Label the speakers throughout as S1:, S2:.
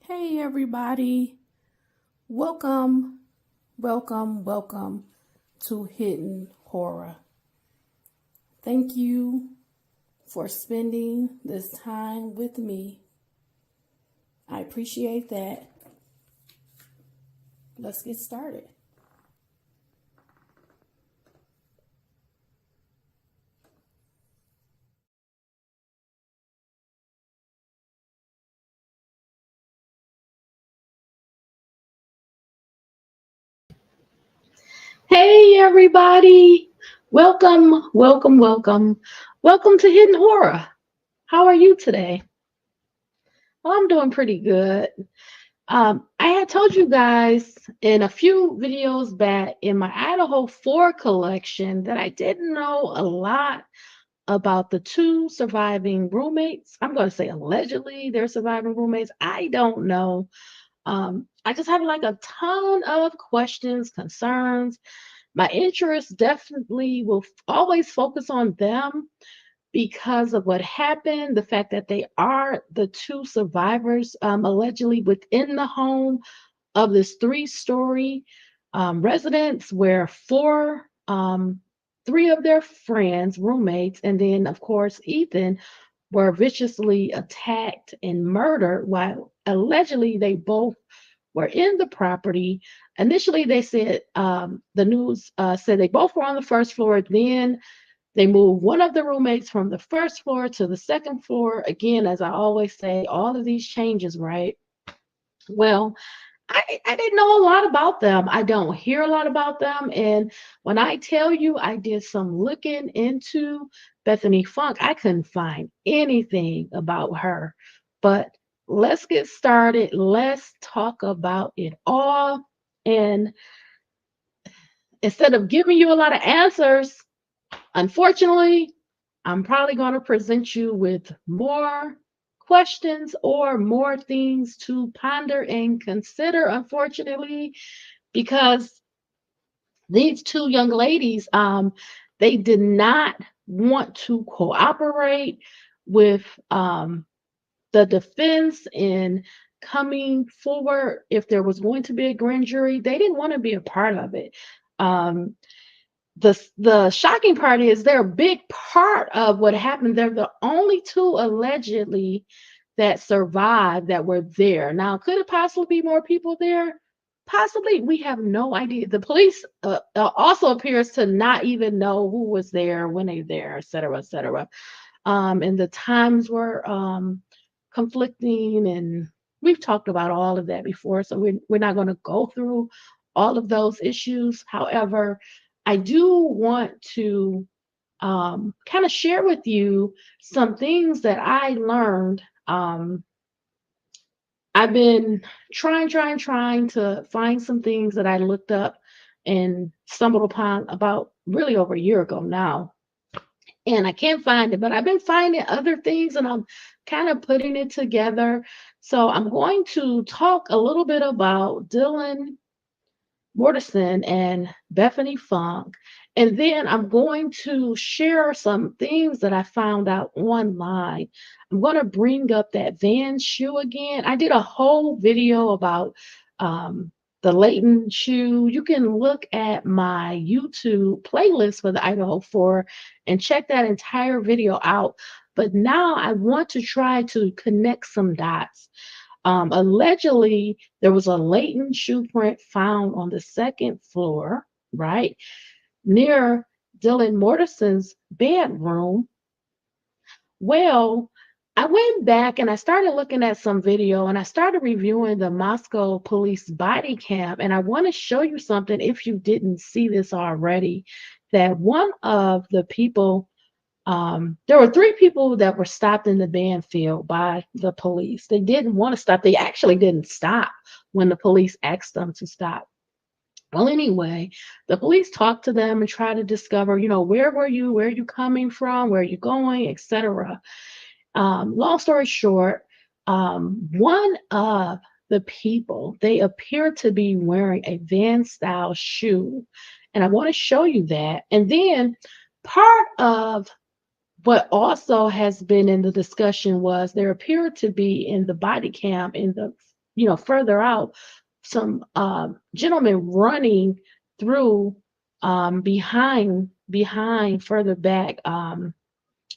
S1: Hey everybody, welcome, welcome to Hidden Horror. Thank you for spending this time with me. I appreciate that. Let's get started. Hey everybody, welcome to Hidden Horror. How are you today? Well, I'm doing pretty good. I had told you guys in a few videos back in my Idaho 4 collection that I didn't know a lot about the two surviving roommates. I'm going to say allegedly they're surviving roommates. I don't know. I just have like a ton of questions, concerns. My interest definitely will always focus on them because of what happened, the fact that they are the two survivors allegedly within the home of this three-story residence where three of their friends, roommates, and then of course Ethan were viciously attacked and murdered while allegedly they both were in the property. Initially, they said the news said they both were on the first floor. Then they moved one of the roommates from the first floor to the second floor. Again, as I always say, all of these changes, right? Well, I didn't know a lot about them. I don't hear a lot about them. And when I tell you I did some looking into Bethany Funk, I couldn't find anything about her. But let's get started. Let's talk about it all. And instead of giving you a lot of answers, unfortunately, I'm probably going to present you with more questions or more things to ponder and consider, unfortunately, because these two young ladies, they did not want to cooperate with the defense in coming forward if there was going to be a grand jury. They didn't want to be a part of it. Um, the shocking part is they're a big part of what happened. They're the only two allegedly that survived that were there. Now, could it possibly be more people there? Possibly. We have no idea. The police also appears to not even know who was there, when they were there, et cetera, et cetera. And the times were conflicting, and we've talked about all of that before, so we're not going to go through all of those issues. However, I do want to kind of share with you some things that I learned. I've been trying to find some things that I looked up and stumbled upon about really over a year ago now. And I can't find it, but I've been finding other things and I'm kind of putting it together. So I'm going to talk a little bit about Dylan Mortensen and Bethany Funk. And then I'm going to share some things that I found out online. I'm going to bring up that Van shoe again. I did a whole video about the Leighton shoe. You can look at my YouTube playlist for the Idaho 4 and check that entire video out. But now I want to try to connect some dots. Allegedly, there was a latent shoe print found on the second floor, right, near Dylan Mortensen's bedroom. Well, I went back and I started looking at some video and I started reviewing the Moscow police body cam. And I want to show you something if you didn't see this already, that one of the people there were three people that were stopped in the Banfield by the police. They didn't want to stop. They actually didn't stop when the police asked them to stop. Well, anyway, the police talked to them and tried to discover, where were you? Where are you coming from? Where are you going? Etc. Long story short, one of the people, they appear to be wearing a Van style shoe. And I want to show you that. And then part of what also has been in the discussion was there appeared to be in the body cam in the further out, some gentlemen running through behind further back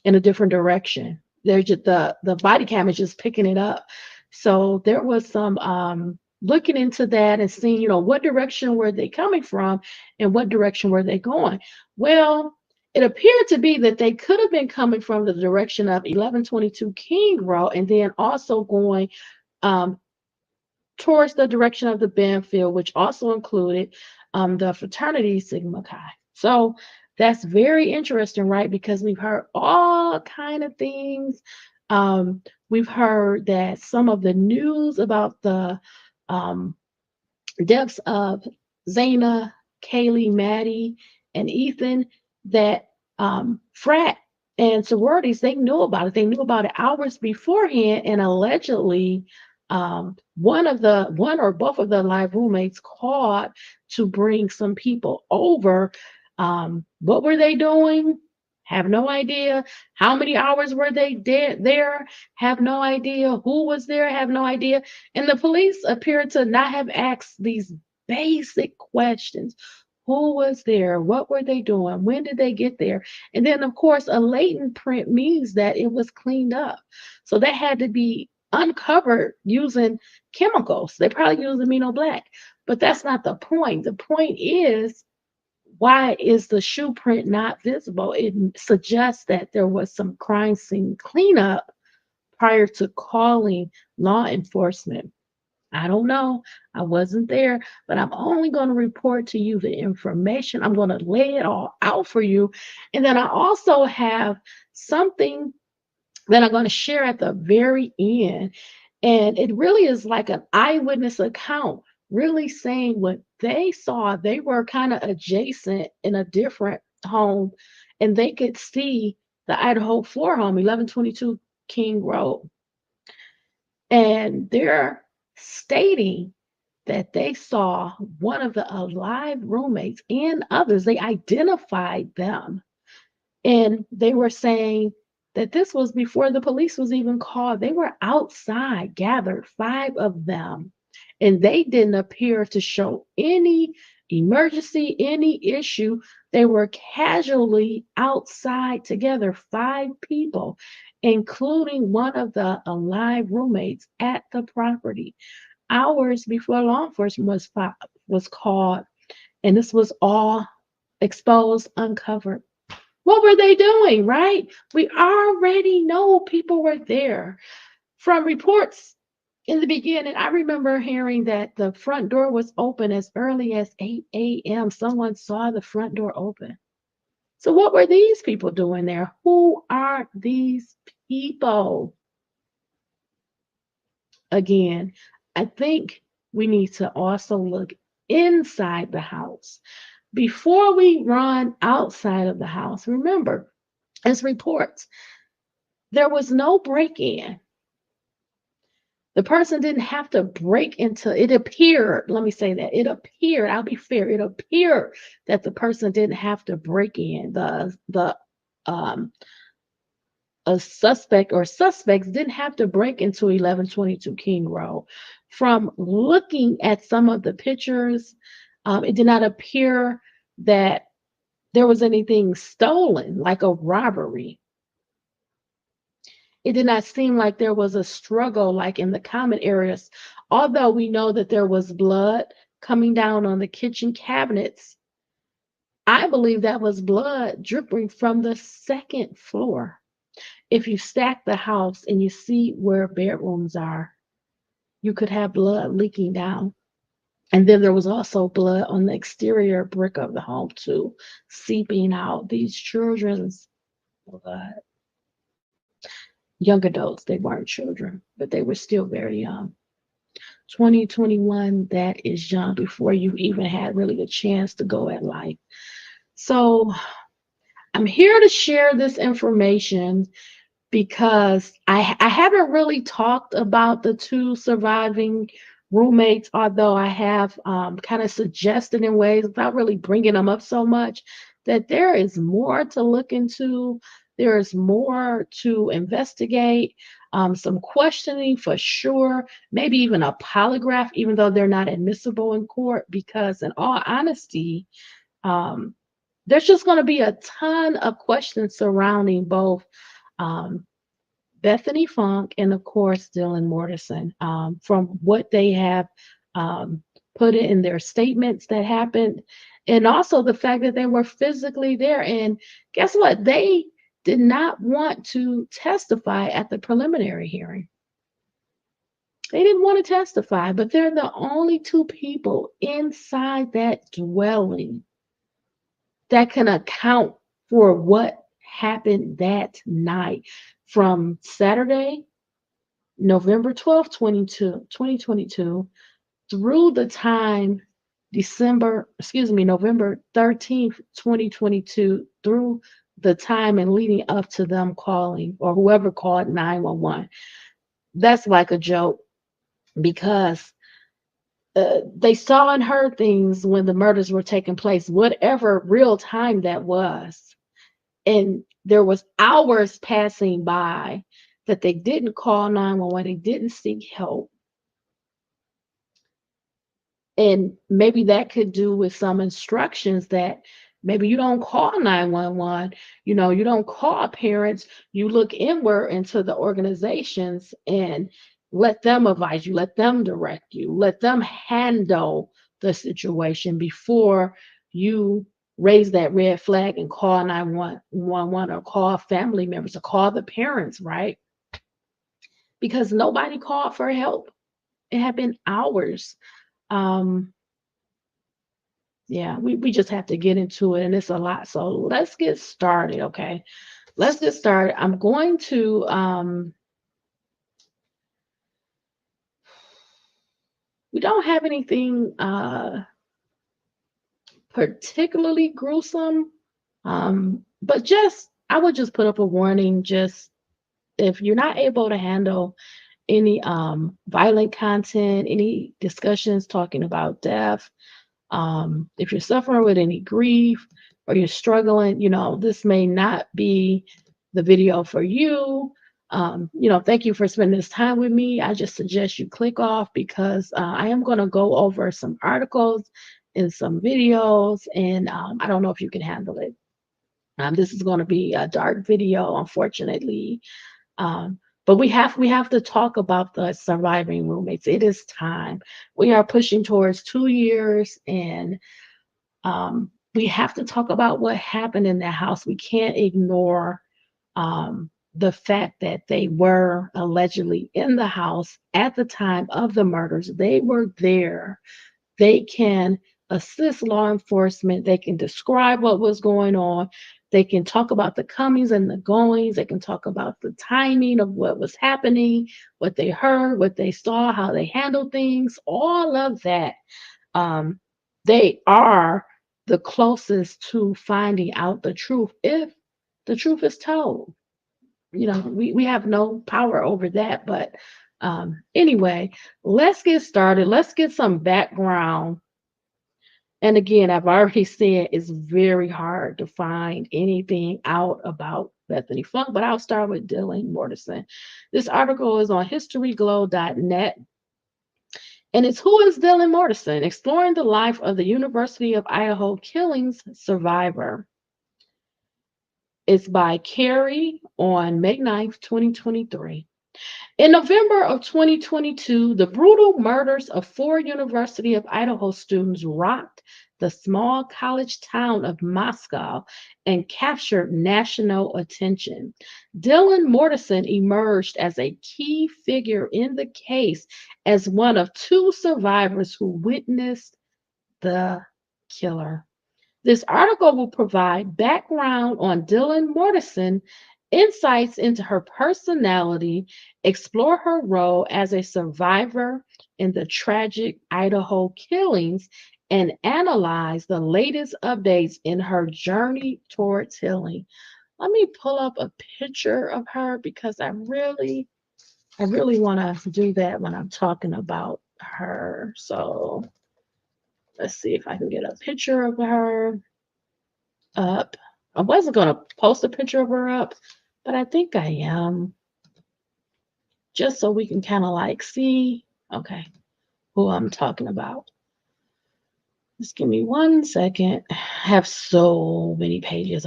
S1: in a different direction. They're just the body cam is just picking it up. So there was some looking into that and seeing, what direction were they coming from and what direction were they going. Well, it appeared to be that they could have been coming from the direction of 1122 King Road and then also going um, towards the direction of the Banfield, which also included the fraternity Sigma Chi. So that's very interesting, right? Because we've heard all kind of things. Um, we've heard that some of the news about the um, deaths of Xana, Kaylee, Maddie, and Ethan, that frat and sororities, they knew about it. They knew about it hours beforehand, and allegedly, one or both of the live roommates called to bring some people over. What were they doing? Have no idea. How many hours were they there? Have no idea. Who was there? Have no idea. And the police appear to not have asked these basic questions. Who was there? What were they doing? When did they get there? And then, of course, a latent print means that it was cleaned up. So that had to be uncovered using chemicals. They probably used amino black. But that's not the point. The point is, why is the shoe print not visible? It suggests that there was some crime scene cleanup prior to calling law enforcement. I don't know. I wasn't there, but I'm only going to report to you the information. I'm going to lay it all out for you. And then I also have something that I'm going to share at the very end. And it really is like an eyewitness account, really saying what they saw. They were kind of adjacent in a different home, and they could see the Idaho 4 home, 1122 King Road. And they're stating that they saw one of the alive roommates and others. They identified them. And they were saying that this was before the police was even called. They were outside, gathered, five of them, and they didn't appear to show any emergency, any issue. They were casually outside together, five people, including one of the alive roommates at the property, hours before law enforcement was called, and this was all exposed, uncovered. What were they doing, right? We already know people were there. From reports in the beginning, I remember hearing that the front door was open as early as 8 a.m. Someone saw the front door open. So, what were these people doing there? Who are these people? Again, I think we need to also look inside the house before we run outside of the house. Remember, as reports, there was no break in. The person didn't have to break into it. Appeared, let me say that it appeared, I'll be fair, it appeared that the person didn't have to break in. The um a suspect or suspects didn't have to break into 1122 King Road. From looking at some of the pictures, it did not appear that there was anything stolen, like a robbery. It did not seem like there was a struggle like in the common areas, although we know that there was blood coming down on the kitchen cabinets. I believe that was blood dripping from the second floor. If you stack the house and you see where bedrooms are, you could have blood leaking down. And then there was also blood on the exterior brick of the home, too, seeping out. These children's blood, young adults, they weren't children, but they were still very young. 2021, that is young before you even had really a chance to go at life. So I'm here to share this information because I haven't really talked about the two surviving roommates, although I have kind of suggested in ways without really bringing them up so much that there is more to look into. There is more to investigate, some questioning for sure, maybe even a polygraph, even though they're not admissible in court, because, in all honesty, um, there's just going to be a ton of questions surrounding both um, Bethany Funk and, of course, Dylan Mortensen, from what they have um, put in their statements that happened, and also the fact that they were physically there. And guess what? They did not want to testify at the preliminary hearing. They didn't want to testify, but they're the only two people inside that dwelling that can account for what happened that night from Saturday, November 12th, 2022, through the time November 13th, 2022, through the time and leading up to them calling or whoever called 911. That's like a joke because they saw and heard things when the murders were taking place, whatever real time that was. And there was hours passing by that they didn't call 911, they didn't seek help. And maybe that could do with some instructions that maybe you don't call 911, you don't call parents, you look inward into the organizations and let them advise you, let them direct you, let them handle the situation before you raise that red flag and call 911 or call family members or call the parents, right? Because nobody called for help. It had been hours. Um, Yeah, we just have to get into it, and it's a lot. So let's get started, okay? Let's get started. I'm going to we don't have anything particularly gruesome. But just I would just put up a warning, just if you're not able to handle any violent content, any discussions talking about death, if you're suffering with any grief or you're struggling, this may not be the video for you. Thank you for spending this time with me. I just suggest you click off because I am going to go over some articles and some videos, and I don't know if you can handle it. This is going to be a dark video, unfortunately. Um, but we have to talk about the surviving roommates. It is time. We are pushing towards 2 years, and we have to talk about what happened in that house. We can't ignore the fact that they were allegedly in the house at the time of the murders. They were there. They can assist law enforcement. They can describe what was going on. They can talk about the comings and the goings. They can talk about the timing of what was happening, what they heard, what they saw, how they handled things, all of that. Um, they are the closest to finding out the truth if the truth is told. We have no power over that. But anyway, let's get started. Let's get some background. And again, I've already said it's very hard to find anything out about Bethany Funk, but I'll start with Dylan Mortensen. This article is on historyglow.net. And it's Who is Dylan Mortensen? Exploring the life of the University of Idaho killings survivor. It's by Carrie on May 9th, 2023. In November of 2022, the brutal murders of four University of Idaho students rocked the small college town of Moscow and captured national attention. Dylan Mortensen emerged as a key figure in the case as one of two survivors who witnessed the killer. This article will provide background on Dylan Mortensen, insights into her personality, explore her role as a survivor in the tragic Idaho killings, and analyze the latest updates in her journey towards healing. Let me pull up a picture of her because I really want to do that when I'm talking about her. So let's see if I can get a picture of her up. I wasn't going to post a picture of her up, but I think I am, just so we can kind of like see, okay, who I'm talking about. Just give me 1 second. I have so many pages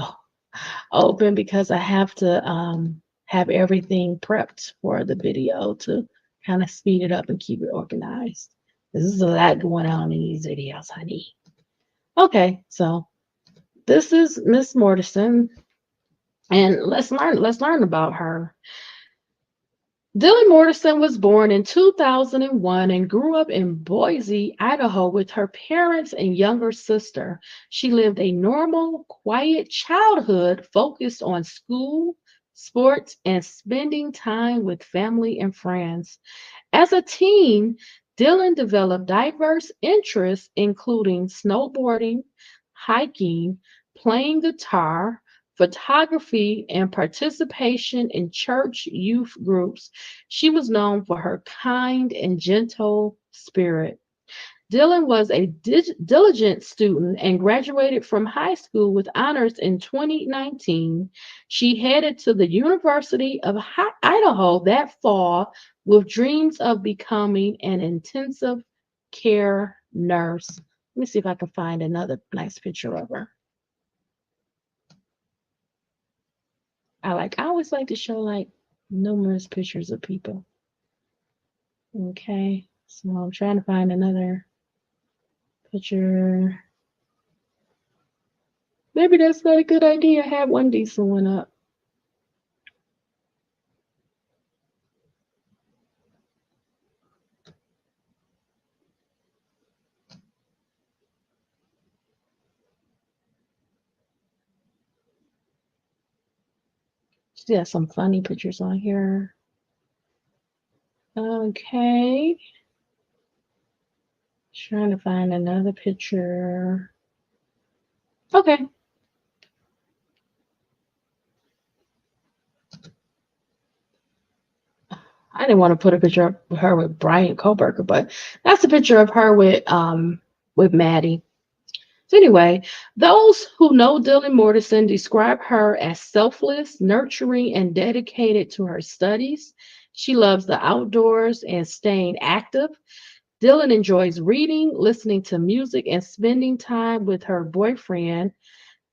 S1: open because I have to have everything prepped for the video to kind of speed it up and keep it organized. This is a lot going on in these videos, honey. Okay, so this is Miss Mortensen, and let's learn about her. Dylan Mortensen was born in 2001 and grew up in Boise, Idaho with her parents and younger sister. She lived a normal, quiet childhood focused on school, sports, and spending time with family and friends. As a teen, Dylan developed diverse interests, including snowboarding, hiking, playing guitar, photography, and participation in church youth groups. She was known for her kind and gentle spirit. Dylan was a diligent student and graduated from high school with honors in 2019. She headed to the University of Idaho that fall with dreams of becoming an intensive care nurse. Let me see if I can find another nice picture of her. I always like to show like numerous pictures of people. Okay, so I'm trying to find another picture. Maybe that's not a good idea. Have one decent one up. She has some funny pictures on here. Okay. Trying to find another picture. Okay. I didn't want to put a picture of her with Brian Koberger, but that's a picture of her with Maddie. So anyway, those who know Dylan Mortensen describe her as selfless, nurturing, and dedicated to her studies. She loves the outdoors and staying active. Dylan enjoys reading, listening to music, and spending time with her boyfriend,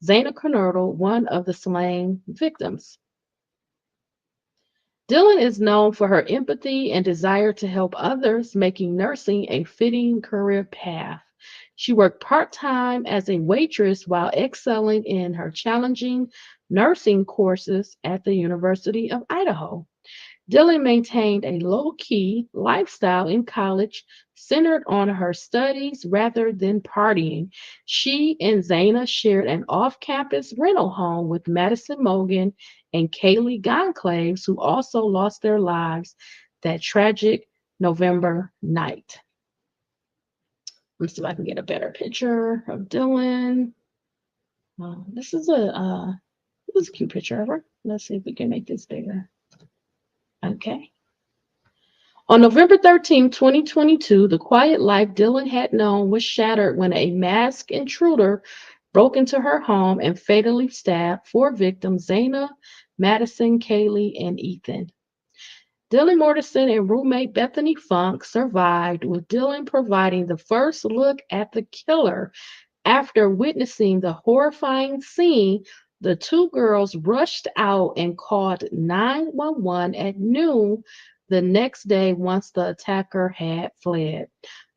S1: Xana Kernodle, one of the slain victims. Dylan is known for her empathy and desire to help others, making nursing a fitting career path. She worked part time as a waitress while excelling in her challenging nursing courses at the University of Idaho. Dylan maintained a low key lifestyle in college centered on her studies rather than partying. She and Xana shared an off campus rental home with Madison Mogen and Kaylee Gonclaves, who also lost their lives that tragic November night. Let's see if I can get a better picture of Dylan. This is a cute picture of her. Let's see if we can make this bigger. Okay. On November 13, 2022, the quiet life Dylan had known was shattered when a masked intruder broke into her home and fatally stabbed four victims: Xana, Madison, Kaylee, and Ehan. Dylan Mortensen and roommate Bethany Funke survived, with Dylan providing the first look at the killer. After witnessing the horrifying scene, the two girls rushed out and called 911 at noon the next day once the attacker had fled.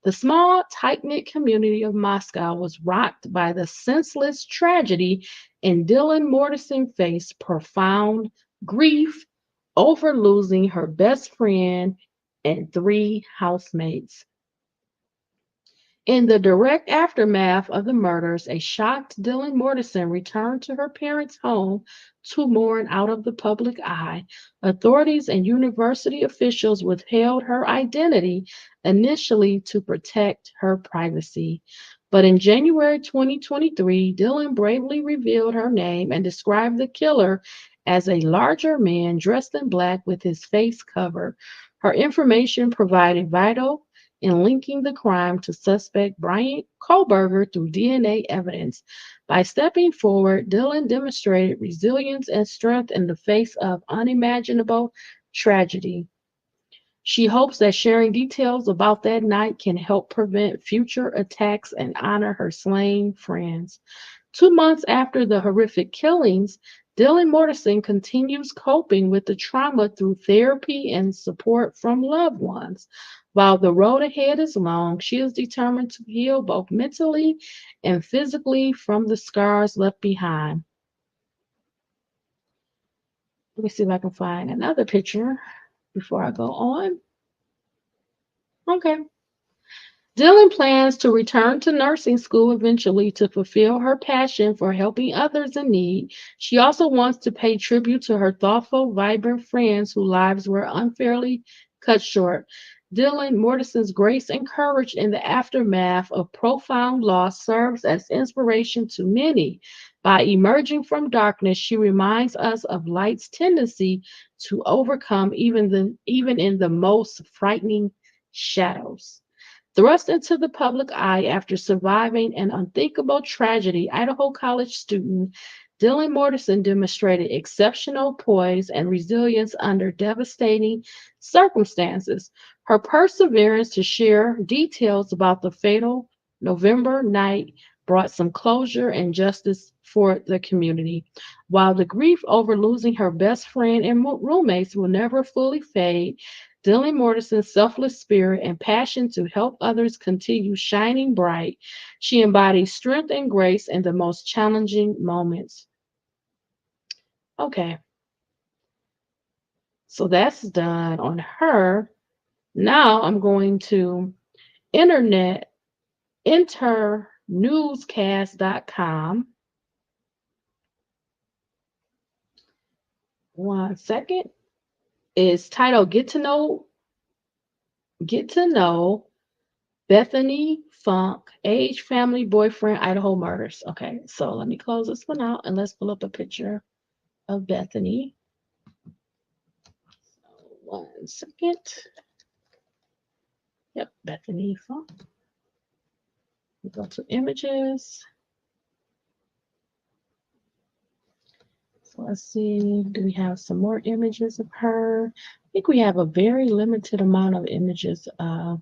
S1: The small, tight knit community of Moscow was rocked by the senseless tragedy, and Dylan Mortensen faced profound grief over losing her best friend and three housemates. In the direct aftermath of the murders, a shocked Dylan Mortensen returned to her parents' home to mourn out of the public eye. Authorities and university officials withheld her identity initially to protect her privacy. But in January 2023, Dylan bravely revealed her name and described the killer as a larger man dressed in black with his face covered. Her information provided vital in linking the crime to suspect Brian Kohlberger through DNA evidence. By stepping forward, Dylan demonstrated resilience and strength in the face of unimaginable tragedy. She hopes that sharing details about that night can help prevent future attacks and honor her slain friends. 2 months after the horrific killings, Dylan Mortensen continues coping with the trauma through therapy and support from loved ones. While the road ahead is long, she is determined to heal both mentally and physically from the scars left behind. Let me see if I can find another picture before I go on. Okay. Dylan plans to return to nursing school eventually to fulfill her passion for helping others in need. She also wants to pay tribute to her thoughtful, vibrant friends whose lives were unfairly cut short. Dylan Mortensen's grace and courage in the aftermath of profound loss serves as inspiration to many. By emerging from darkness, she reminds us of light's tendency to overcome even in the most frightening shadows. Thrust into the public eye after surviving an unthinkable tragedy, Idaho College student Dylan Mortensen demonstrated exceptional poise and resilience under devastating circumstances. Her perseverance to share details about the fatal November night brought some closure and justice for the community. While the grief over losing her best friend and roommates will never fully fade, Dylan Mortensen's selfless spirit and passion to help others continue shining bright. She embodies strength and grace in the most challenging moments. Okay, so that's done on her. Now I'm going to internet internewscast.com. One second. It's titled Get to Know Bethany Funk, Age, Family, Boyfriend, Idaho Murders. Okay, so let me close this one out and let's pull up a picture of Bethany. So 1 second. Yep, Bethany Funk. We go to images. So let's see, do we have some more images of her? I think we have a very limited amount of images of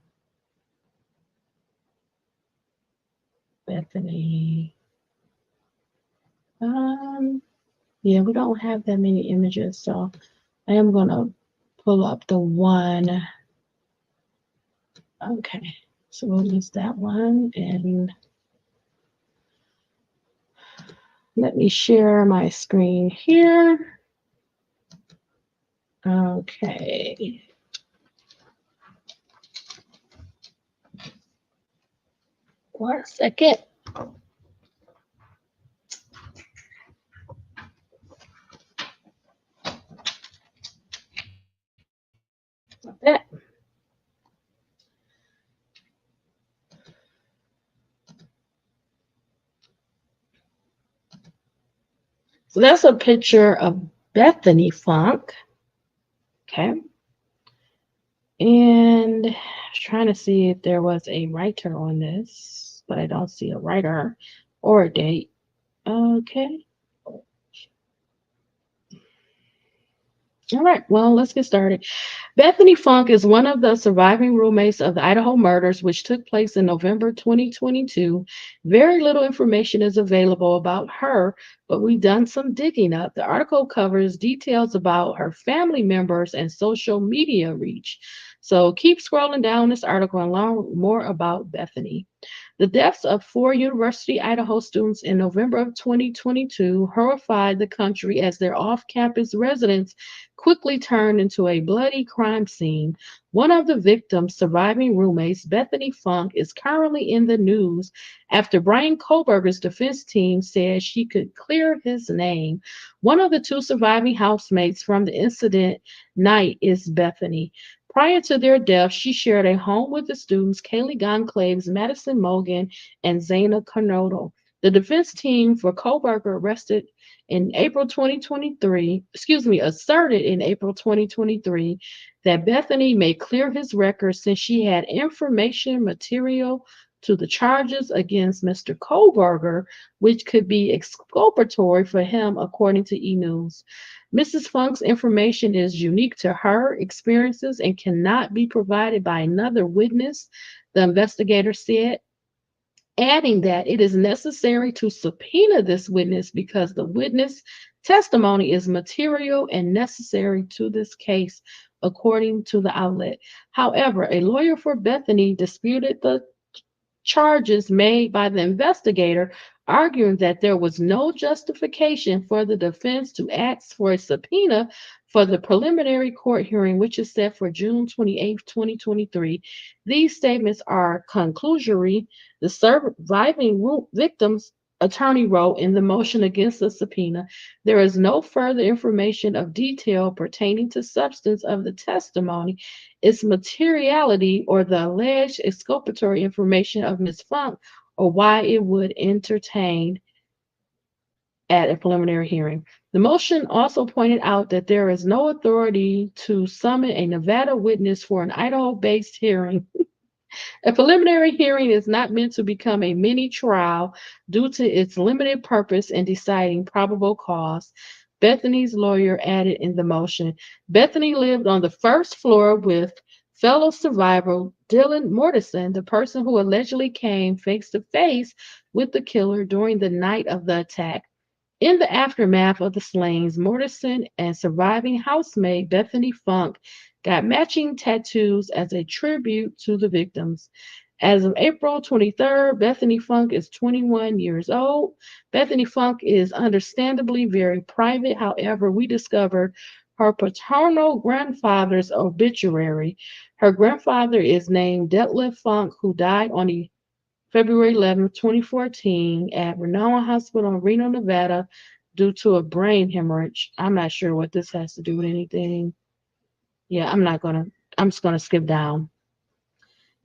S1: Bethany. Yeah, we don't have that many images, so I am gonna pull up the one. Okay, so we'll use that one and let me share my screen here. Okay. 1 second. Like that. So that's a picture of Bethany Funk. Okay. And I was trying to see if there was a writer on this, but I don't see a writer or a date. Okay. All right, well, let's get started. Bethany Funk is one of the surviving roommates of the Idaho murders, which took place in November 2022. Very little information is available about her, but we've done some digging up. The article covers details about her family members and social media reach. So keep scrolling down this article and learn more about Bethany. The deaths of four University Idaho students in November of 2022 horrified the country as their off campus residence quickly turned into a bloody crime scene. One of the victims' surviving roommates, Bethany Funk, is currently in the news after Brian Kohlberger's defense team said she could clear his name. One of the two surviving housemates from the incident night is Bethany. Prior to their death, she shared a home with the students Kaylee Gonclaves, Madison Mogen, and Xana Kernodle. The defense team for Kohlberger asserted in April 2023 that Bethany may clear his record since she had information material to the charges against Mr. Koberger, which could be exculpatory for him, according to E! News. Mrs. Funk's information is unique to her experiences and cannot be provided by another witness, the investigator said, adding that it is necessary to subpoena this witness because the witness testimony is material and necessary to this case, according to the outlet. However, a lawyer for Bethany disputed the charges made by the investigator, arguing that there was no justification for the defense to ask for a subpoena for the preliminary court hearing, which is set for June 28, 2023. These statements are conclusory. The surviving victims attorney wrote in the motion against the subpoena, there is no further information of detail pertaining to substance of the testimony, its materiality, or the alleged exculpatory information of Ms. Funk, or why it would entertain at a preliminary hearing. The motion also pointed out that there is no authority to summon a Nevada witness for an Idaho-based hearing. A preliminary hearing is not meant to become a mini trial due to its limited purpose in deciding probable cause. Bethany's lawyer added in the motion. Bethany lived on the first floor with fellow survivor Dylan Mortensen, the person who allegedly came face to face with the killer during the night of the attack. In the aftermath of the slayings, Mortensen and surviving housemate Bethany Funk got matching tattoos as a tribute to the victims. As of April 23rd, Bethany Funk is 21 years old. Bethany Funk is understandably very private. However, we discovered her paternal grandfather's obituary. Her grandfather is named Detlef Funk, who died on February 11, 2014, at Renown Hospital in Reno, Nevada, due to a brain hemorrhage. I'm not sure what this has to do with anything. Yeah, I'm just gonna skip down.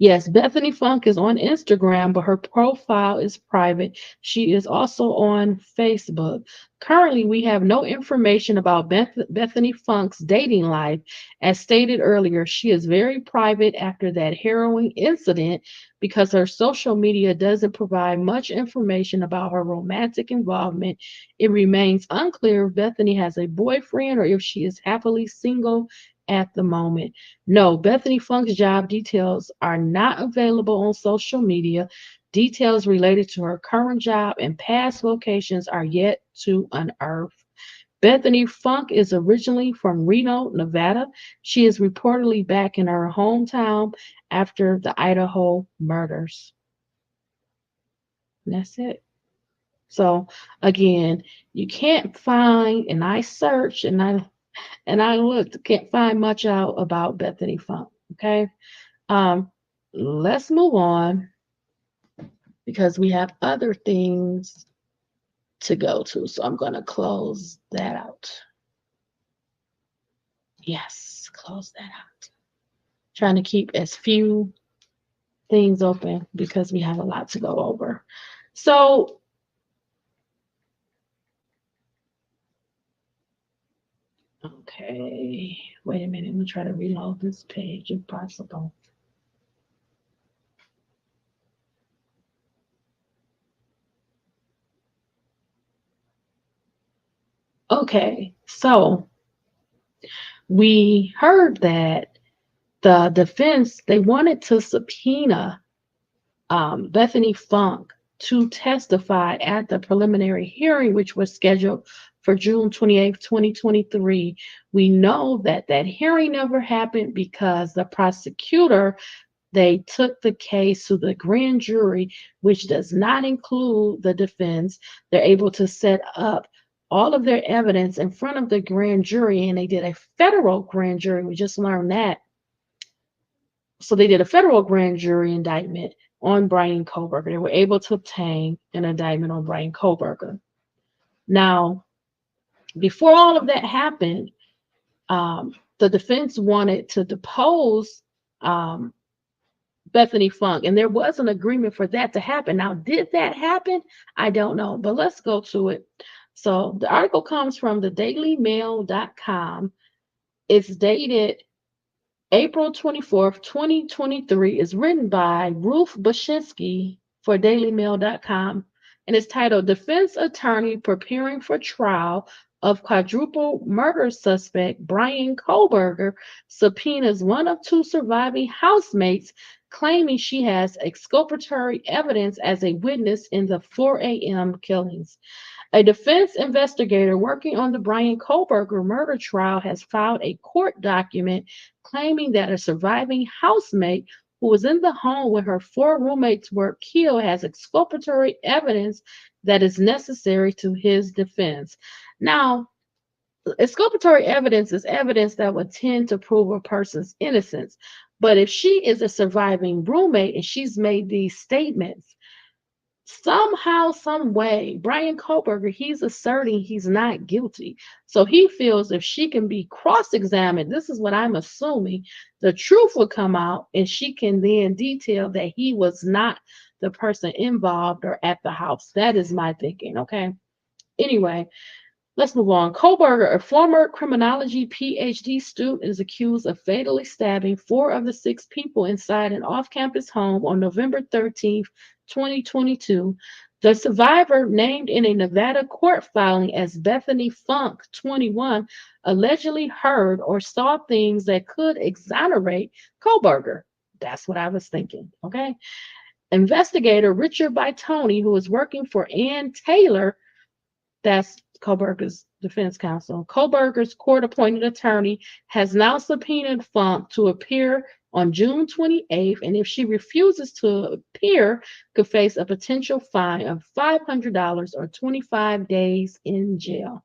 S1: Yes, Bethany Funk is on Instagram, but her profile is private. She is also on Facebook. Currently, we have no information about Bethany Funk's dating life. As stated earlier, she is very private after that harrowing incident because her social media doesn't provide much information about her romantic involvement. It remains unclear if Bethany has a boyfriend or if she is happily single at the moment. No, Bethany Funk's job details are not available on social media. Details related to her current job and past locations are yet to unearth. Bethany Funk is originally from Reno, Nevada. She is reportedly back in her hometown after the Idaho murders. And that's it. So again, you can't find, and I searched and I looked, can't find much out about Bethany Funk. Okay. Um, let's move on because we have other things to go to. So I'm going to close that out. Yes, close that out. Trying to keep as few things open because we have a lot to go over. So, okay, wait a minute. Let me try to reload this page if possible. Okay, so we heard that the defense, they wanted to subpoena Bethany Funk to testify at the preliminary hearing, which was scheduled for June 28th, 2023. We know that that hearing never happened because the prosecutor, they took the case to the grand jury, which does not include the defense. They're able to set up all of their evidence in front of the grand jury, and they did a federal grand jury. We just learned that. So they did a federal grand jury indictment on Brian Koberger. They were able to obtain an indictment on Brian Koberger. Now, before all of that happened, the defense wanted to depose Bethany Funk, and there was an agreement for that to happen. Now, did that happen? I don't know, but let's go to it. So the article comes from the dailymail.com. It's dated April 24th, 2023 is written by Ruth Bashinsky for DailyMail.com and is titled Defense Attorney Preparing for Trial of Quadruple Murder Suspect Brian Kohlberger subpoenas one of two surviving housemates claiming she has exculpatory evidence as a witness in the 4 a.m. killings. A defense investigator working on the Brian Kohlberger murder trial has filed a court document claiming that a surviving housemate who was in the home when her four roommates were killed has exculpatory evidence that is necessary to his defense. Now, exculpatory evidence is evidence that would tend to prove a person's innocence. But if she is a surviving roommate and she's made these statements, somehow, some way, Brian Kohlberger, he's asserting he's not guilty. So he feels if she can be cross-examined, this is what I'm assuming, the truth will come out and she can then detail that he was not the person involved or at the house. That is my thinking, okay? Anyway, let's move on. Kohlberger, a former criminology PhD student, is accused of fatally stabbing four of the six people inside an off campus home on November 13th, 2022. The survivor, named in a Nevada court filing as Bethany Funke, 21, allegedly heard or saw things that could exonerate Kohlberger. That's what I was thinking, okay? Investigator Richard Bytoni, who is working for Ann Taylor, that's Kohlberger's defense counsel. Kohlberger's court-appointed attorney has now subpoenaed Funk to appear on June 28th, and if she refuses to appear, could face a potential fine of $500 or 25 days in jail.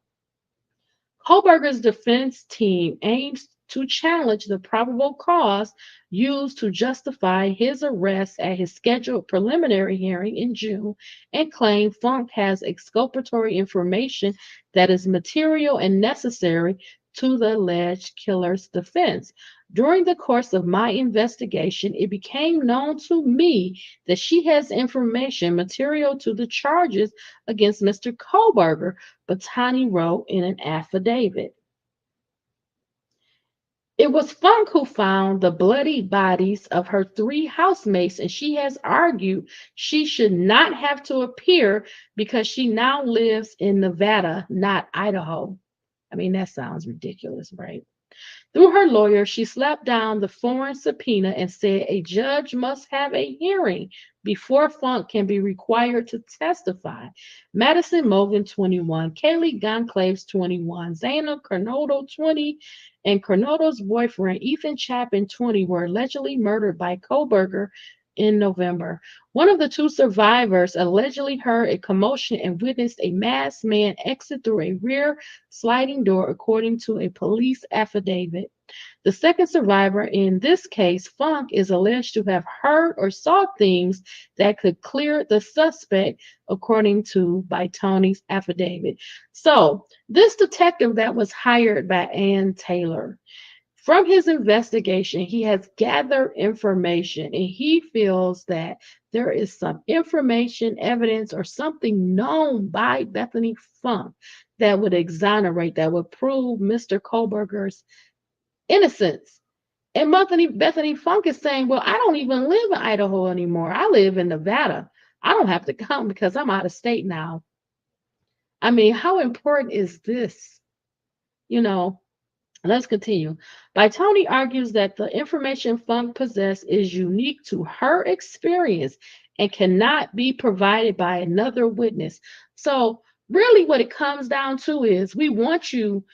S1: Kohlberger's defense team aims to challenge the probable cause used to justify his arrest at his scheduled preliminary hearing in June and claim Funk has exculpatory information that is material and necessary to the alleged killer's defense. During the course of my investigation, it became known to me that she has information material to the charges against Mr. Kohlberger, Bethany wrote in an affidavit. It was Funk who found the bloody bodies of her three housemates, and she has argued she should not have to appear because she now lives in Nevada, not Idaho. I mean, that sounds ridiculous, right? Through her lawyer, she slapped down the foreign subpoena and said a judge must have a hearing before Funk can be required to testify. Madison Mogen, 21, Kaylee Gonclaves, 21, Xana Kernodle, 20, and Kernodle's boyfriend, Ehan Chapin, 20, were allegedly murdered by Kohlberger in November. One of the two survivors allegedly heard a commotion and witnessed a masked man exit through a rear sliding door, according to a police affidavit. The second survivor in this case, Funk, is alleged to have heard or saw things that could clear the suspect, according to Bytoni's affidavit. So, this detective that was hired by Ann Taylor, from his investigation, he has gathered information and he feels that there is some information, evidence, or something known by Bethany Funk that would exonerate, that would prove Mr. Kohlberger's innocence. And Bethany Funk is saying, well, I don't even live in Idaho anymore. I live in Nevada. I don't have to come because I'm out of state now. I mean, how important is this? You know, let's continue. Bytoni argues that the information Funk possesses is unique to her experience and cannot be provided by another witness. So, really, what it comes down to is we want you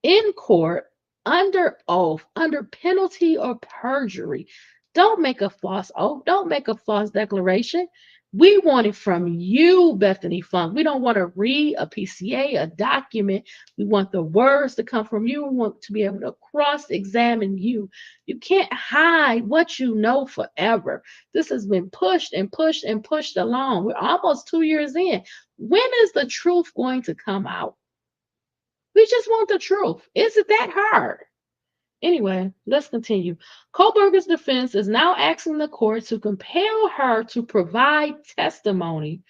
S1: in court under oath, under penalty of perjury. Don't make a false oath. Don't make a false declaration. We want it from you, Bethany Funk. We don't want to read a PCA, a document. We want the words to come from you. We want to be able to cross-examine you. You can't hide what you know forever. This has been pushed and pushed and pushed along. We're almost 2 years in. When is the truth going to come out? We just want the truth. Is it that hard? Anyway, let's continue. Kohlberger's defense is now asking the court to compel her to provide testimony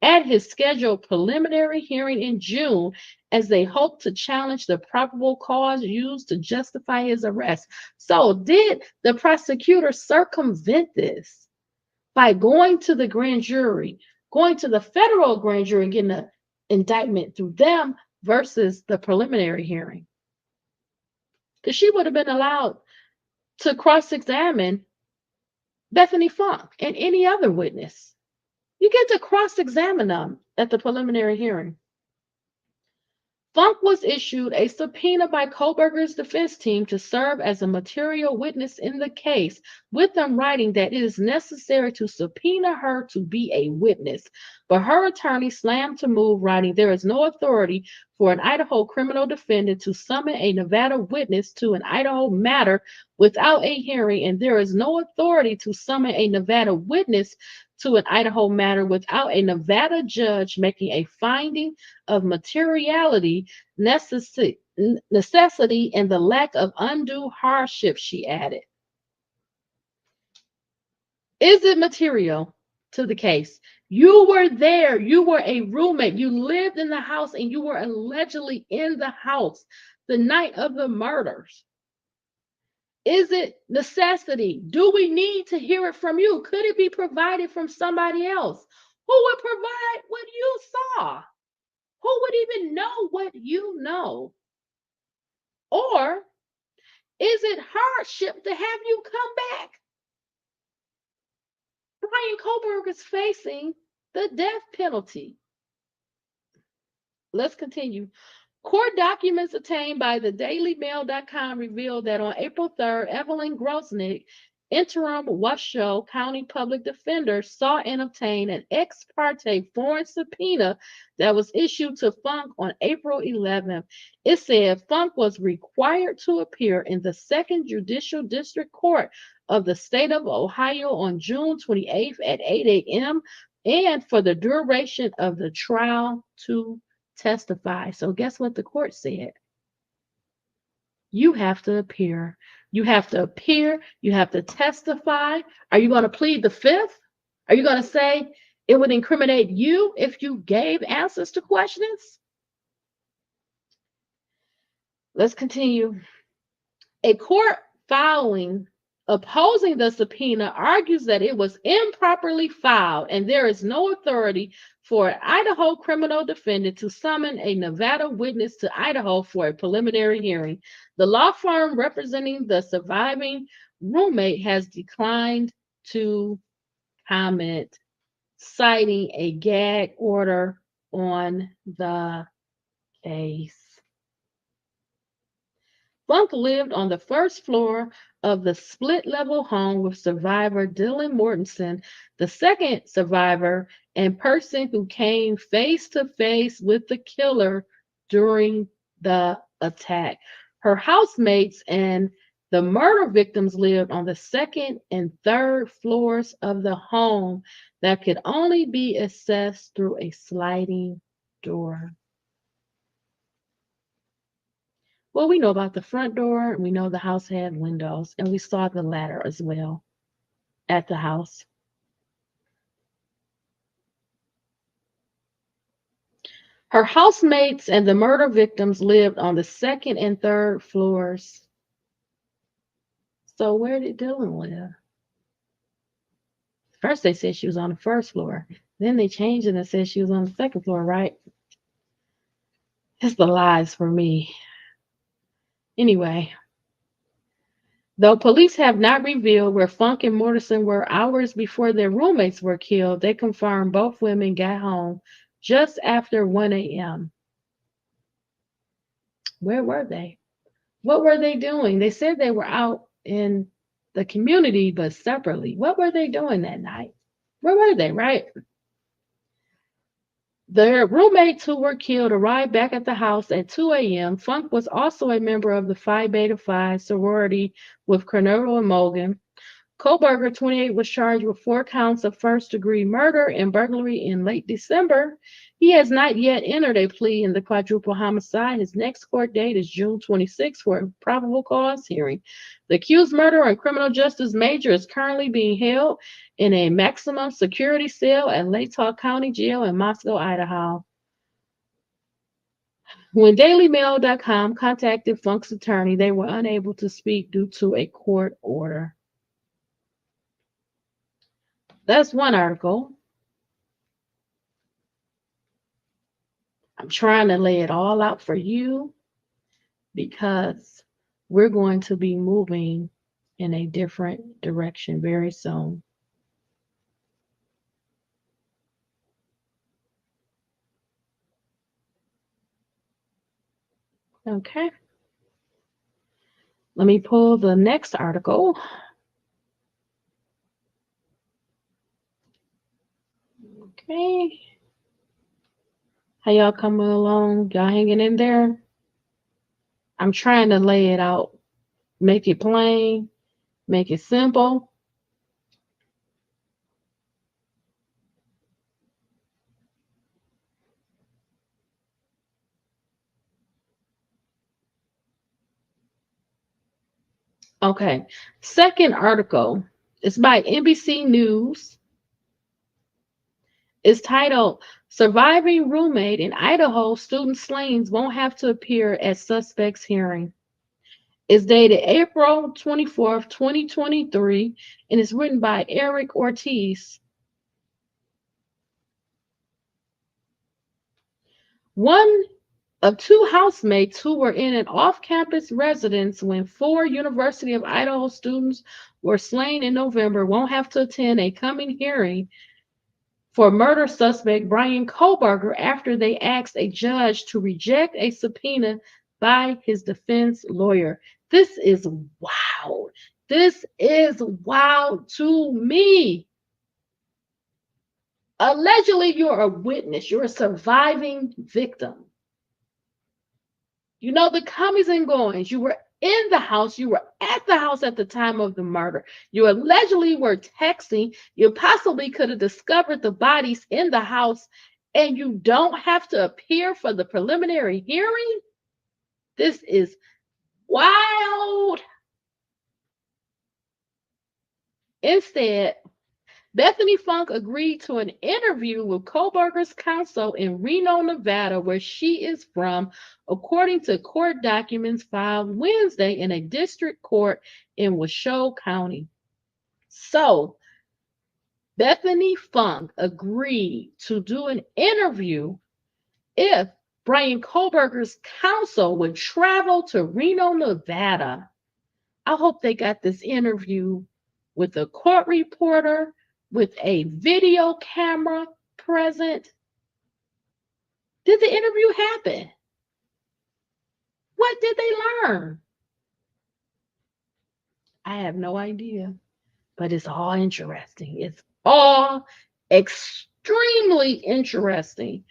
S1: at his scheduled preliminary hearing in June as they hoped to challenge the probable cause used to justify his arrest. So, did the prosecutor circumvent this by going to the grand jury, going to the federal grand jury and getting an indictment through them versus the preliminary hearing? Because she would have been allowed to cross examine Bethany Funk and any other witness. You get to cross examine them at the preliminary hearing. Funk was issued a subpoena by Kohlberger's defense team to serve as a material witness in the case, with them writing that it is necessary to subpoena her to be a witness. But her attorney slammed to move, writing, there is no authority for an Idaho criminal defendant to summon a Nevada witness to an Idaho matter without a hearing, and there is no authority to summon a Nevada witness to an Idaho matter without a Nevada judge making a finding of materiality, necessity, and the lack of undue hardship, she added. Is it material to the case? You were there. You were a roommate. You lived in the house and you were allegedly in the house the night of the murders. Is it necessity? Do we need to hear it from you? Could it be provided from somebody else? Who would provide what you saw? Who would even know what you know? Or is it hardship to have you come back? Brian Kohlberg is facing the death penalty. Let's continue. Court documents obtained by the dailymail.com revealed that on April 3rd, Evelyn Grosnick, interim Washoe County public defender, sought and obtained an ex parte foreign subpoena that was issued to Funk on April 11th. It said Funk was required to appear in the Second Judicial District Court of the state of Ohio on June 28th at 8 a.m. and for the duration of the trial to testify. So guess what the court said? You have to appear. You have to appear. You have to testify. Are you going to plead the fifth? Are you going to say it would incriminate you if you gave answers to questions? Let's continue. A court filing opposing the subpoena argues that it was improperly filed and there is no authority for an Idaho criminal defendant to summon a Nevada witness to Idaho for a preliminary hearing. The law firm representing the surviving roommate has declined to comment, citing a gag order on the case. Funk lived on the first floor of the split-level home with survivor Dylan Mortensen, the second survivor and person who came face-to-face with the killer during the attack. Her housemates and the murder victims lived on the second and third floors of the home that could only be accessed through a sliding door. Well, we know about the front door, and we know the house had windows, and we saw the ladder as well at the house. Her housemates and the murder victims lived on the second and third floors. So where did Dylan live? First they said she was on the first floor. Then they changed it and said she was on the second floor, right? It's the lies for me. Anyway, though police have not revealed where Funk and Mortensen were hours before their roommates were killed, they confirmed both women got home just after 1 a.m. Where were they? What were they doing? They said they were out in the community, but separately. What were they doing that night? Where were they, right? Their roommates who were killed arrived back at the house at 2 a.m. Funk was also a member of the Phi Beta Phi sorority with Kernodle and Mogen. Kohlberger, 28, was charged with 4 counts of first-degree murder and burglary in late December. He has not yet entered a plea in the quadruple homicide. His next court date is June 26 for a probable cause hearing. The accused murderer and criminal justice major is currently being held in a maximum security cell at Latah County Jail in Moscow, Idaho. When DailyMail.com contacted Funk's attorney, they were unable to speak due to a court order. That's one article. I'm trying to lay it all out for you because we're going to be moving in a different direction very soon. Okay, let me pull the next article. Okay, how y'all coming along? Y'all hanging in there? I'm trying to lay it out, make it plain, make it simple. Okay, second article is by NBC News. It's titled Surviving Roommate in Idaho Student Slayings Won't Have to Appear at Suspect's Hearing. It's dated April 24th, 2023, and it's written by Eric Ortiz. One of two housemates who were in an off-campus residence when four University of Idaho students were slain in November won't have to attend a coming hearing for murder suspect Brian Kohlberger after they asked a judge to reject a subpoena by his defense lawyer. This is wild. This is wild to me. Allegedly, you're a witness, you're a surviving victim. You know the comings and goings. You were in the house. You were at the house at the time of the murder. You allegedly were texting. You possibly could have discovered the bodies in the house, and you don't have to appear for the preliminary hearing? This is wild. Instead, Bethany Funk agreed to an interview with Kohlberger's counsel in Reno, Nevada, where she is from, according to court documents filed Wednesday in a district court in Washoe County. So, Bethany Funk agreed to do an interview if Brian Kohlberger's counsel would travel to Reno, Nevada. I hope they got this interview with a court reporter, with a video camera present. Did the interview happen? What did they learn? I have no idea, but it's all interesting. It's all extremely interesting.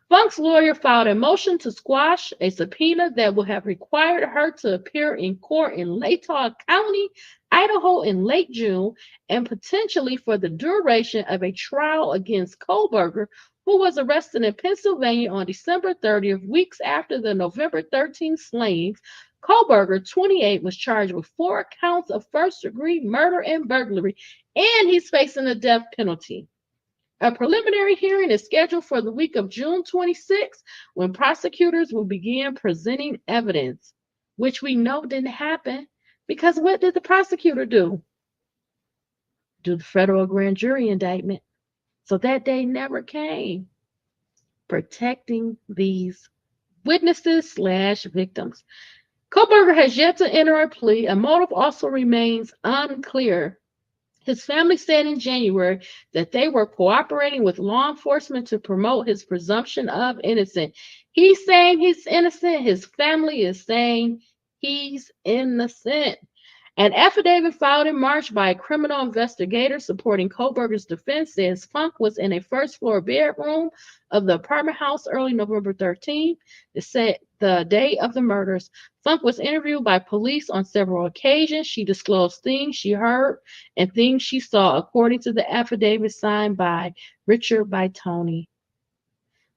S1: Funk's lawyer filed a motion to squash a subpoena that would have required her to appear in court in Latah County, Idaho in late June, and potentially for the duration of a trial against Kohlberger, who was arrested in Pennsylvania on December 30th, weeks after the November 13th slayings. Kohlberger, 28, was charged with 4 counts of first-degree murder and burglary, and he's facing the death penalty. A preliminary hearing is scheduled for the week of June 26, when prosecutors will begin presenting evidence, which we know didn't happen because what did the prosecutor do? Do the federal grand jury indictment. So that day never came. Protecting these witnesses / victims. Kohlberger has yet to enter a plea. A motive also remains unclear. His family said in January that they were cooperating with law enforcement to promote his presumption of innocence. He's saying he's innocent. His family is saying he's innocent. An affidavit filed in March by a criminal investigator supporting Kohlberger's defense says Funk was in a first-floor bedroom of the apartment house early November 13th, the day of the murders. Funk was interviewed by police on several occasions. She disclosed things she heard and things she saw, according to the affidavit signed by Richard Bytoni.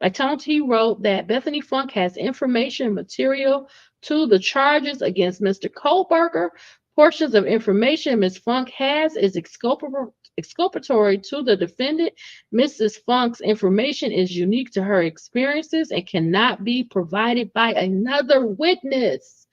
S1: Bytoni wrote that Bethany Funk has information material to the charges against Mr. Kohlberger. Portions of information Ms. Funk has is exculpatory exculpatory to the defendant. Mrs. Funk's information is unique to her experiences and cannot be provided by another witness.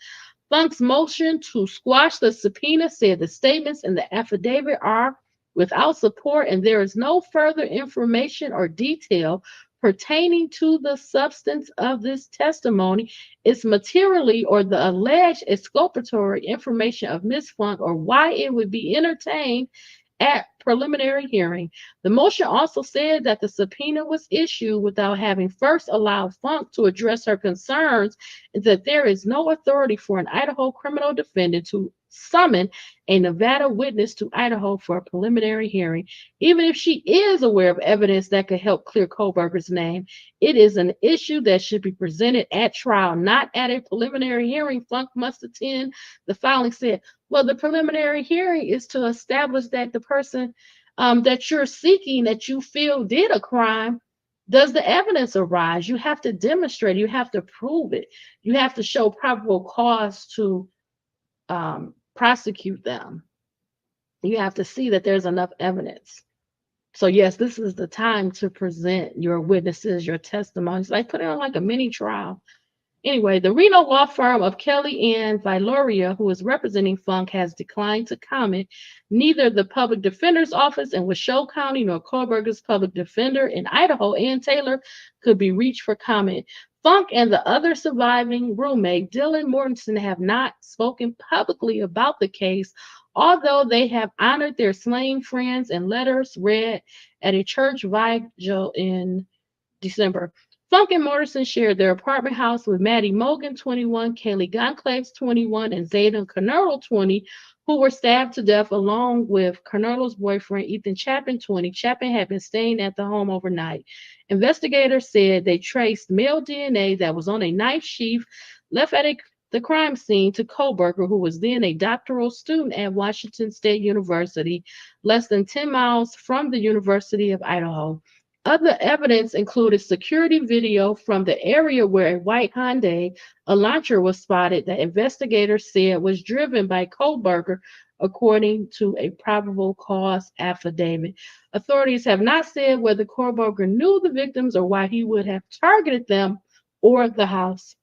S1: Funk's motion to squash the subpoena said the statements in the affidavit are without support and there is no further information or detail pertaining to the substance of this testimony. It's materially or the alleged exculpatory information of Ms. Funk or why it would be entertained at preliminary hearing. The motion also said that the subpoena was issued without having first allowed Funk to address her concerns and that there is no authority for an Idaho criminal defendant to summon a Nevada witness to Idaho for a preliminary hearing. Even if she is aware of evidence that could help clear Kohlberger's name, it is an issue that should be presented at trial, not at a preliminary hearing. Funk must attend. The filing said, well, the preliminary hearing is to establish that the person that you're seeking, that you feel did a crime, does the evidence arise? You have to demonstrate, you have to prove it. You have to show probable cause to prosecute them. You have to see that there's enough evidence. So yes, this is the time to present your witnesses, your testimonies, like put it on like a mini trial. Anyway, the Reno law firm of Kelly and Viloria, who is representing Funk, has declined to comment. Neither the public defender's office in Washoe County nor Kohlberger's public defender in Idaho, Ann Taylor, could be reached for comment. Funk and the other surviving roommate, Dylan Mortensen, have not spoken publicly about the case, although they have honored their slain friends in letters read at a church vigil in December. Funke and Mortensen shared their apartment house with Maddy Mogen, 21, Kaylee Gonclaves, 21, and Xana Kernodle, 20, who were stabbed to death along with Kernodle's boyfriend, Ehan Chapin, 20. Chapin had been staying at the home overnight. Investigators said they traced male DNA that was on a knife sheath left at the crime scene to Kohlberger, who was then a doctoral student at Washington State University, less than 10 miles from the University of Idaho. Other evidence included security video from the area where a white Hyundai Elantra was spotted that investigators said was driven by Kohlberger, according to a probable cause affidavit. Authorities have not said whether Kohlberger knew the victims or why he would have targeted them or the house.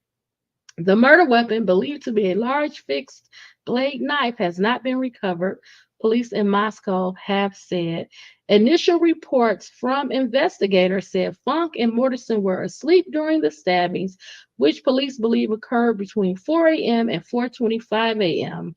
S1: The murder weapon, believed to be a large fixed blade knife, has not been recovered, police in Moscow have said. Initial reports from investigators said Funk and Mortensen were asleep during the stabbings, which police believe occurred between 4 a.m. and 4:25 a.m.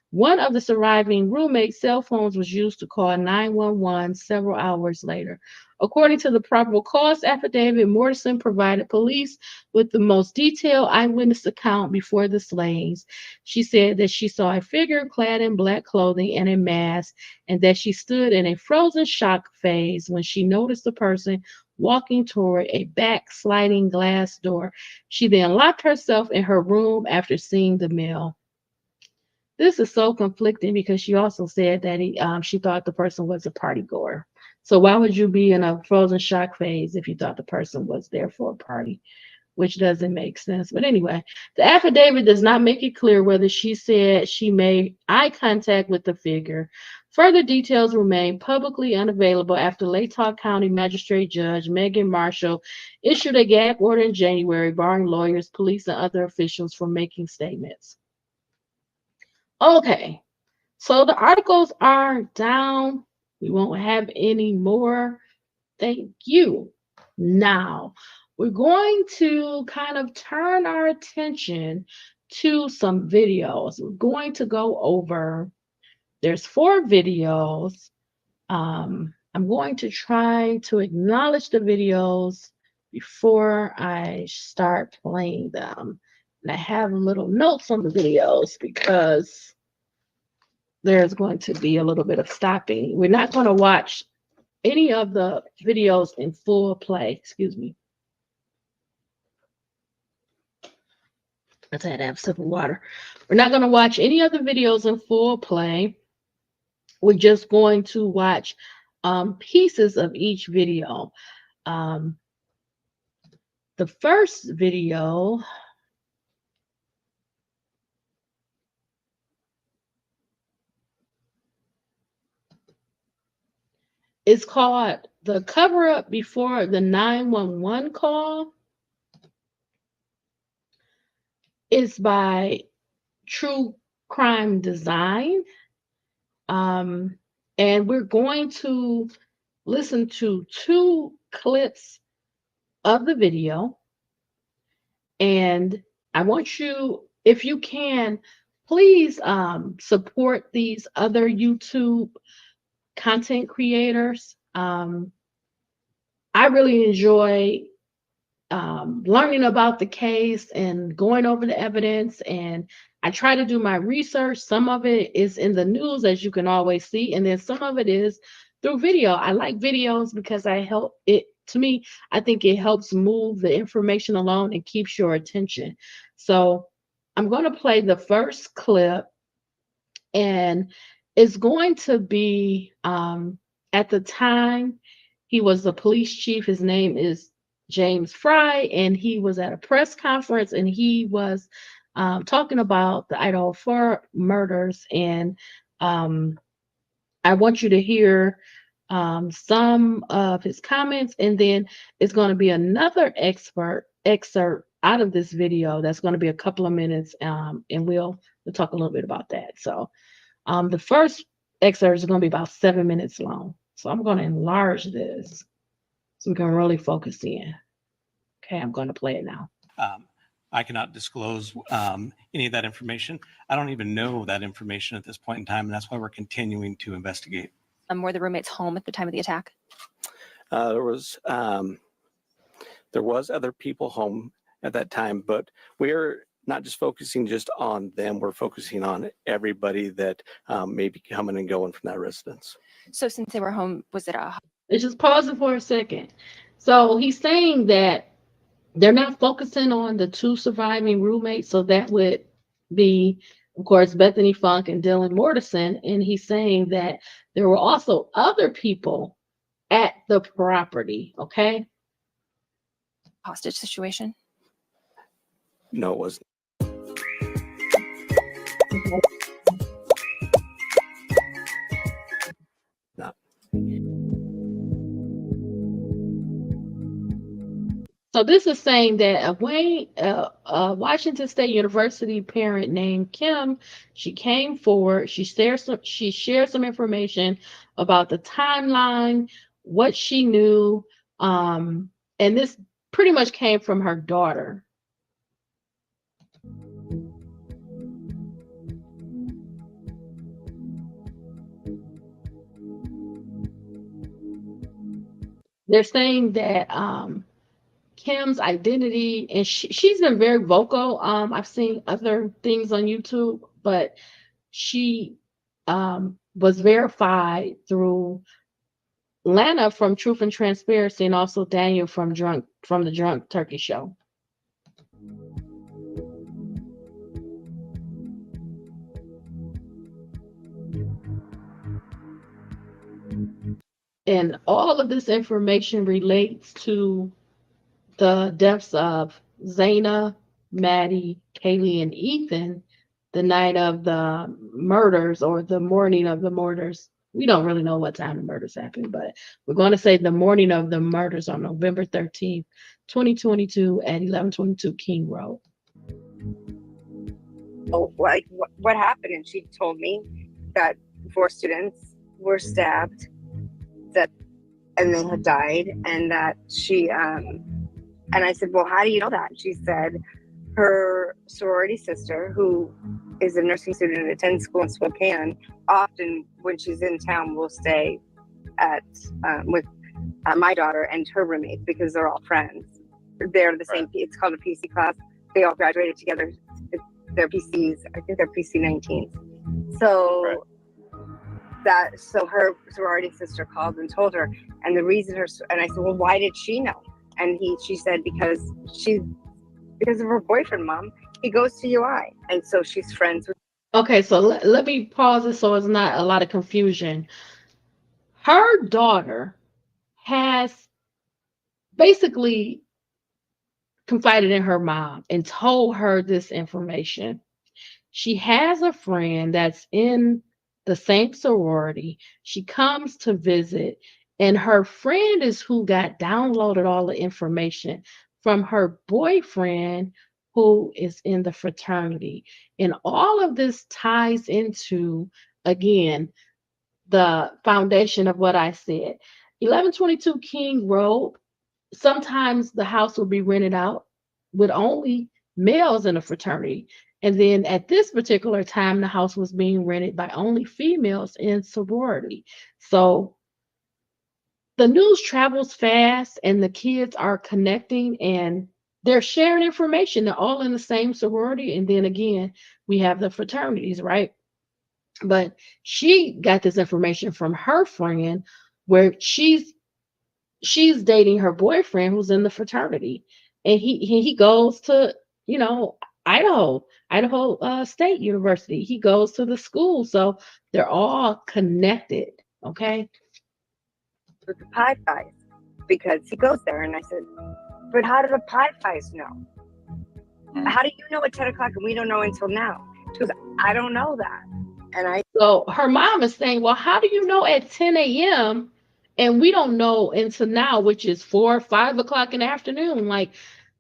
S1: One of the surviving roommate's cell phones was used to call 911 several hours later. According to the probable cause affidavit, Mortensen provided police with the most detailed eyewitness account before the slayings. She said that she saw a figure clad in black clothing and a mask, and that she stood in a frozen shock phase when she noticed the person walking toward a back sliding glass door. She then locked herself in her room after seeing the male. This is so conflicting because she also said that she thought the person was a party goer. So why would you be in a frozen shock phase if you thought the person was there for a party? Which doesn't make sense. But anyway, the affidavit does not make it clear whether she said she made eye contact with the figure. Further details remain publicly unavailable after Latah County Magistrate Judge Megan Marshall issued a gag order in January, barring lawyers, police, and other officials from making statements. Okay, so the articles are down. We won't have any more. Thank you. Now, we're going to kind of turn our attention to some videos. We're going to go over, there's 4 videos. I'm going to try to acknowledge the videos before I start playing them. And I have little notes on the videos because there's going to be a little bit of stopping. We're not going to watch any of the videos in full play. Excuse me. Let's have a sip of water. We're not going to watch any of the videos in full play. We're just going to watch pieces of each video. The first video It's called The Cover Up Before the 911 Call. It's by True Crime Design. Um, and we're going to listen to two clips of the video. And I want you, if you can, please support these other YouTube content creators. I really enjoy learning about the case and going over the evidence. And I try to do my research. Some of it is in the news, as you can always see, and then some of it is through video. I like videos because I help it. To me, I think it helps move the information along and keeps your attention. So I'm going to play the first clip, and it's going to be at the time he was the police chief. His name is James Fry, and he was at a press conference, and he was talking about the Idaho 4 murders. And um, I want you to hear some of his comments, and then it's going to be another expert excerpt out of this video that's going to be a couple of minutes, and we'll talk a little bit about that. So the first excerpt is going to be about 7 minutes long. So I'm going to enlarge this so we can really focus in. Okay, I'm going to play it now.
S2: I cannot disclose any of that information. I don't even know that information at this point in time, and that's why we're continuing to investigate.
S3: Were the roommates home at the time of the attack?
S4: There was other people home at that time, but we're not just focusing just on them. We're focusing on everybody that may be coming and going from that residence.
S3: So since they were home, was it a...
S1: Let's just pause it for a second. So he's saying that they're not focusing on the two surviving roommates. So that would be, of course, Bethany Funke and Dylan Mortensen. And he's saying that there were also other people at the property. Okay.
S3: hostage situation?
S4: No, it wasn't. Not.
S1: So this is saying that a Washington State University parent named Kim, she came forward. She shared some information about the timeline, what she knew, and this pretty much came from her daughter. They're saying that Kim's identity, and she's been very vocal. I've seen other things on YouTube, but she was verified through Lana from Truth and Transparency, and also Daniel from the Drunk Turkey Show. And all of this information relates to the deaths of Xana, Maddie, Kaylee, and Ehan the night of the murders, or the morning of the murders. We don't really know what time the murders happened, but we're going to say the morning of the murders on November 13th, 2022 at 1122 King Road.
S5: Oh, like what happened? And she told me that 4 students were stabbed, and they had died, and that she and I said, well, how do you know that? She said her sorority sister, who is a nursing student and attends school in Spokane, often when she's in town will stay at with my daughter and her roommates, because they're all friends. They're the same. It's called a PC class. They all graduated together. They're PCs. I think they're PC 19s. So so her sorority sister called and told her, and the reason and I said, well, why did she know? And she said because of her boyfriend, Mom. He goes to UI, and so she's friends with.
S1: Okay, so let me pause it so it's not a lot of confusion. Her daughter has basically confided in her mom and told her this information. She has a friend that's in the same sorority. She comes to visit, And her friend is who got downloaded all the information from her boyfriend who is in the fraternity. And all of this ties into, again, the foundation of what I said. 1122 King Road, sometimes the house will be rented out with only males in the fraternity. And then at this particular time, the house was being rented by only females in sorority. So the news travels fast and the kids are connecting and they're sharing information. They're all in the same sorority. And then again, we have the fraternities, right? But she got this information from her friend where she's dating her boyfriend who's in the fraternity. And he goes to, you know, Idaho State University. He goes to the school. So they're all connected. Okay.
S5: with the Pied Pies because he goes there. And I said, but how do the Pied Pies know? How do you know at 10 o'clock and we don't know until now? She goes, I don't know that. And I
S1: So her mom is saying, well, how do you know at 10 a.m. and we don't know until now, which is 4 or 5 o'clock in the afternoon? Like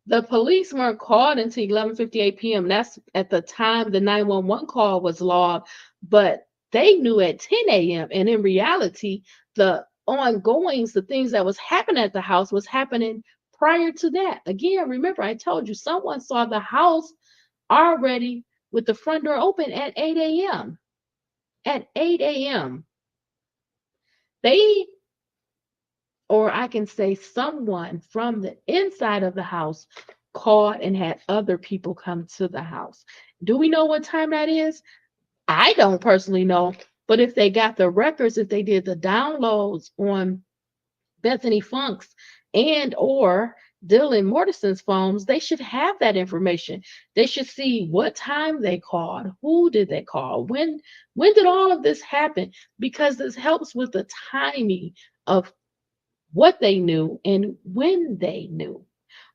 S1: the police weren't called until 11:58 p.m. That's at the time the 911 call was logged, but they knew at 10 a.m. And in reality, the ongoings, the things that was happening at the house was happening prior to that. Again, remember, I told you someone saw the house already with the front door open at 8 a.m. At 8 a.m. They, or I can say someone from the inside of the house called and had other people come to the house. Do we know what time that is? I don't personally know, but if they got the records, if they did the downloads on Bethany Funk's and or Dylan Mortensen's phones, they should have that information. They should see what time they called, who did they call, when did all of this happen? Because this helps with the timing of what they knew and when they knew.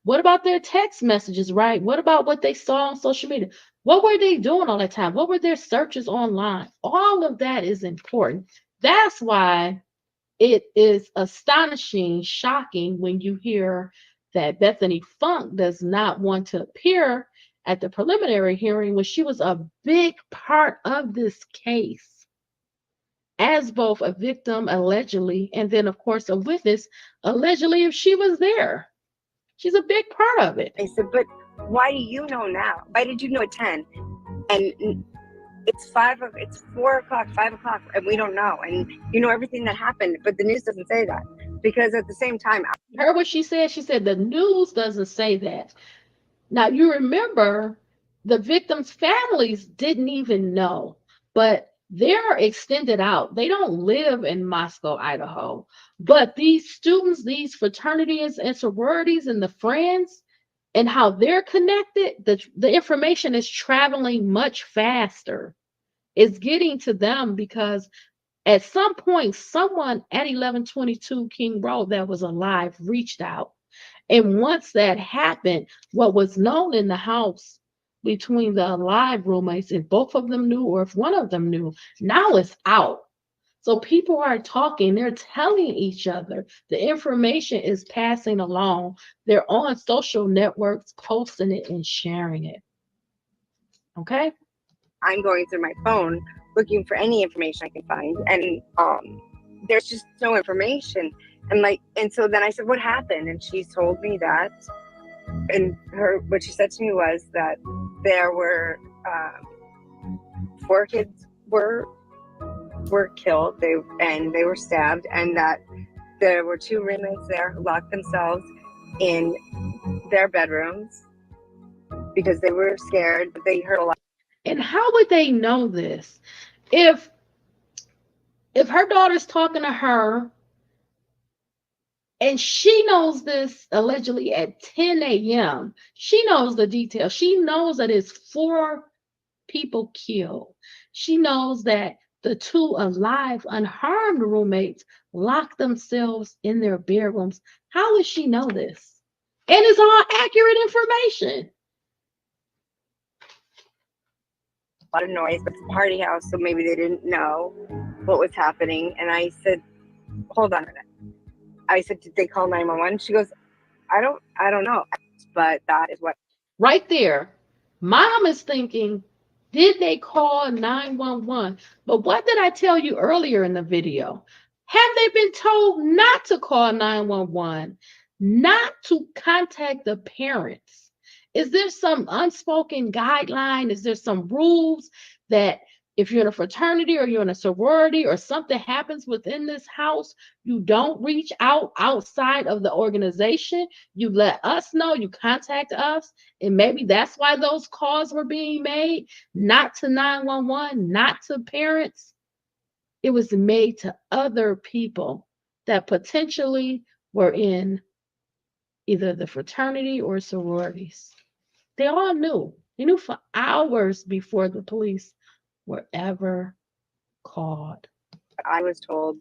S1: What about their text messages, right? What about what they saw on social media? What were they doing all the time? What were their searches online? All of that is important. That's why it is astonishing, shocking when you hear that Bethany Funk does not want to appear at the preliminary hearing when she was a big part of this case as both a victim allegedly and then of course a witness allegedly if she was there. She's a big part of it.
S5: said, but why do you know now? Why did you know at 10? And it's 4 o'clock, 5 o'clock, and we don't know. And you know everything that happened, but the news doesn't say that. Because at the same time,
S1: Heard what she said? She said the news doesn't say that. Now you remember the victims' families didn't even know, but they're extended out. They don't live in Moscow, Idaho. But these students, these fraternities and sororities and the friends and how they're connected, the information is traveling much faster. It's getting to them because at some point, someone at 1122 King Road that was alive reached out. And once that happened, what was known in the house between the alive roommates, if both of them knew or if one of them knew, now it's out. So people are talking, they're telling each other. The information is passing along. They're on social networks, posting it and sharing it. Okay?
S5: I'm going through my phone looking for any information I can find, and there's just no information. And so then I said, what happened? And she told me that, and what she said to me was that there were 4 kids were killed, they were stabbed, and that there were 2 roommates there who locked themselves in their bedrooms because they were scared, but they heard a lot.
S1: And how would they know this? If her daughter's talking to her and she knows this allegedly at 10 a.m., she knows the details. She knows that it's 4 people killed. She knows that the 2 alive, unharmed roommates locked themselves in their bedrooms. How does she know this? And it's all accurate information.
S5: A lot of noise, but it's a party house, so maybe they didn't know what was happening. And I said, hold on a minute. I said, did they call 911? She goes, I don't know. But that is what.
S1: Right there, mom is thinking, did they call 911? But what did I tell you earlier in the video? Have they been told not to call 911, not to contact the parents? Is there some unspoken guideline? Is there some rules that if you're in a fraternity or you're in a sorority or something happens within this house, you don't reach out outside of the organization? You let us know, you contact us, and maybe that's why those calls were being made, not to 911, not to parents. It was made to other people that potentially were in either the fraternity or sororities. They all knew. They knew for hours before the police were ever called.
S5: I was told.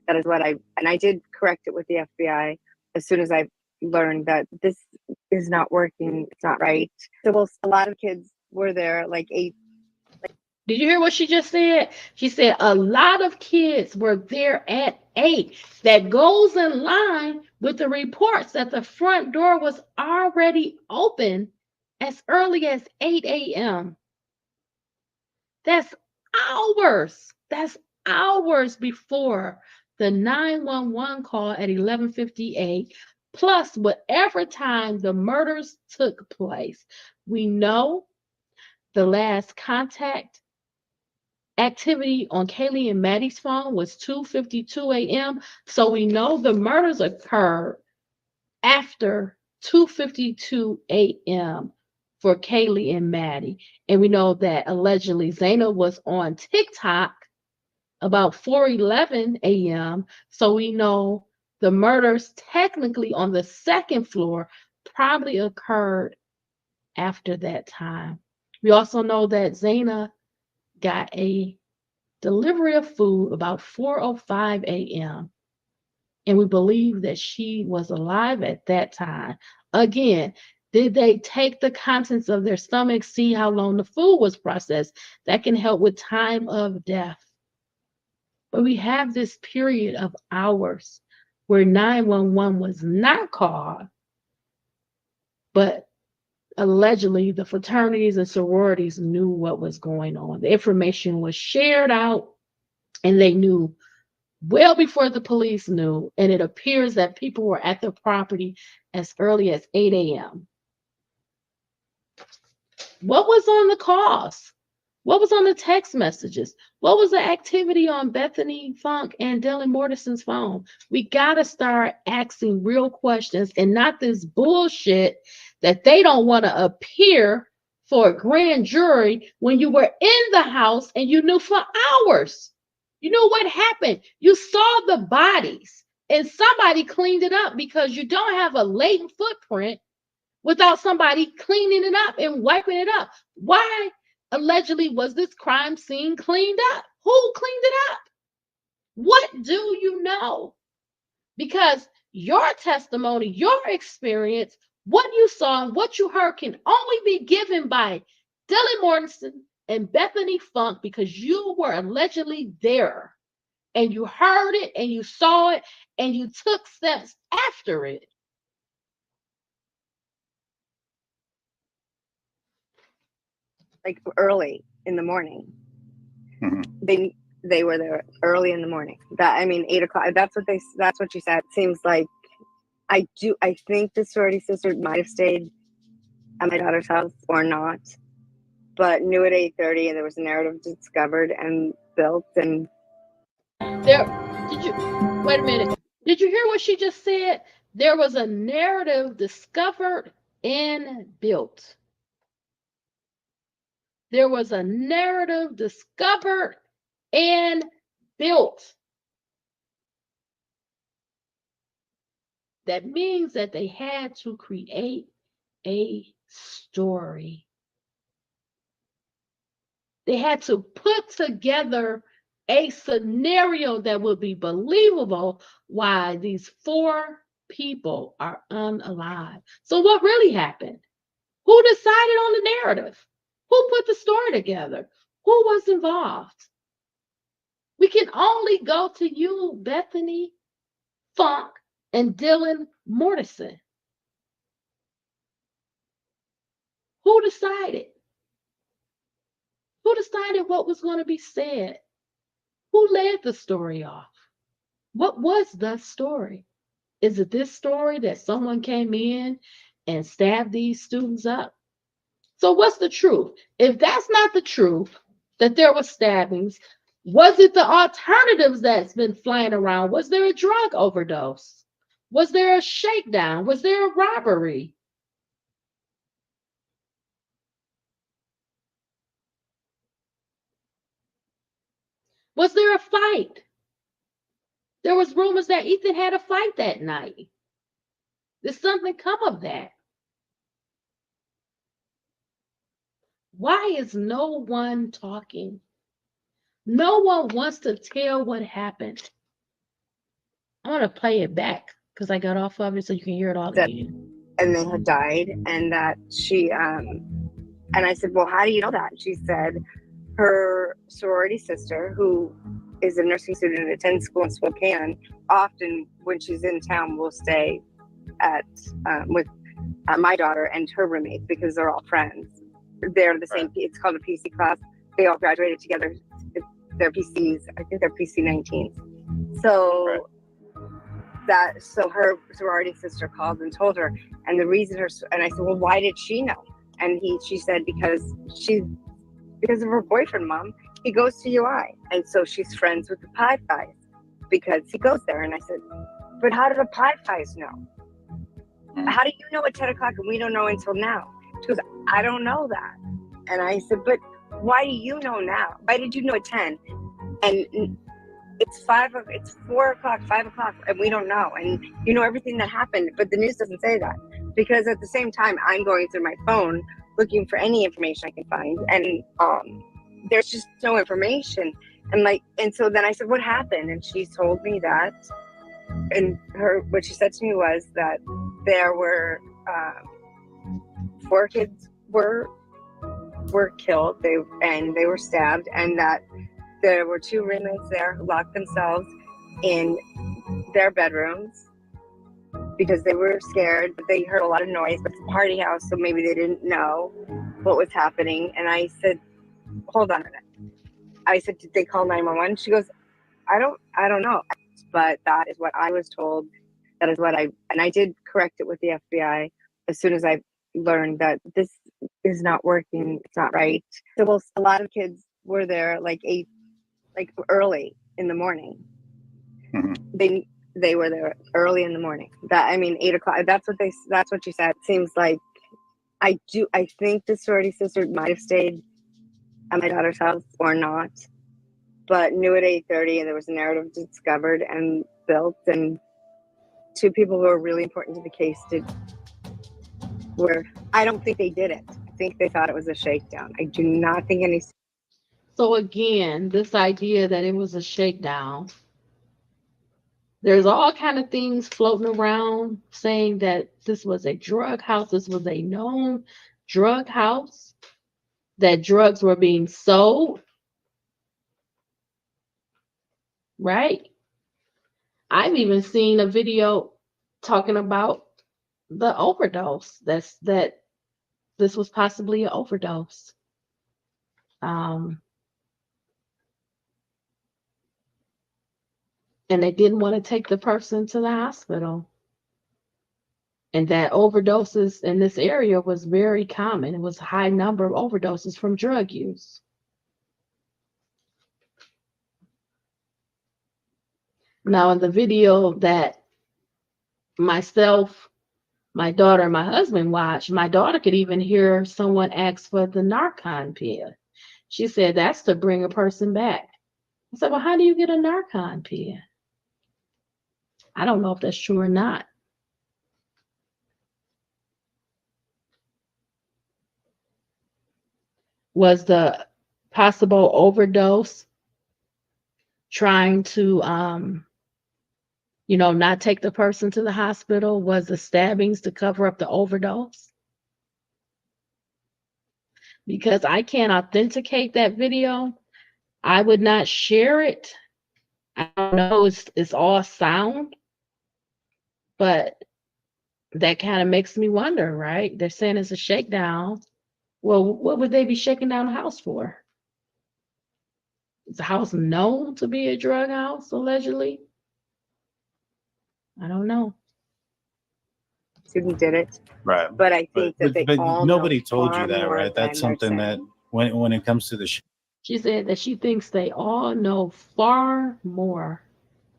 S5: That is what and I did correct it with the FBI as soon as I learned that this is not working. It's not right. So, well, a lot of kids were there, like 8.
S1: Did you hear what she just said? She said a lot of kids were there at 8. That goes in line with the reports that the front door was already open as early as 8 a.m. That's hours. That's hours before the 911 call at 11:58, plus whatever time the murders took place. We know the last contact activity on Kaylee and Maddie's phone was 2:52 a.m. So we know the murders occurred after 2:52 a.m. for Kaylee and Maddie. And we know that allegedly Xana was on TikTok about 4:11 a.m. So we know the murders technically on the second floor probably occurred after that time. We also know that Xana got a delivery of food about 4:05 a.m. And we believe that she was alive at that time. Again, did they take the contents of their stomach, see how long the food was processed? That can help with time of death. But we have this period of hours where 911 was not called, but allegedly the fraternities and sororities knew what was going on. The information was shared out, and they knew well before the police knew, and it appears that people were at the property as early as 8 a.m. What was on the calls? What was on the text messages? What was the activity on Bethany, Funke, and Dylan Mortensen's phone? We got to start asking real questions and not this bullshit that they don't want to appear for a grand jury when you were in the house and you knew for hours. You know what happened? You saw the bodies and somebody cleaned it up because you don't have a latent footprint without somebody cleaning it up and wiping it up. Why allegedly was this crime scene cleaned up? Who cleaned it up? What do you know? Because your testimony, your experience, what you saw and what you heard can only be given by Dylan Mortensen and Bethany Funke because you were allegedly there and you heard it and you saw it and you took steps after it.
S5: Like early in the morning.
S6: Mm-hmm.
S5: They were there early in the morning. 8 o'clock. That's what you said. It seems like I think the sorority sister might have stayed at my daughter's house or not, but knew at 8:30, and there was a narrative discovered and built. And
S1: there, wait a minute. Did you hear what she just said? There was a narrative discovered and built. There was a narrative discovered and built. That means that they had to create a story. They had to put together a scenario that would be believable why these 4 people are unalive. So what really happened? Who decided on the narrative? Who put the story together? Who was involved? We can only go to you, Bethany, Funke, and Dylan Mortensen? Who decided? Who decided what was going to be said? Who led the story off? What was the story? Is it this story that someone came in and stabbed these students up? So what's the truth? If that's not the truth, that there were stabbings, was it the alternatives that's been flying around? Was there a drug overdose? Was there a shakedown? Was there a robbery? Was there a fight? There was rumors that Ethan had a fight that night. Did something come of that? Why is no one talking? No one wants to tell what happened. I want to play it back because I got off of it so you can hear it all again.
S5: And they had died, and that she and I said, well, how do you know that? She said her sorority sister, who is a nursing student and attends school in Spokane, often when she's in town will stay at with my daughter and her roommates because they're all friends. They're the same. It's called a PC class. They all graduated together. They're PCs. I think they're PC 19s. So so her sorority sister called and told her, and the reason and I said, well, why did she know? And she said because of her boyfriend, Mom. He goes to UI, and so she's friends with the Pi Phis because he goes there. And I said, but how do the Pi Phis know? How do you know at 10 o'clock and we don't know until now? She goes, I don't know that. And I said, but why do you know now? Why did you know at 10? And it's 4 o'clock, 5 o'clock, and we don't know. And you know everything that happened, but the news doesn't say that. Because at the same time, I'm going through my phone looking for any information I can find. And there's just no information. And so then I said, what happened? And she told me that, and what she said to me was that there were 4 kids were killed, they were stabbed, and that there were 2 roommates there who locked themselves in their bedrooms because they were scared, but they heard a lot of noise. But it's a party house, so maybe they didn't know what was happening. And I said, hold on a minute. I said, did they call 911? She goes, I don't know. But that is what I was told. That is what and I did correct it with the FBI as soon as I learned that this is not working. It's not right. So well, a lot of kids were there early in the morning. Mm-hmm. They were there early in the morning. 8 o'clock. That's what she said. It seems like I think the sorority sister might have stayed at my daughter's house or not, but knew at 8:30, and there was a narrative discovered and built, and 2 people who are really important to the case I don't think they did it. I think they thought it was a shakedown. I do not think any.
S1: So again, this idea that it was a shakedown, there's all kind of things floating around saying that this was a drug house, this was a known drug house, that drugs were being sold, right? I've even seen a video talking about the overdose, that this was possibly an overdose. And they didn't want to take the person to the hospital. And that overdoses in this area was very common. It was a high number of overdoses from drug use. Now, in the video that myself, my daughter, and my husband watched, my daughter could even hear someone ask for the Narcan pill. She said, that's to bring a person back. I said, well, how do you get a Narcan pill? I don't know if that's true or not. Was the possible overdose trying to, not take the person to the hospital? Was the stabbings to cover up the overdose? Because I can't authenticate that video, I would not share it. I don't know, it's all sound. But that kind of makes me wonder, right? They're saying it's a shakedown. Well, what would they be shaking down the house for? Is the house known to be a drug house, allegedly? I don't know.
S5: Student did it,
S6: Right.
S5: but I think that they
S6: But
S5: all
S6: nobody
S5: know
S6: told you
S5: far
S6: that,
S5: more
S6: right? That's
S5: than they're
S6: something that
S5: saying.
S6: when it comes to the
S1: She said that she thinks they all know far more.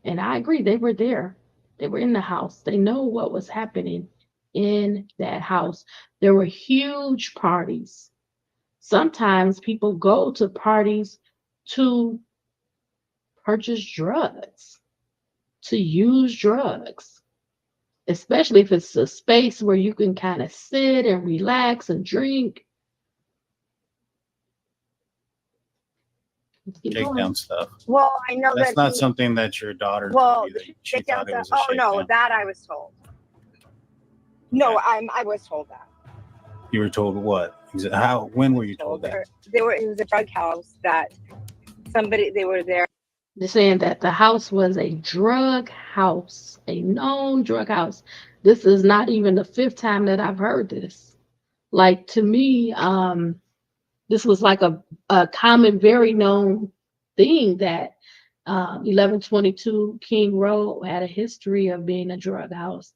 S1: And I agree, they were there. They were in the house. They know what was happening in that house. There were huge parties. Sometimes people go to parties to purchase drugs, to use drugs, especially if it's a space where you can kind of sit and relax and drink. Let's keep
S6: shakedown
S1: going.
S6: stuff.
S5: Well, I know
S6: That's
S5: that
S6: not
S5: he,
S6: something that your daughter
S5: well,
S6: told you that she
S5: shakedown
S6: thought it
S5: stuff.
S6: was a
S5: Oh no,
S6: shakedown.
S5: that I was told. No,
S6: Okay.
S5: I was told that.
S6: You were told what? How? When were you told that?
S5: They were. It was a drug house that they were there.
S1: They're saying that the house was a drug house, a known drug house. This is not even the fifth time that I've heard this. Like to me, this was like a common, very known thing that 1122 King Road had a history of being a drug house.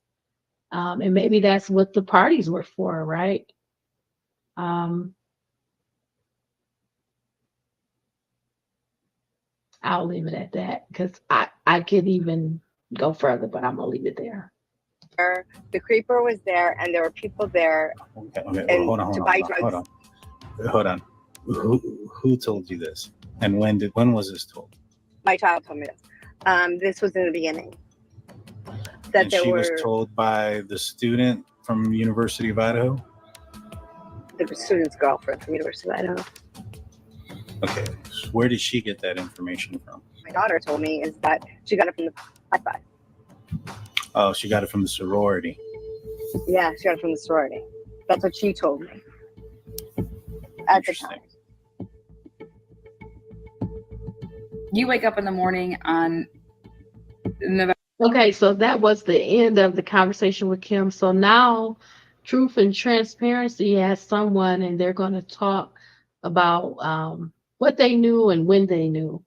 S1: And maybe that's what the parties were for, right? I'll leave it at that because I could even go further, but I'm gonna leave it there.
S5: The creeper was there, and there were people there.
S6: Okay.
S5: And
S6: Hold on.
S5: to buy drugs.
S6: Hold on. Who told you this? And when was this told?
S5: My child told me this. This was in the beginning. That
S6: And
S5: there
S6: she
S5: were
S6: was told by the student from University of Idaho.
S5: the student's girlfriend from University of Idaho.
S6: Okay. Where did she get that information from?
S5: My daughter told me is that she got it from the high-five.
S6: Oh, she got it from the sorority.
S5: Yeah, she got it from the sorority. That's what she told me at the time.
S7: You wake up in the morning on November.
S1: Okay, so that was the end of the conversation with Kim. So now Truth and Transparency has someone and they're going to talk about what they knew and when they knew.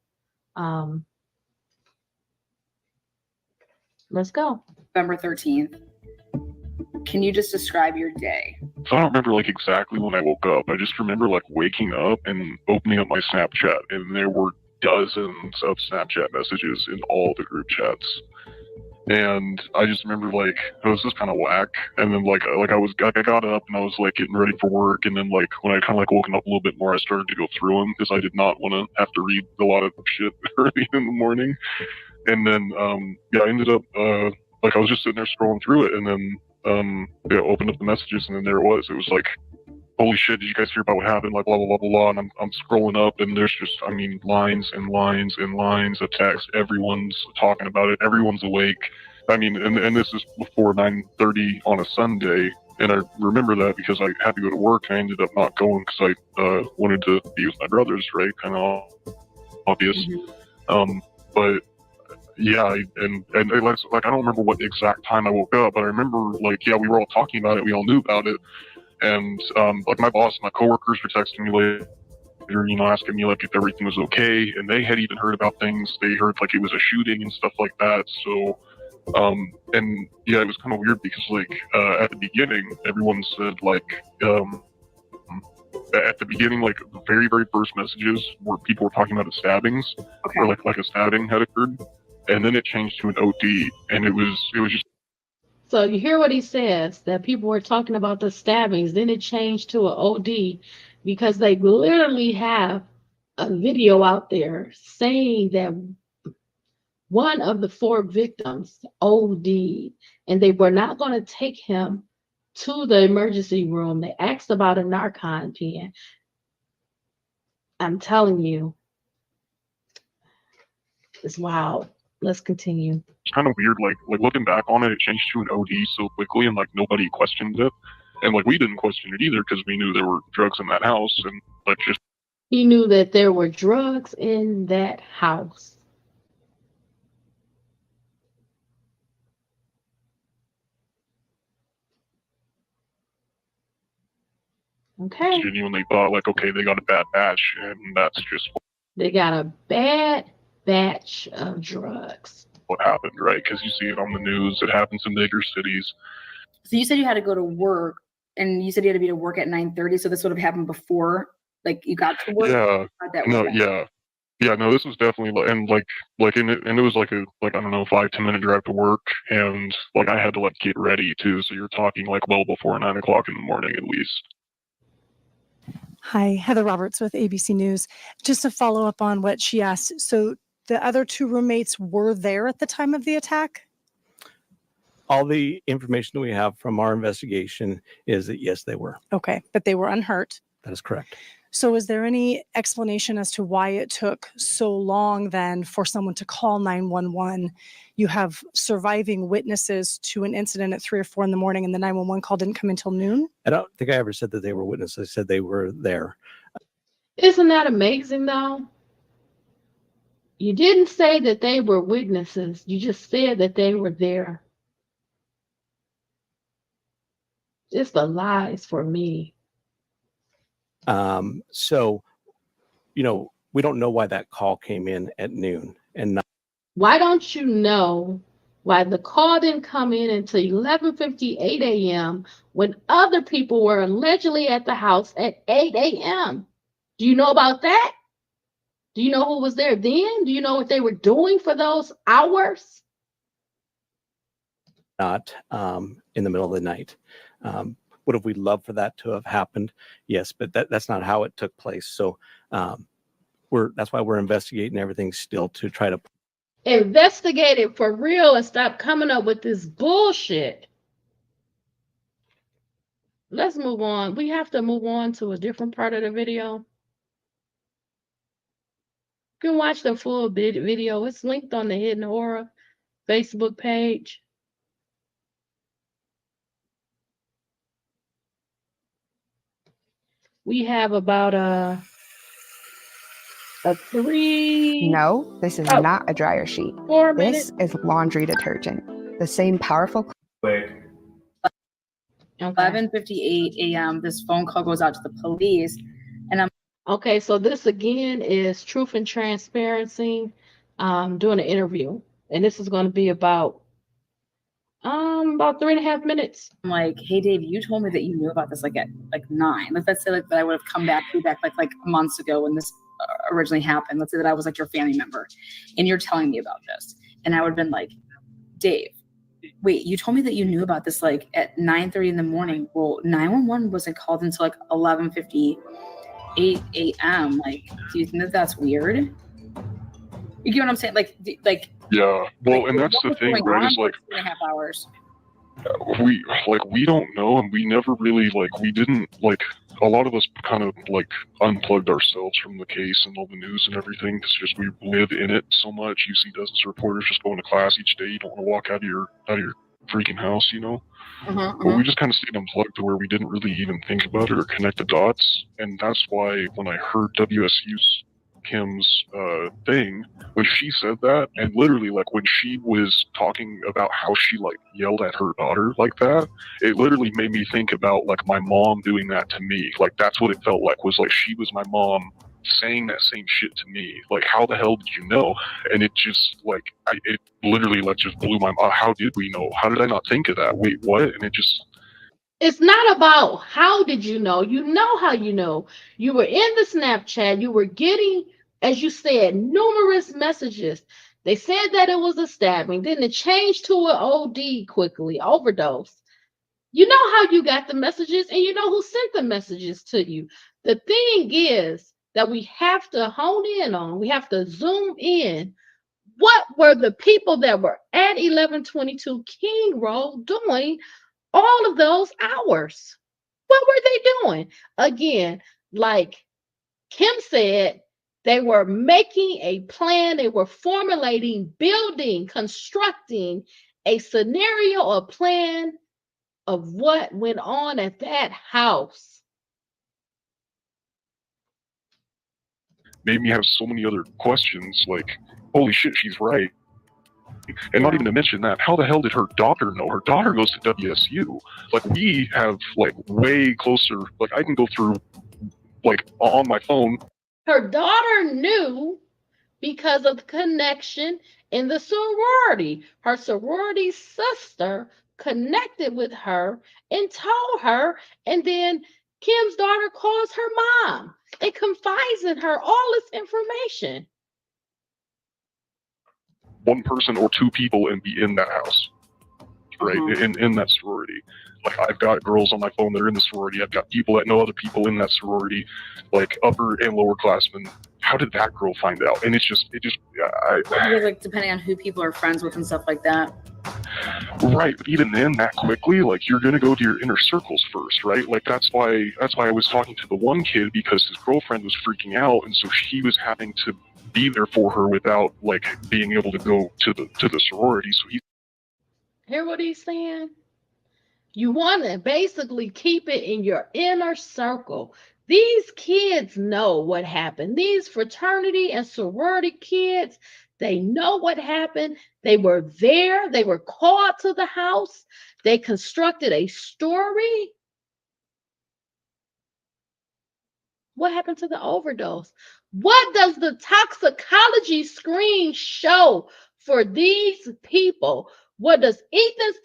S1: Let's go.
S7: November 13th. Can you just describe your day?
S8: So I don't remember like exactly when I woke up. I just remember like waking up and opening up my Snapchat, and there were dozens of Snapchat messages in all the group chats. And I just remember like, oh, this is kind of whack. And then like I got up and I was like getting ready for work, and then like when I kind of like woken up a little bit more, I started to go through them because I did not want to have to read a lot of shit early in the morning. And then I ended up like I was just sitting there scrolling through it, and then opened up the messages, and then there it was. It was like, holy shit, did you guys hear about what happened? Like blah blah blah blah blah. And I'm scrolling up, and there's just, I mean, lines and lines and lines of text. Everyone's talking about it. Everyone's awake. I mean, and this is before 9:30 on a Sunday. And I remember that because I had to go to work. I ended up not going because I wanted to be with my brothers, right? Kind of obvious.
S1: Mm-hmm.
S8: But yeah, and it's like I don't remember what exact time I woke up, but I remember like, yeah, we were all talking about it. We all knew about it. And like my boss and my coworkers were texting me later, you know, asking me like if everything was okay. And they had even heard about things. They heard like it was a shooting and stuff like that. So, and yeah, it was kind of weird because like at the beginning, everyone said like, at the beginning, like the very, very first messages where people were talking about the stabbings, or like a stabbing had occurred. And then it changed to an OD, and it was just.
S1: So you hear what he says, that people were talking about the stabbings, then it changed to an OD because they literally have a video out there saying that one of the 4 victims OD'd, and they were not going to take him to the emergency room. They asked about a Narcan pen. I'm telling you, it's wild. Let's continue.
S8: It's kind of weird, like looking back on it, it changed to an OD so quickly, and like nobody questioned it, and like we didn't question it either because we knew there were drugs in that house, and like just.
S1: He knew that there were drugs in that house. Okay.
S8: genuinely thought like, okay, they got a bad batch, and that's just
S1: They got a bad batch of drugs.
S8: what happened, right? Because you see it on the news. It happens in bigger cities.
S7: So you said you had to go to work, and you said you had to be to work at 9:30. So this would have happened before, like you got to work.
S8: Yeah.
S7: How'd that
S8: No.
S7: work out?
S8: Yeah. Yeah. No. This was definitely and it was like a I don't know 5-10 minute drive to work, and like I had to like get ready too. So you're talking like well before 9 o'clock in the morning at least.
S9: Hi, Heather Roberts with ABC News. Just to follow up on what she asked. So the other two roommates were there at the time of the attack?
S4: All the information we have from our investigation is that yes, they were.
S9: Okay, but they were unhurt.
S4: That is correct.
S9: So is there any explanation as to why it took so long then for someone to call 911? You have surviving witnesses to an incident at 3 or 4 in the morning, and the 911 call didn't come until noon?
S4: I don't think I ever said that they were witnesses. I said they were there.
S1: Isn't that amazing, though? You didn't say that they were witnesses. You just said that they were there. Just the lies for me.
S4: So, we don't know why that call came in at noon and not.
S1: Why don't you know why the call didn't come in until 11:58 a.m. when other people were allegedly at the house at 8 a.m.? Do you know about that? Do you know who was there then? Do you know what they were doing for those hours?
S4: Not in the middle of the night. Would have we loved for that to have happened? Yes, but that's not how it took place. So that's why we're investigating everything still to try to
S1: Investigate it for real and stop coming up with this bullshit. Let's move on. We have to move on to a different part of the video. You can watch the full video. It's linked on the Hidden Horror Facebook page. We have about a 3.
S10: No, this is not a dryer sheet.
S1: 4 minutes.
S10: This is laundry detergent. The same powerful.
S7: Okay. 11:58 a.m. This phone call goes out to the police, and I'm
S1: okay. So this again is Truth and Transparency, doing an interview, and this is going to be about 3.5 minutes.
S7: I'm like, hey Dave, you told me that you knew about this like at 9. Let's say like that I would have come back like months ago when this originally happened. Let's say that I was like your family member, and you're telling me about this, and I would have been like, Dave, wait, you told me that you knew about this like at 9:30 in the morning. Well, 911 wasn't called until like 11:58 a.m. Like, do you think that that's weird? You get what I'm saying? Like.
S8: Yeah. Well, and that's the thing, right? Is like
S7: 2.5 hours.
S8: We don't know, and we never really we didn't a lot of us kind of unplugged ourselves from the case and all the news and everything because just we live in it so much. You see dozens of reporters just going to class each day. You don't want to walk out of your freaking house, But we just kind of stayed unplugged to where we didn't really even think about it or connect the dots. And that's why when I heard WSU's Kim's thing, when she said that, and literally when she was talking about how she yelled at her daughter like that, it literally made me think about my mom doing that to me. That's what it felt like, was she was my mom saying that same shit to me. How the hell did you know? And it just it literally just blew my mind. How did we know? How did I not think of that? Wait, what? And it just.
S1: It's not about how did you know. You know how you know. You were in the Snapchat. You were getting, as you said, numerous messages. They said that it was a stabbing. Then it changed to an OD quickly, overdose. You know how you got the messages, and you know who sent the messages to you. The thing is that we have to hone in on, we have to zoom in. What were the people that were at 1122 King Road doing all of those hours? What were they doing? Again, like Kim said, they were making a plan. They were formulating, building, constructing a scenario, a plan of what went on at that house.
S8: Made me have so many other questions, holy shit, she's right. And not even to mention that, how the hell did her daughter know? Her daughter goes to WSU. Like, we have, like, way closer, like, I can go through, like, on my phone.
S1: Her daughter knew because of the connection in the sorority. Her sorority sister connected with her and told her, and then Kim's daughter calls her mom and confides in her all this information.
S8: One person or two people and be in that house, right? In that sorority. Like, I've got girls on my phone that are in the sorority. I've got people that know other people in that sorority, like upper and lower classmen. How did that girl find out? And because,
S7: like, depending on who people are friends with and stuff like that.
S8: Right, but even then, that quickly, like, you're gonna go to your inner circles first, right? Like, that's why I was talking to the one kid, because his girlfriend was freaking out, and so he was having to be there for her without, like, being able to go to the sorority. So he.
S1: Hear what he's saying? You want to basically keep it in your inner circle. These kids know what happened. These fraternity and sorority kids, they know what happened. They were there. They were called to the house. They constructed a story. What happened to the overdose? What does the toxicology screen show for these people? What does Ethan's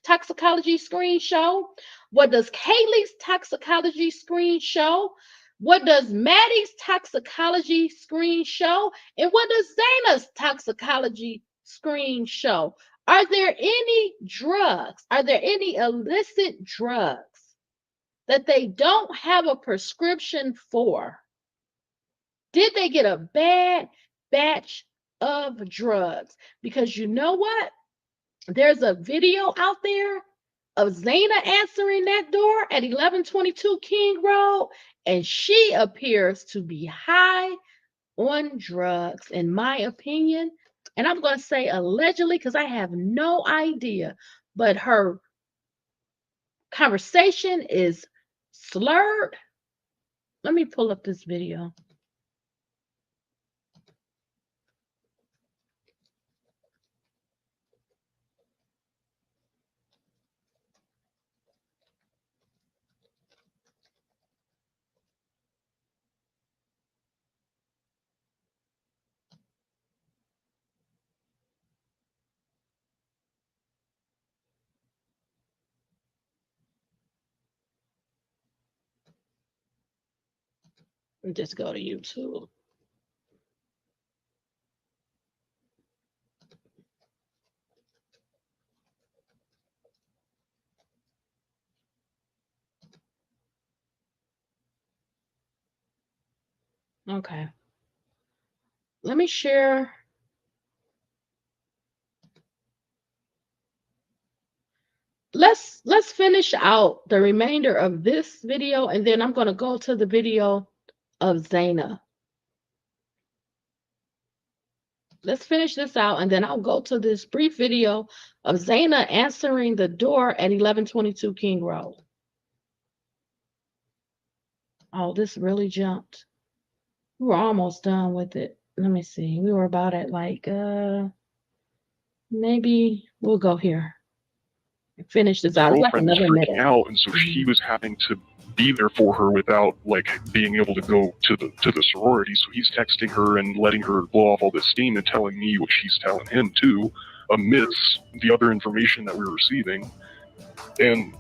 S1: toxicology screen show? What does Kaylee's toxicology screen show? What does Maddie's toxicology screen show? And what does Xana's toxicology screen show? Are there any drugs? Are there any illicit drugs that they don't have a prescription for? Did they get a bad batch of drugs? Because you know what? There's a video out there of Xana answering that door at 1122 King Road, and she appears to be high on drugs, in my opinion. And I'm going to say allegedly because I have no idea, but her conversation is slurred. Let me pull up this video. Just go to YouTube. Okay. Let me share. Let's finish out the remainder of this video, and then I'm going to go to the video of Xana. Let's finish this out, and then I'll go to this brief video of Xana answering the door at 1122 King Road. Oh, this really jumped. We were almost done with it. Let me see. We were about at like, maybe we'll go here. Finish this out. It's like
S8: Girlfriend was
S1: another
S8: freaking
S1: minute.
S8: out, and so she was having to be there for her without, like, being able to go to the sorority. So he's texting her and letting her blow off all this steam and telling me what she's telling him too, amidst the other information that we're receiving. And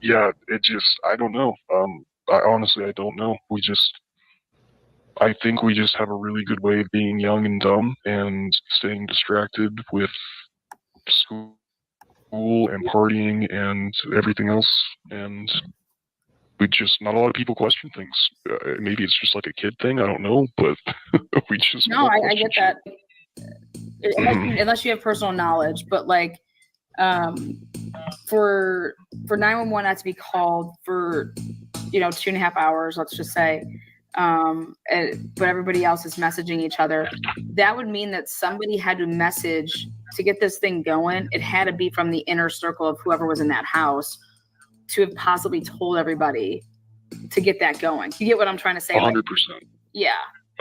S8: yeah, it just, I don't know. I honestly don't know. I think we just have a really good way of being young and dumb and staying distracted with school and partying and everything else, and not a lot of people question things. Maybe it's just like a kid thing, I don't know, but we just
S7: No, I get that. Unless you have personal knowledge, but like for 911 not to be called for 2.5 hours, let's just say, but everybody else is messaging each other, that would mean that somebody had to message to get this thing going. It had to be from the inner circle of whoever was in that house to have possibly told everybody to get that going. You get what I'm trying to say?
S8: 100%.
S7: Yeah.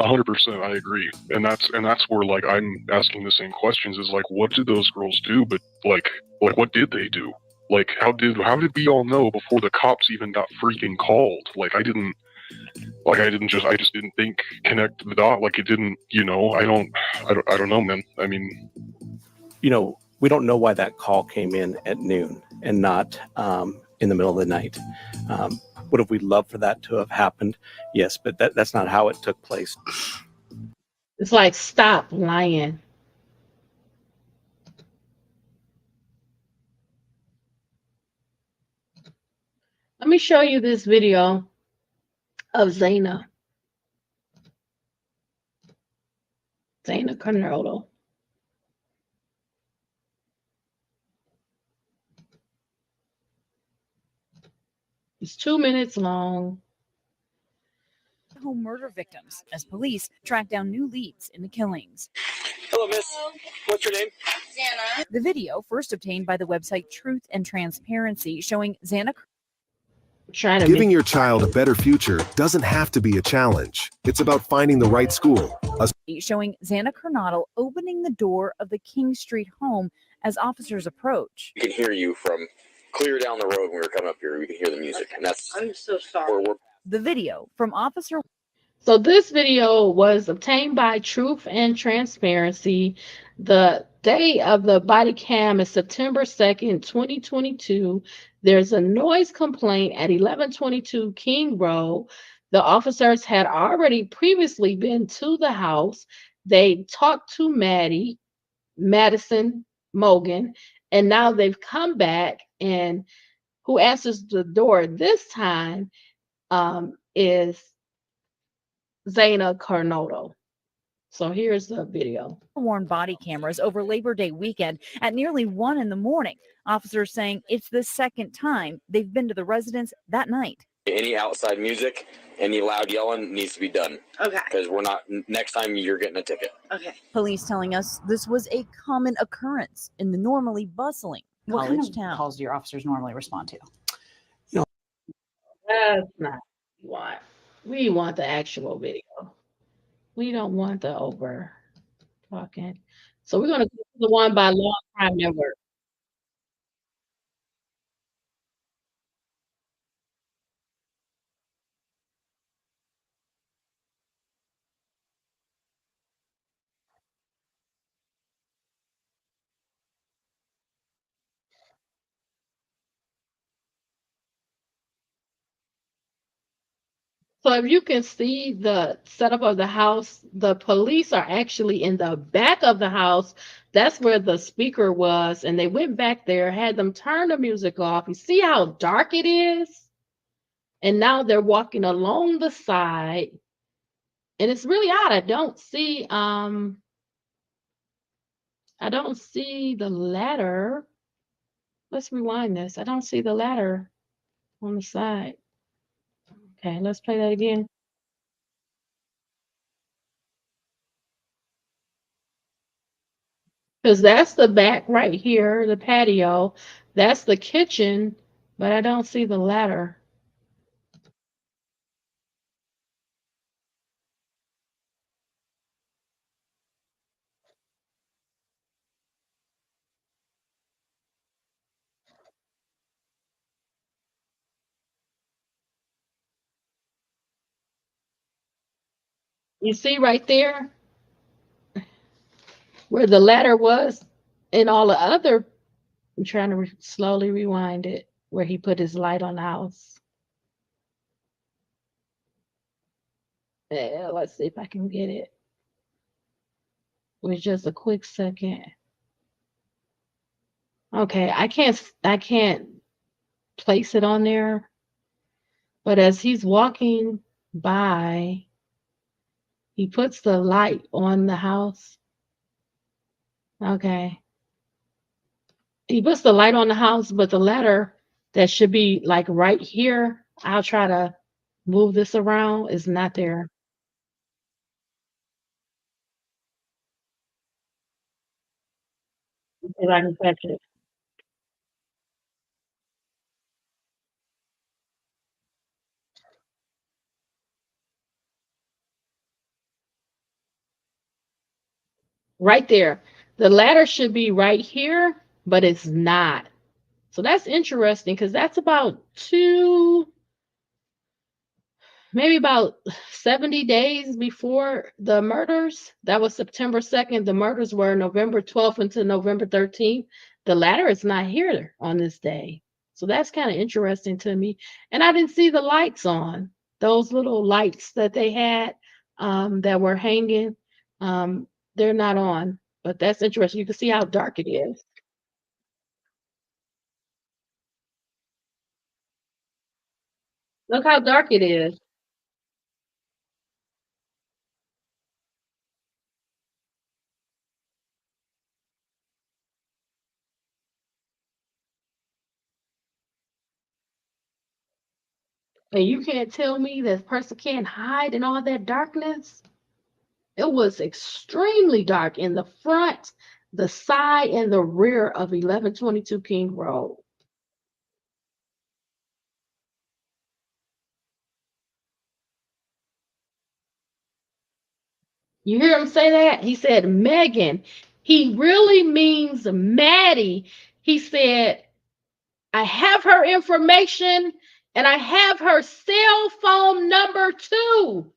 S8: 100%, I agree, and that's where like I'm asking the same questions. Is like, what did those girls do? But like what did they do? Like, how did we all know before the cops even got freaking called? I just didn't think connect the dot. Like it didn't, I don't know, man. I mean,
S4: We don't know why that call came in at noon and not in the middle of the night. Would have we loved for that to have happened? Yes, but that's not how it took place.
S1: It's like, stop lying. Let me show you this video of Xana Kernodle. It's 2 minutes long.
S11: Home murder victims as police track down new leads in the killings.
S12: Hello, miss. What's your name?
S11: Xana. The video, first obtained by the website Truth and Transparency, showing Xana.
S13: Giving your child a better future doesn't have to be a challenge. It's about finding the right school.
S11: Showing Xana Kernodle opening the door of the King Street home as officers approach.
S12: We can hear you from clear down the road when we were coming up here. We can hear the music, and that's.
S11: I'm so sorry. The video from Officer.
S1: So this video was obtained by Truth and Transparency. The day of the body cam is September 2nd, 2022. There's a noise complaint at 1122 King Road. The officers had already previously been to the house. They talked to Madison Mogen, and now they've come back, and who answers the door this time is Xana Kernodle. So here's the video.
S11: Worn body cameras over Labor Day weekend at nearly 1 a.m. Officers saying it's the second time they've been to the residence that night.
S12: Any outside music, any loud yelling needs to be done.
S11: Okay.
S12: Because we're not. Next time you're getting a ticket.
S11: Okay. Police telling us this was a common occurrence in the normally bustling
S14: What
S11: college
S14: kind of
S11: town.
S14: calls do your officers normally respond to?
S1: That's not what we want. The actual video. We don't want the over talking. So we're going to go to the one by Long Crime Network. So if you can see the setup of the house, the police are actually in the back of the house. That's where the speaker was. And they went back there, had them turn the music off. You see how dark it is? And now they're walking along the side. And it's really odd. I don't see the ladder. Let's rewind this. I don't see the ladder on the side. Okay, let's play that again. Because that's the back right here, the patio. That's the kitchen, but I don't see the ladder. You see right there where the ladder was, and all the other, I'm trying to slowly rewind it, where he put his light on the house. Yeah, let's see if I can get it. With just a quick second. Okay, I can't place it on there. But as he's walking by, he puts the light on the house. Okay. He puts the light on the house, but the ladder that should be like right here, I'll try to move this around, is not there. If I can catch it. right there. The ladder should be right here, but it's not. So that's interesting because that's about maybe about 70 days before the murders. That was September 2nd. The murders were November 12th until November 13th. The ladder is not here on this day. So that's kind of interesting to me. And I didn't see the lights on. Those little lights that they had that were hanging, they're not on. But that's interesting. You can see how dark it is. Look how dark it is. And you can't tell me that person can't hide in all that darkness. It was extremely dark in the front, the side, and the rear of 1122 King Road. You hear him say that? He said Megan. He really means Maddie. He said, I have her information and I have her cell phone number too.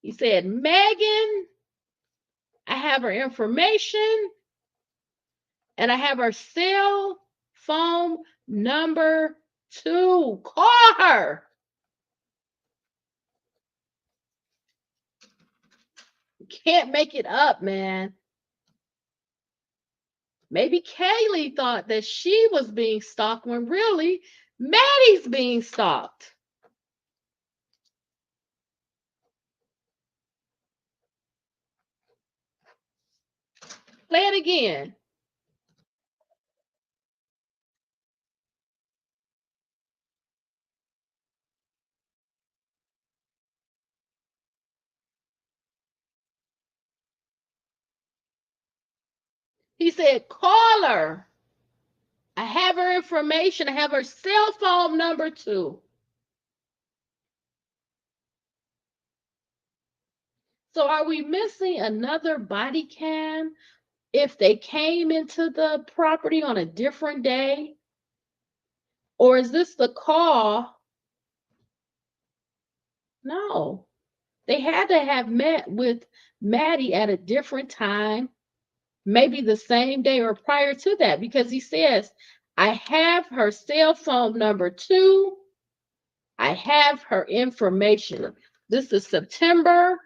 S1: He said, Megan, I have her information and I have her cell phone number too. Call her. Can't make it up, man. Maybe Kaylee thought that she was being stalked when really Maddie's being stalked. Play it again. He said, call her. I have her information. I have her cell phone number too. So are we missing another body cam if they came into the property on a different day? Or is this the call? No. They had to have met with Maddie at a different time, maybe the same day or prior to that, because he says, I have her cell phone number too. I have her information. This is September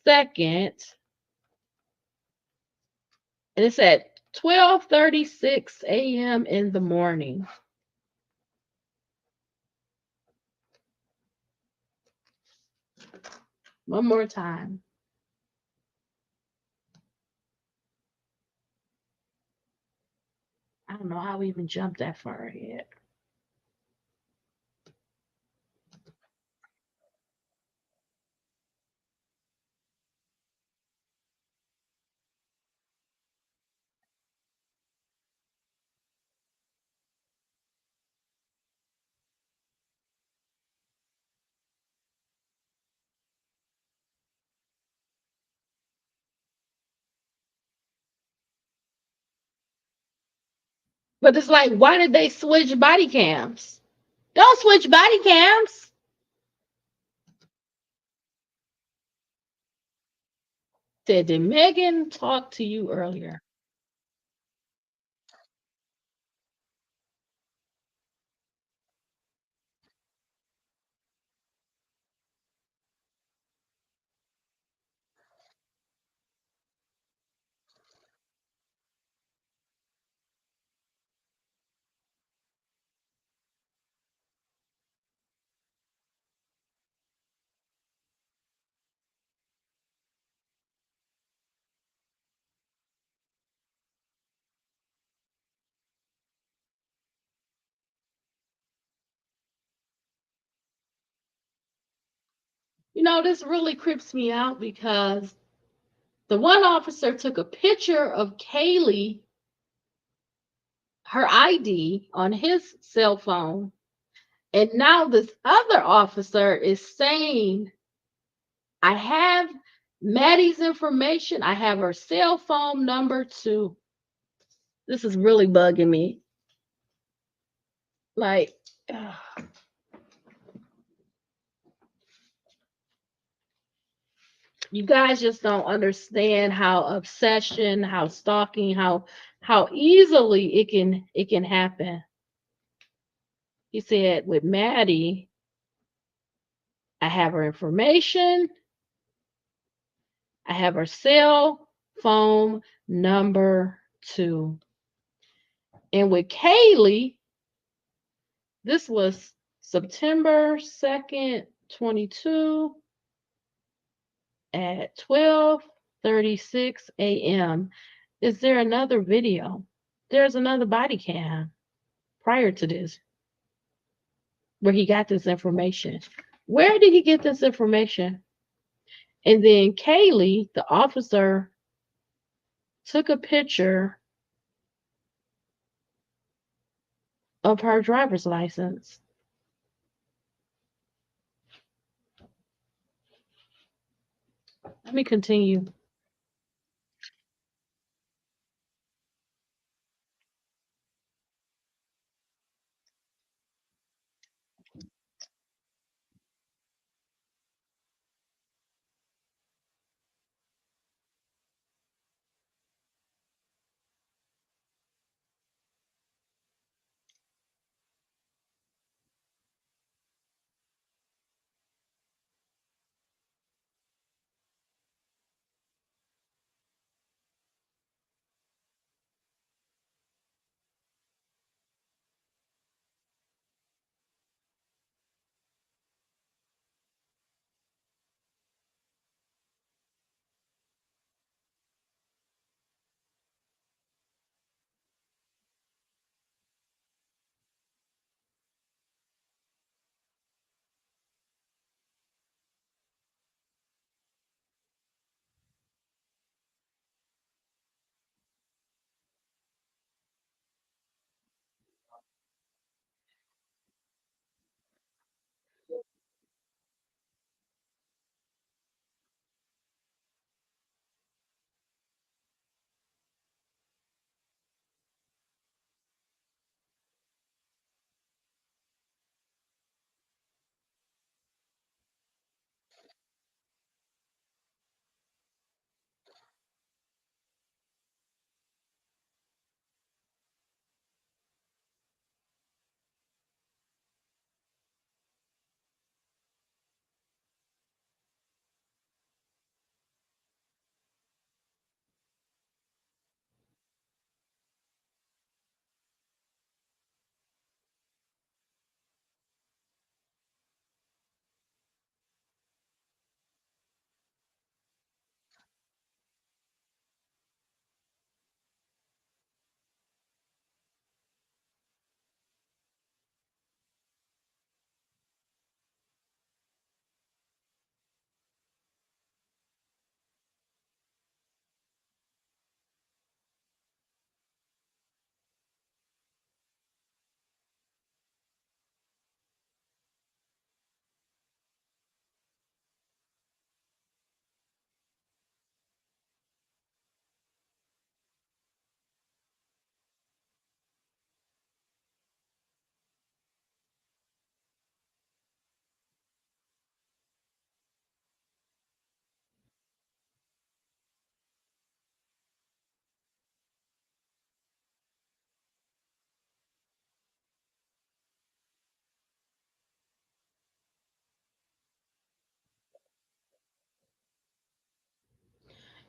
S1: 2nd, and it's at 12:36 a.m. in the morning. One more time. I don't know how we even jumped that far ahead. But it's like, why did they switch body cams? Don't switch body cams. Said, did Megan talk to you earlier? You know, this really creeps me out because the one officer took a picture of Kaylee, her ID, on his cell phone. And now this other officer is saying, I have Maddie's information. I have her cell phone number too. This is really bugging me. Like, you guys just don't understand how obsession, how stalking, how easily it can happen. He said with Maddie, I have her information. I have her cell phone number too. And with Kaylee, this was September 2nd, 22 at 12:36 a.m. Is there another video? There's another body cam prior to this where he got this information. Where did he get this information? And then Kaylee, the officer, took a picture of her driver's license. Let me continue.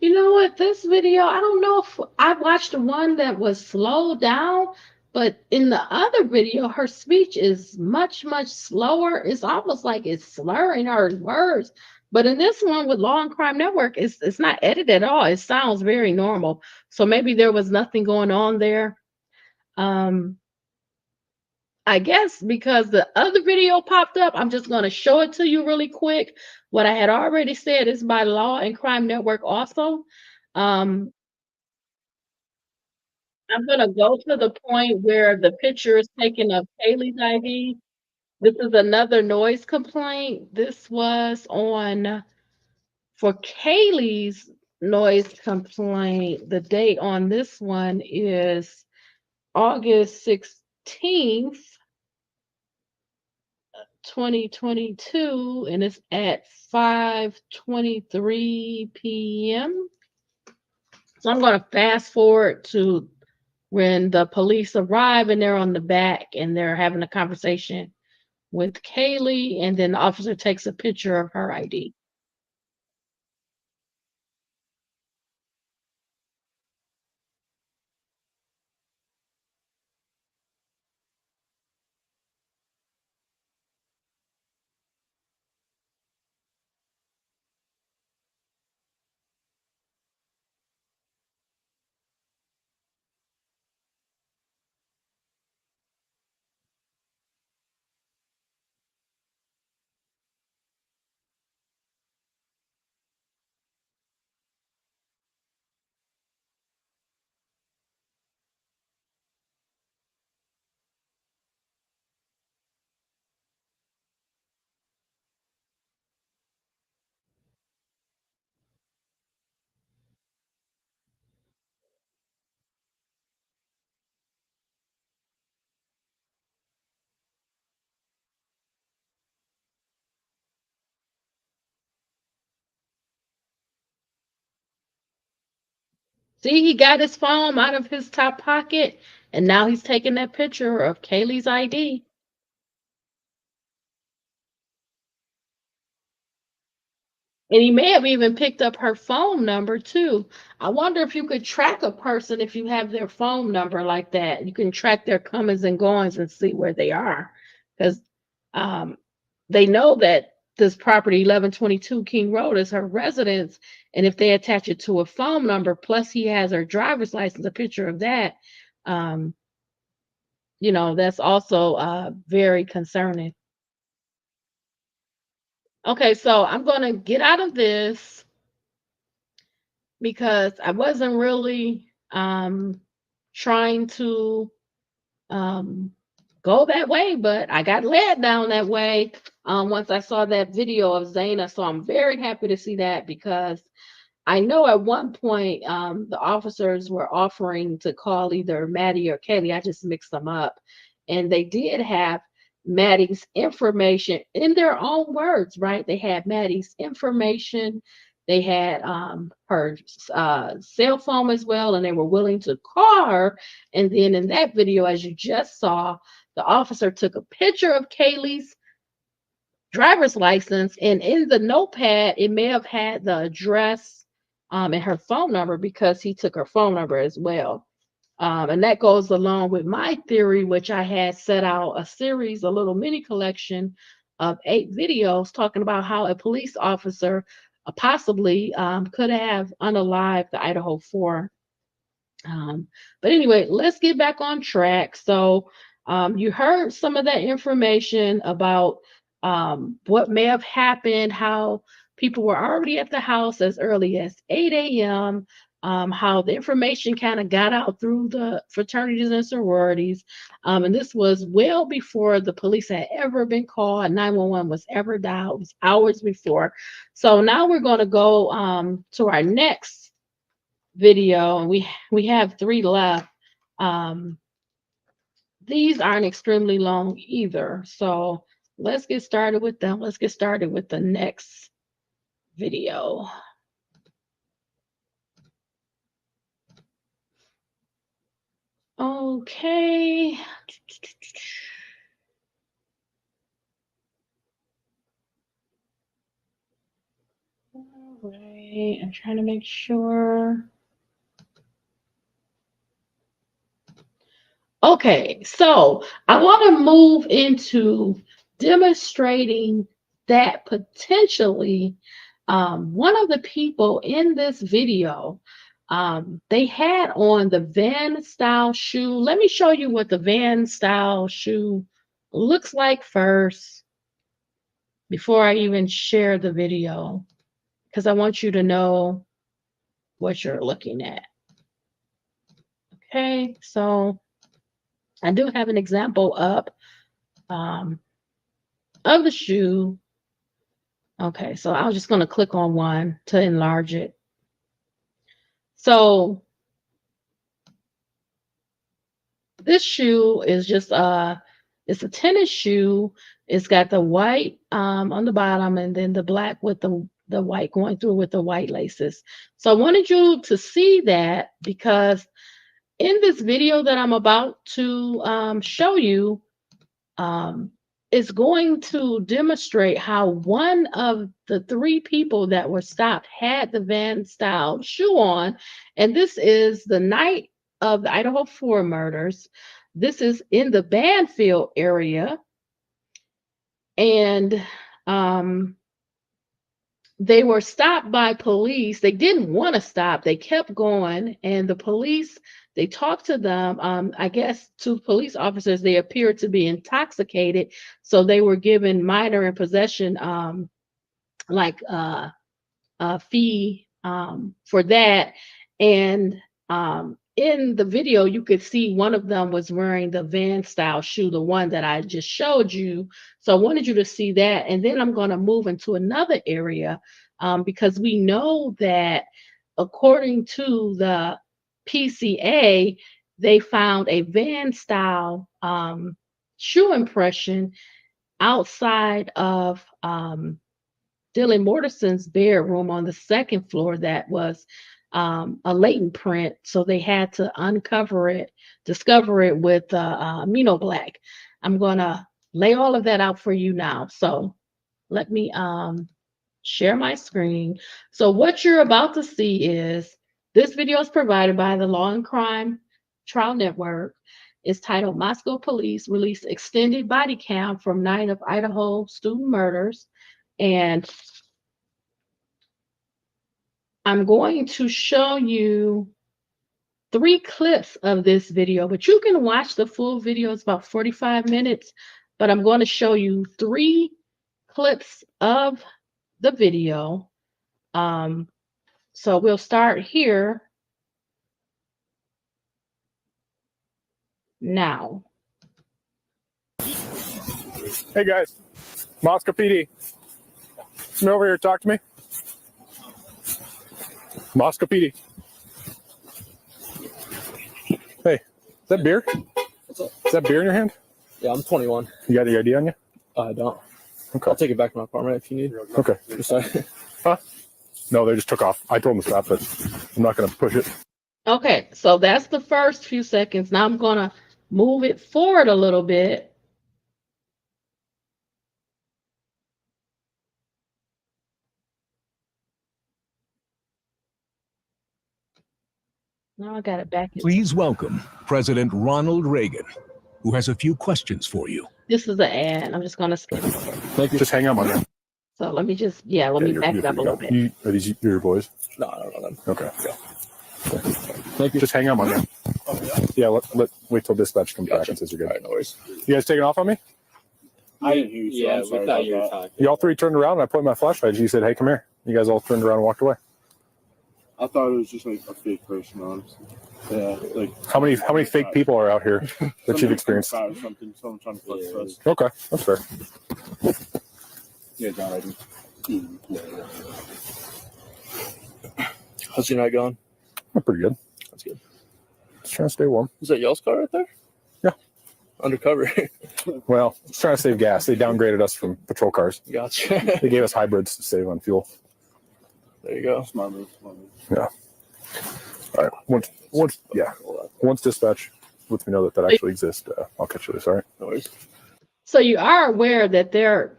S1: You know what? This video, I don't know if I watched the one that was slowed down, but in the other video, her speech is much slower. It's almost like it's slurring her words. But in this one with Law and Crime Network, it's not edited at all. It sounds very normal. So maybe there was nothing going on there. I guess because the other video popped up, I'm just going to show it to you really quick. What I had already said is by Law and Crime Network also. I'm going to go to the point where the picture is taken of Kaylee's ID. This is another noise complaint. This was on For Kaylee's noise complaint, the date on this one is August 16th, 2022, and it's at 5:23 p.m. So I'm going to fast forward to when the police arrive and they're on the back and they're having a conversation with Kaylee, and then the officer takes a picture of her ID. See, he got his phone out of his top pocket, and now he's taking that picture of Kaylee's ID. And he may have even picked up her phone number too. I wonder if you could track a person if you have their phone number like that. You can track their comings and goings and see where they are. Because they know that this property, 1122 King Road, is her residence. And if they attach it to a phone number, plus he has her driver's license, a picture of that, that's also very concerning. Okay, so I'm going to get out of this because I wasn't really trying to go that way, but I got led down that way once I saw that video of Xana. So I'm very happy to see that because I know at one point the officers were offering to call either Maddie or Kaylee. I just mixed them up. And they did have Maddie's information in their own words, right? They had Maddie's information. They had her cell phone as well, and they were willing to call her. And then in that video, as you just saw, the officer took a picture of Kaylee's driver's license, and in the notepad, it may have had the address and her phone number because he took her phone number as well. And that goes along with my theory, which I had set out a series, a little mini collection of 8 videos talking about how a police officer possibly could have unalived the Idaho 4. But anyway, let's get back on track. So you heard some of that information about what may have happened, how people were already at the house as early as 8 a.m., how the information kind of got out through the fraternities and sororities. And this was well before the police had ever been called, 911 was ever dialed, it was hours before. So now we're going to go to our next video, and we have 3 left. These aren't extremely long either, so let's get started with them. Let's get started with the next video. Okay. All right, I'm trying to make sure. Okay, so I want to move into demonstrating that potentially one of the people in this video, they had on the Van style shoe. Let me show you what the Van style shoe looks like first before I even share the video, because I want you to know what you're looking at. Okay, so I do have an example up of the shoe. Okay, so I'm just going to click on one to enlarge it. So this shoe is just it's a tennis shoe. It's got the white on the bottom and then the black with the white going through with the white laces. So I wanted you to see that because in this video that I'm about to show you, is going to demonstrate how one of the three people that were stopped had the Van style shoe on. And this is the night of the Idaho 4 murders. This is in the Banfield area. And they were stopped by police. They didn't want to stop. They kept going. And the police, they talked to them. I guess to police officers, they appeared to be intoxicated. So they were given minor in possession, like a fee for that. And in the video, you could see one of them was wearing the Van style shoe, the one that I just showed you. So I wanted you to see that. And then I'm going to move into another area because we know that according to the PCA, they found a Van style shoe impression outside of Dylan Mortensen's bedroom on the second floor that was a latent print. So they had to discover it with amino black. I'm going to lay all of that out for you now. So let me share my screen. So what you're about to see is this video is provided by the Law and Crime Trial Network. It's titled Moscow Police Release Extended Body Cam from Night of Idaho Student Murders. And I'm going to show you 3 clips of this video, but you can watch the full video. It's about 45 minutes, but I'm going to show you 3 clips of the video. So we'll start here now.
S14: Hey guys, Moscow PD. Come over here, talk to me. Moscow PD. Hey, is that beer? Is that beer in your hand?
S15: Yeah, I'm 21.
S14: You got the ID on you?
S15: I don't.
S14: Okay.
S15: I'll take it back to my apartment if you need.
S14: Okay.
S15: Sorry.
S14: Huh? No, they just took off. I told them to stop, but I'm not going to push it.
S1: Okay, so that's the first few seconds. Now I'm going to move it forward a little bit. Now I got it back.
S16: Please welcome President Ronald Reagan, who has a few questions for you.
S1: This is the ad. I'm just going to skip it.
S14: Thank you. Just hang on, man.
S1: So let me just, let me back it up a little bit.
S14: Are these your boys?
S15: No, I don't know them.
S14: Okay.
S15: Yeah. Thank you.
S14: Just hang on, man. Yeah, wait till dispatch comes back and says you're good.
S15: All right, no worries.
S14: You guys taking off on me?
S15: Yeah, we thought you were talking.
S14: You all 3 turned around and I pointed my flashlight and you said, hey, come here. You guys all turned around and walked away.
S17: I thought it was just like a fake person, honestly. Yeah, like
S14: how many fake people are out here that you've experienced?
S17: Someone trying to flex us.
S14: Okay, that's fair.
S17: Yeah, John, I do.
S15: How's your night going?
S14: Pretty good.
S15: That's good.
S14: Just trying to stay warm.
S15: Is that y'all's car right there?
S14: Yeah.
S15: Undercover.
S14: Well, just trying to save gas. They downgraded us from patrol cars.
S15: Gotcha.
S14: They gave us hybrids to save on fuel.
S15: There you go.
S17: Smart move.
S14: Yeah. All right. Once dispatch lets me know that actually exists, I'll catch you this. All right.
S15: No worries.
S1: So you are aware that their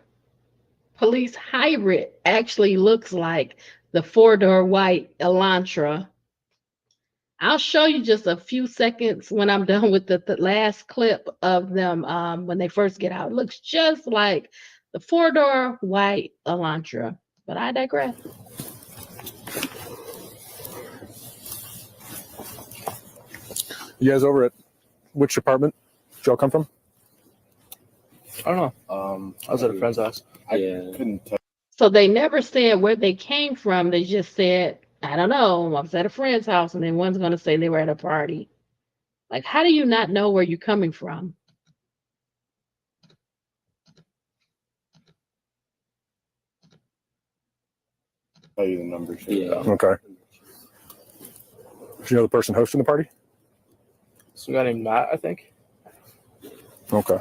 S1: police hybrid actually looks like the 4-door white Elantra. I'll show you just a few seconds when I'm done with the last clip of them when they first get out. It looks just like the 4-door white Elantra, but I digress.
S14: You guys over at which department did y'all come from?
S15: I don't know. I was at a friend's house.
S17: I couldn't tell.
S1: So they never said where they came from. They just said, I don't know, I was at a friend's house, and then one's going to say they were at a party. Like, how do you not know where you're coming from?
S17: tell you the numbers.
S15: Yeah.
S14: Okay. Do you know the person hosting the party?
S15: Some guy named Matt, I think.
S14: Okay.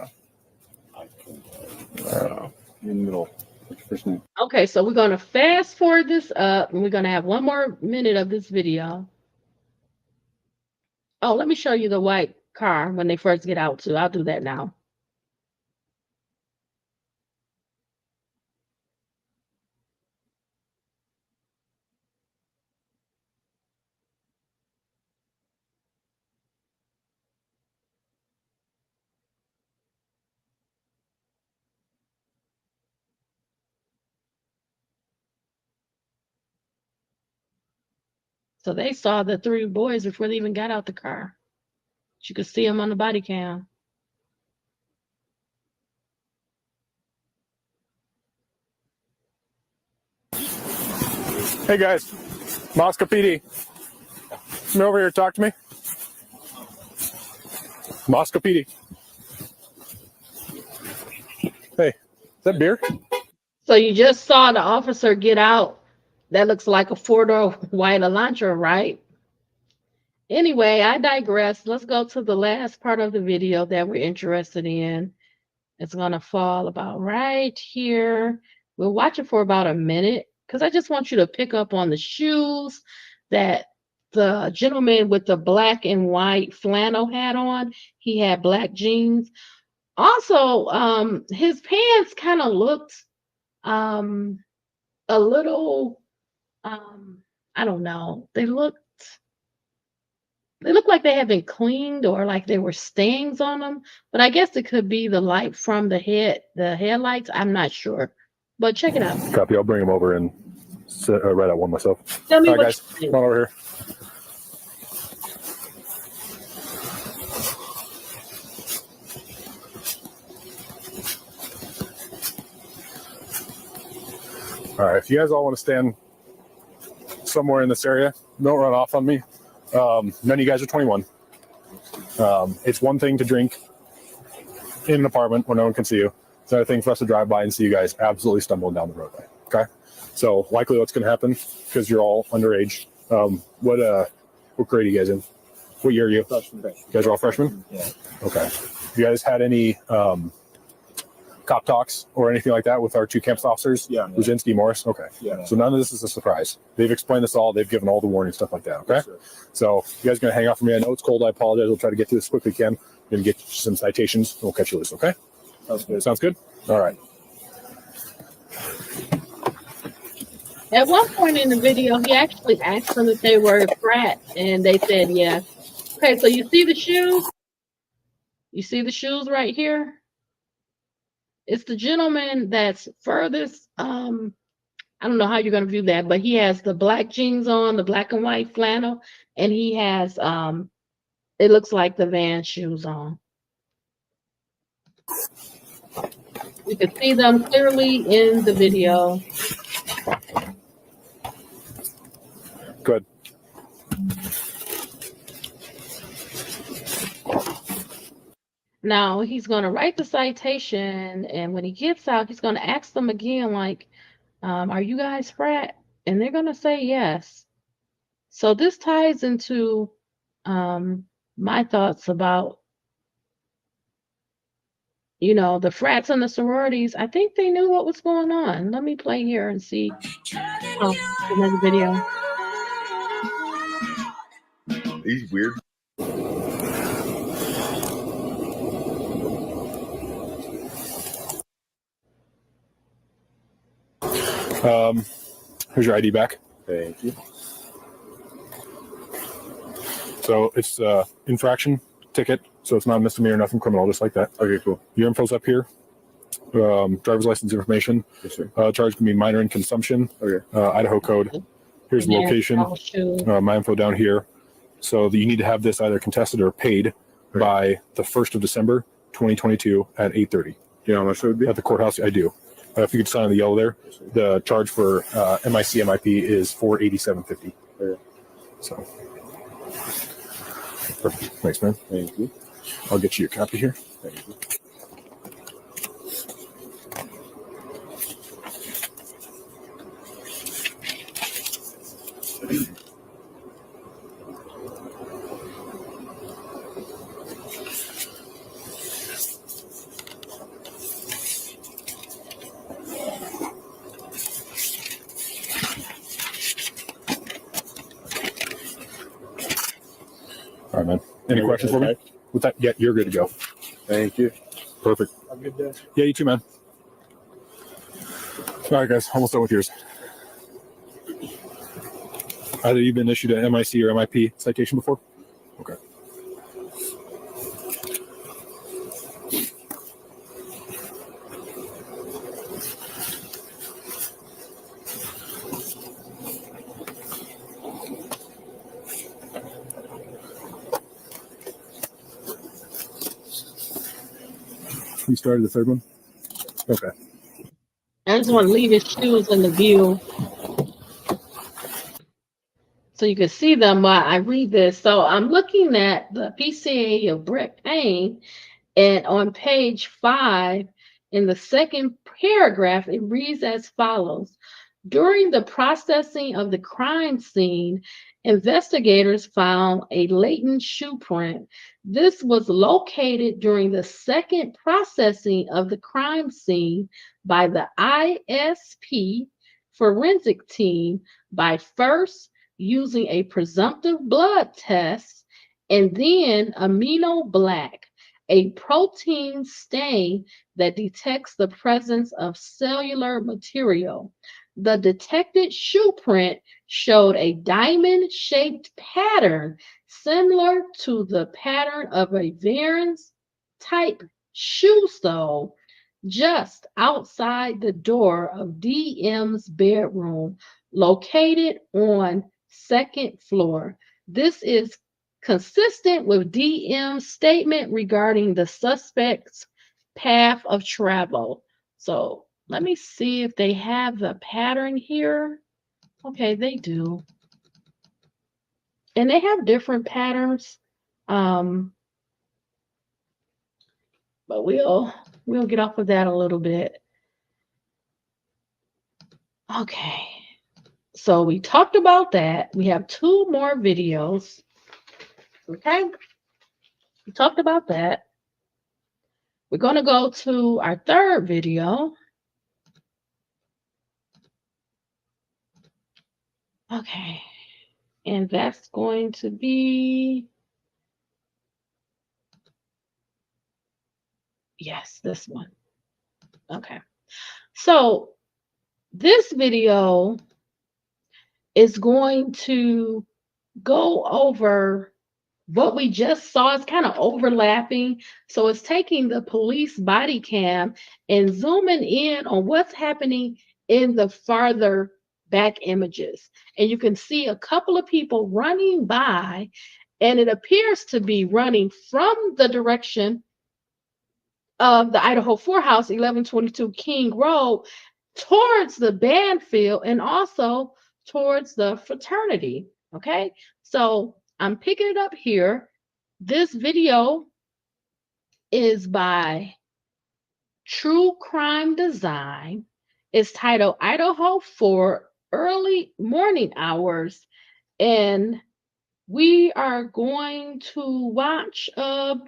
S15: In the middle. First name.
S1: Okay, so we're going to fast forward this up, and we're going to have one more minute of this video. Oh, let me show you the white car when they first get out, too. I'll do that now. So they saw the three boys before they even got out the car. You could see them on the body cam.
S14: Hey guys, Moscow PD. Come over here, talk to me. Moscow PD. Hey, is that beer?
S1: So you just saw the officer get out. That looks like a four-door white Elantra, right? Anyway, I digress. Let's go to the last part of the video that we're interested in. It's going to fall about right here. We'll watch it for about a minute because I just want you to pick up on the shoes that the gentleman with the black and white flannel had on. He had black jeans. Also, his pants kind of looked a little, I don't know. They look like they had been cleaned or like there were stains on them, but I guess it could be the light from the headlights. I'm not sure, but check it out.
S14: Copy. I'll bring him over and write out one myself.
S1: Tell me
S14: All right,
S1: what
S14: guys,
S1: you think.
S14: come on over here. All right, if you guys all want to stand somewhere in this area, don't run off on me. None of you guys are 21. It's one thing to drink in an apartment where no one can see you. It's another thing for us to drive by and see you guys absolutely stumbling down the roadway. Okay, so likely what's going to happen because you're all underage. What grade are you guys in? What year are you?
S15: Freshman.
S14: You guys are all freshmen.
S15: Yeah.
S14: Okay. You guys had any cop talks or anything like that with our two campus officers?
S15: Yeah.
S14: Brzezinski, Morris? Okay.
S15: Yeah.
S14: So none of this is a surprise. They've explained this all. They've given all the warning, stuff like that. Okay.
S15: Sure.
S14: So you guys are going to hang out for me. I know it's cold. I apologize. We'll try to get through this as quickly as we can. We're going to get you some citations. And we'll catch you loose. Okay.
S15: Sounds good.
S14: Sounds good? All right.
S1: At one point in the video, he actually asked them if they were a frat, and they said yes. Okay, so you see the shoes? You see the shoes right here? It's the gentleman that's furthest. I don't know how you're going to view that, but he has the black jeans on, the black and white flannel, and he has, it looks like the Van shoes on. You can see them clearly in the video.
S14: Good.
S1: Now he's going to write the citation, and when he gets out, he's going to ask them again, like, are you guys frat? And they're going to say yes. So this ties into my thoughts about, the frats and the sororities. I think they knew what was going on. Let me play here and see. Oh, another video.
S18: He's weird.
S14: Here's your ID back.
S15: Thank you.
S14: So it's infraction ticket. So it's not a misdemeanor, nothing criminal, just like that.
S15: Okay, cool.
S14: Your info's up here. Driver's license information.
S15: Yes, sir.
S14: Charge can be minor in consumption.
S15: Okay.
S14: Idaho code. Here's the location. My info down here. So that you need to have this either contested or paid by the 1st of December, 2022 at 8:30.
S15: You know how much it would be?
S14: At the courthouse, I do. If you could sign on the yellow there, the charge for MIP is $487.50.
S15: Okay.
S14: So, perfect. Thanks, man.
S15: Thank you.
S14: I'll get you a copy here.
S15: Thank you.
S14: All right, man. Any questions for me? With that, yeah, you're good to go.
S17: Thank you.
S14: Perfect.
S17: Have a good day.
S14: Yeah, you too, man. All right, guys, almost done with yours. Either you've been issued an MIC or MIP citation before? Okay. You started the third one? Okay.
S1: I just want to leave his shoes in the view so you can see them while I read this. So I'm looking at the PCA of Brett Payne, and on page 5, in the second paragraph, it reads as follows. During the processing of the crime scene, investigators found a latent shoe print. This was located during the second processing of the crime scene by the ISP forensic team by first using a presumptive blood test and then amino black, a protein stain that detects the presence of cellular material. The detected shoe print showed a diamond-shaped pattern similar to the pattern of a Vans-type shoe sole just outside the door of DM's bedroom, located on second floor. This is consistent with DM's statement regarding the suspect's path of travel. So let me see if they have the pattern here. Okay, they do. And they have different patterns. But we'll get off of that a little bit. Okay. So we talked about that. We have 2 more videos. Okay. We talked about that. We're going to go to our third video. Okay. And that's going to be, yes, this one. Okay. So this video is going to go over what we just saw. It's kind of overlapping. So it's taking the police body cam and zooming in on what's happening in the farther back images. And you can see a couple of people running by, and it appears to be running from the direction of the Idaho 4 House, 1122 King Road, towards the band field and also towards the fraternity. Okay, so I'm picking it up here. This video is by True Crime Design. It's titled Idaho 4 Early Morning Hours, and we are going to watch under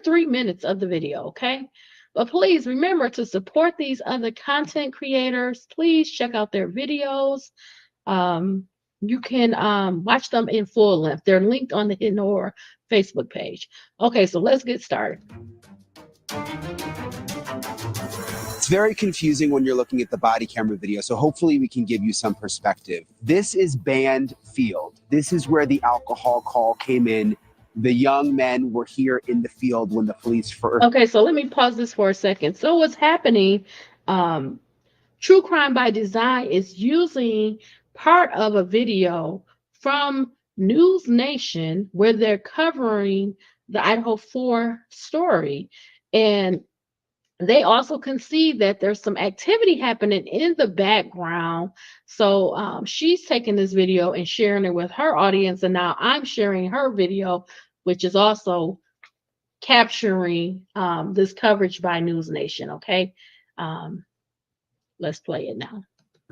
S1: 3 minutes of the video, okay? But please remember to support these other content creators. Please check out their videos. You can watch them in full length. They're linked on the Hidden Horror Facebook page. Okay, so let's get started.
S18: It's very confusing when you're looking at the body camera video, so hopefully we can give you some perspective. This is Band Field. This is where the alcohol call came in. The young men were here in the field when the police first...
S1: Okay, so let me pause this for a second. So what's happening, True Crime by Design is using part of a video from News Nation where they're covering the Idaho 4 story. And they also can see that there's some activity happening in the background. So she's taking this video and sharing it with her audience. And now I'm sharing her video, which is also capturing this coverage by News Nation. Okay. Let's play it now.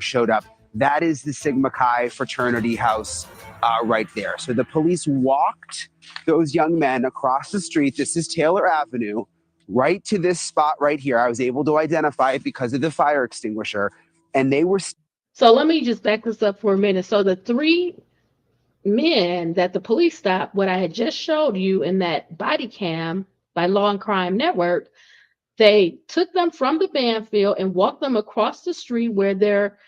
S18: Showed up That is the Sigma Chi fraternity house right there. So the police walked those young men across the street. This is Taylor Avenue, right to this spot right here. I was able to identify it because of the fire extinguisher. And they were.
S1: So let me just back this up for a minute. So the 3 men that the police stopped, what I had just showed you in that body cam by Law and Crime Network, they took them from the band field and walked them across the street where their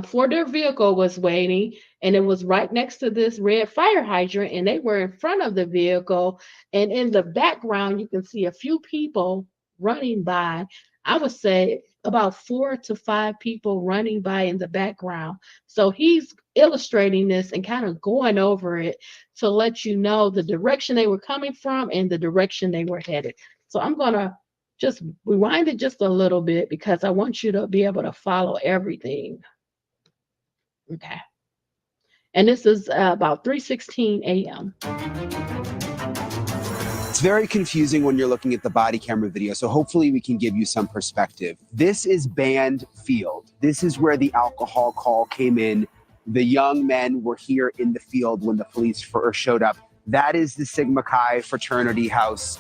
S1: for their vehicle was waiting, and it was right next to this red fire hydrant, and they were in front of the vehicle, and in the background you can see a few people running by. I would say about 4 to 5 people running by in the background. So he's illustrating this and kind of going over it to let you know the direction they were coming from and the direction they were headed. So I'm going to just rewind it just a little bit because I want you to be able to follow everything. Okay. And this is about 3:16 a.m.
S18: It's very confusing when you're looking at the body camera video, so hopefully we can give you some perspective. This is Band Field. This is where the alcohol call came in. The young men were here in the field when the police first showed up. That is the Sigma Chi fraternity house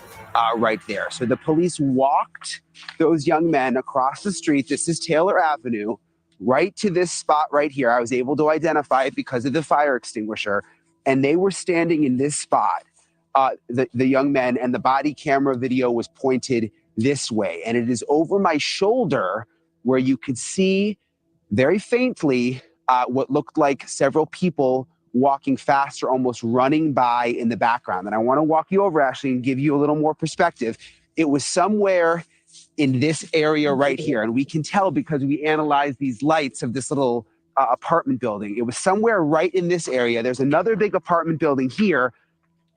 S18: right there. So the police walked those young men across the street. This is Taylor Avenue, right to this spot right here. I was able to identify it because of the fire extinguisher. And they were standing in this spot, the young men, and the body camera video was pointed this way. And it is over my shoulder where you could see very faintly what looked like several people walking fast or almost running by in the background. And I want to walk you over, Ashley, and give you a little more perspective. It was somewhere in this area right here. And we can tell because we analyzed these lights of this little apartment building. It was somewhere right in this area. There's another big apartment building here.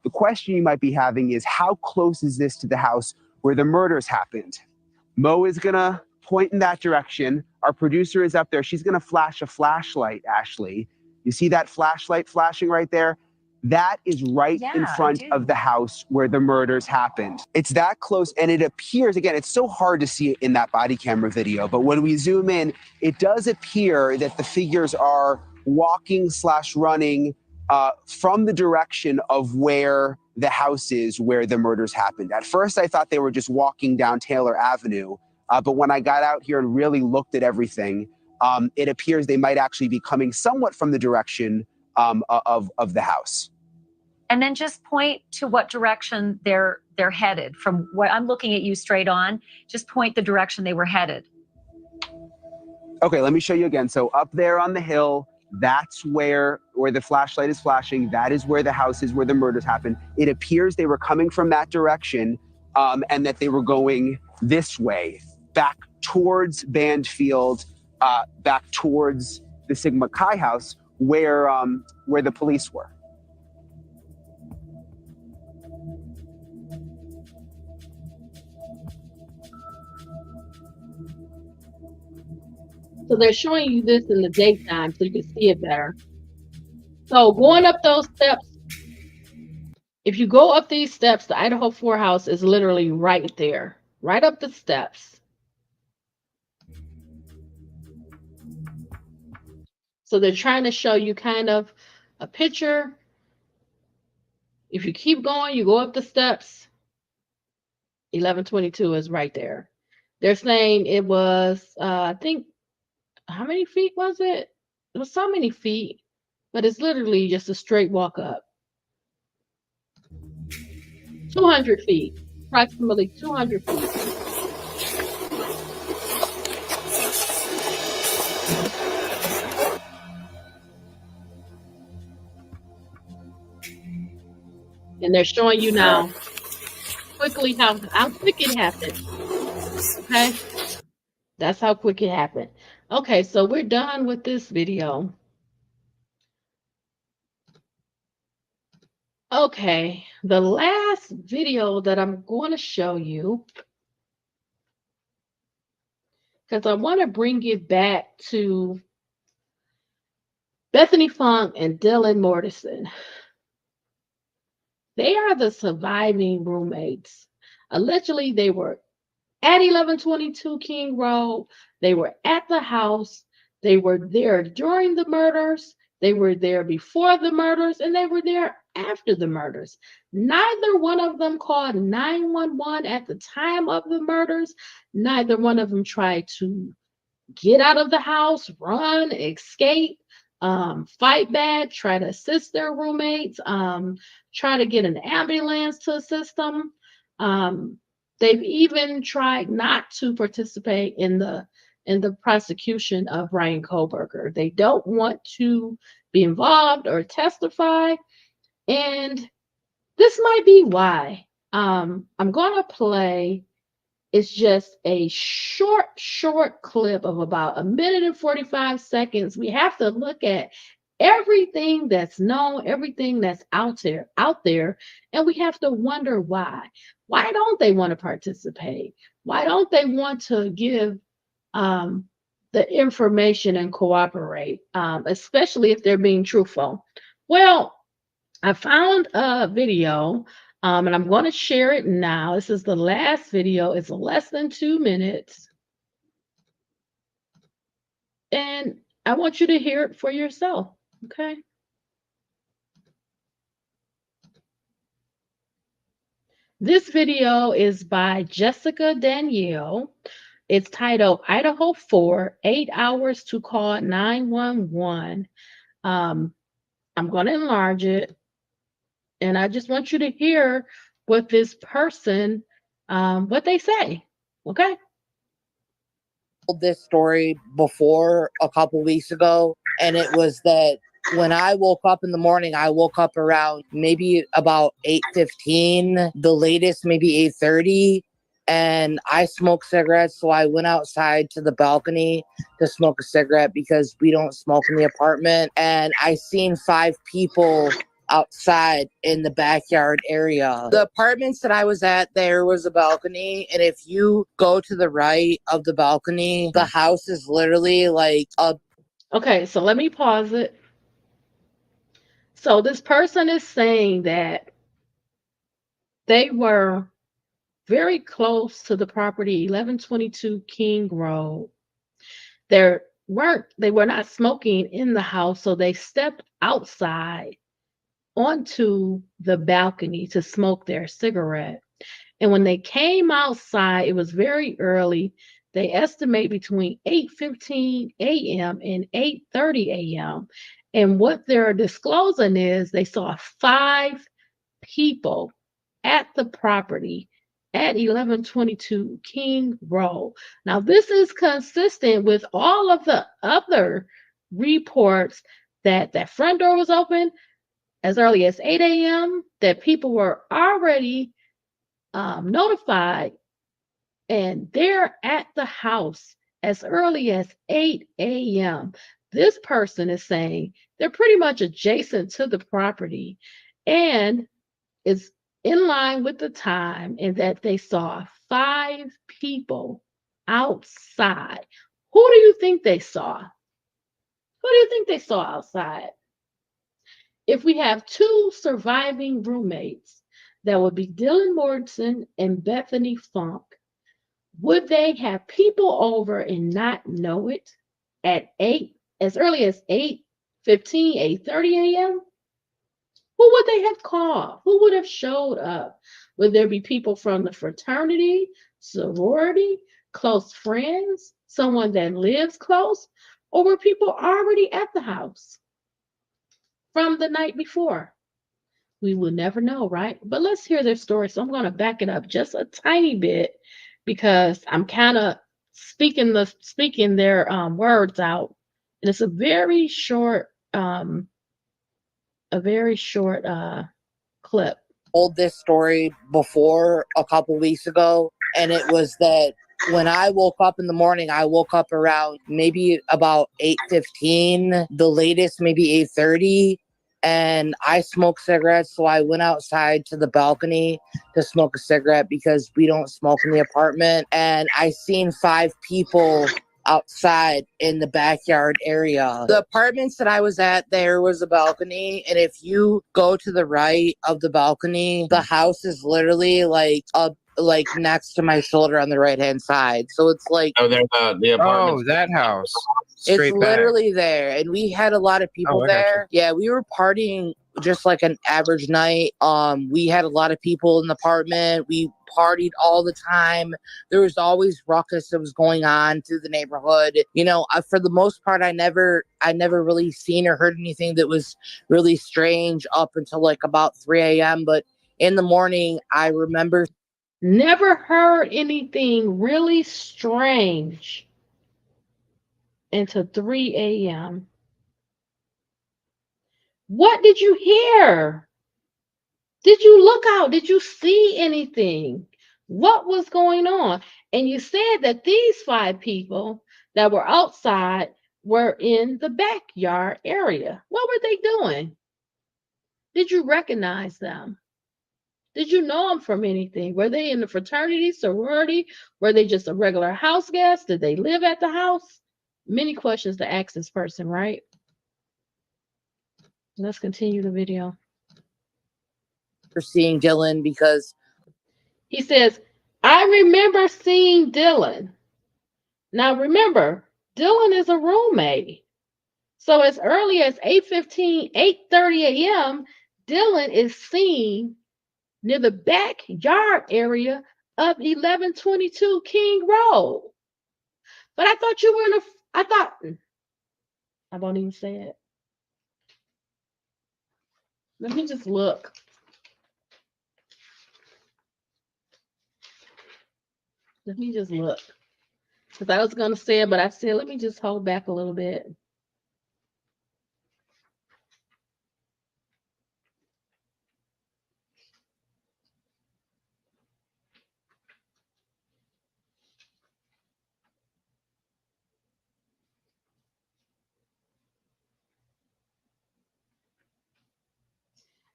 S18: The question you might be having is, how close is this to the house where the murders happened? Mo is going to point in that direction. Our producer is up there. She's going to flash a flashlight, Ashley. You see that flashlight flashing right there? That is right in front of the house where the murders happened. It's that close, and it appears, again, it's so hard to see it in that body camera video, but when we zoom in, it does appear that the figures are walking / running from the direction of where the house is where the murders happened. At first, I thought they were just walking down Taylor Avenue, but when I got out here and really looked at everything, it appears they might actually be coming somewhat from the direction of the house.
S19: And then just point to what direction they're headed. From what I'm looking at you straight on, just point the direction they were headed.
S18: Okay, let me show you again. So up there on the hill, that's where the flashlight is flashing. That is where the house is where the murders happened. It appears they were coming from that direction and that they were going this way, back towards Band Field, back towards the Sigma Chi house where the police were.
S1: So they're showing you this in the daytime so you can see it better. So going up those steps, if you go up these steps, the Idaho 4 house is literally right there, right up the steps. So they're trying to show you kind of a picture. If you keep going, you go up the steps. 1122 is right there. They're saying it was, I think, how many feet was it? It was so many feet, but it's literally just a straight walk up. 200 feet, approximately 200 feet. And they're showing you now quickly how quick it happened. Okay, that's how quick it happened. Okay, so we're done with this video. Okay, the last video that I'm going to show you, because I want to bring it back to Bethany Funke and Dylan Mortensen. They are the surviving roommates. Allegedly, they were at 1122 King Road. They were at the house. They were there during the murders, they were there before the murders, and they were there after the murders. Neither one of them called 911 at the time of the murders. Neither one of them tried to get out of the house, run, escape, fight back, try to assist their roommates, try to get an ambulance to assist them. They've even tried not to participate in the prosecution of Ryan Koberger. They don't want to be involved or testify, and this might be why. I'm gonna play. It's just a short clip of about 1 minute and 45 seconds. We have to look at everything that's known, everything that's out there, and we have to wonder why. Why don't they want to participate? Why don't they want to give the information and cooperate, especially if they're being truthful? Well, I found a video, and I'm going to share it now. This is the last video. It's less than 2 minutes. And I want you to hear it for yourself, okay? This video is by Jessica Danielle. It's titled Idaho 4, 8 Hours to Call 911. I'm going to enlarge it. And I just want you to hear what this person, what they say, okay?
S20: Told this story before a couple weeks ago, and it was that when I woke up in the morning, I woke up around maybe about 8:15, the latest maybe 8:30, and I smoke cigarettes, so I went outside to the balcony to smoke a cigarette because we don't smoke in the apartment, and I seen 5 people outside in the backyard area. The apartments that I was at, there was a balcony, and if you go to the right of the balcony, the house is literally like a...
S1: Okay, so let me pause it. So this person is saying that they were very close to the property, 1122 King Road. They were not smoking in the house, so they stepped outside onto the balcony to smoke their cigarette. And when they came outside, it was very early. They estimate between 8:15 a.m. and 8:30 a.m. And what they're disclosing is they saw 5 people at the property at 1122 King Road. Now, this is consistent with all of the other reports that that front door was open as early as 8 a.m., that people were already notified, and they're at the house as early as 8 a.m. This person is saying they're pretty much adjacent to the property and is in line with the time, and that they saw 5 people outside. Who do you think they saw? Who do you think they saw outside? If we have 2 surviving roommates, that would be Dylan Mortensen and Bethany Funke, would they have people over and not know it at as early as 8:15, 8:30 a.m.? Who would they have called? Who would have showed up? Would there be people from the fraternity, sorority, close friends, someone that lives close, or were people already at the house from the night before? We will never know, right? But let's hear their story. So I'm going to back it up just a tiny bit because I'm kind of speaking their words out, and it's a very short clip.
S20: Told this story before a couple weeks ago, and it was that when I woke up in the morning, I woke up around maybe about 8:15, the latest maybe 8:30, and I smoke cigarettes, so I went outside to the balcony to smoke a cigarette because we don't smoke in the apartment, and I seen 5 people outside in the backyard area. The apartments that I was at, there was a balcony, and if you go to the right of the balcony, the house is literally like next to my shoulder on the right hand side. So it's like,
S21: Oh, there's the apartment.
S22: Oh, that house.
S20: It's literally there. And we had a lot of people
S4: I gotcha.
S20: there. Yeah, we were partying just like an average night. We had a lot of people in the apartment. We partied all the time. There was always ruckus that was going on through the neighborhood. You know, for the most part, I never really seen or heard anything that was really strange up until like about 3 a.m. But in the morning, I remember.
S1: Never heard anything really strange until 3 a.m. What did you hear? Did you look out? Did you see anything? What was going on? And you said that these 5 people that were outside were in the backyard area. What were they doing? Did you recognize them? Did you know them from anything? Were they in the fraternity, sorority? Were they just a regular house guest? Did they live at the house? Many questions to ask this person, right? Let's continue the video.
S20: Seeing Dylan because
S1: he says, I remember seeing Dylan. Now remember, Dylan is a roommate. So as early as 8:30 a.m., Dylan is seen near the backyard area of 1122 King Road. But I thought you were I won't even say it. Let me just look. Let me just look. Because I was going to say it, but I said, let me just hold back a little bit.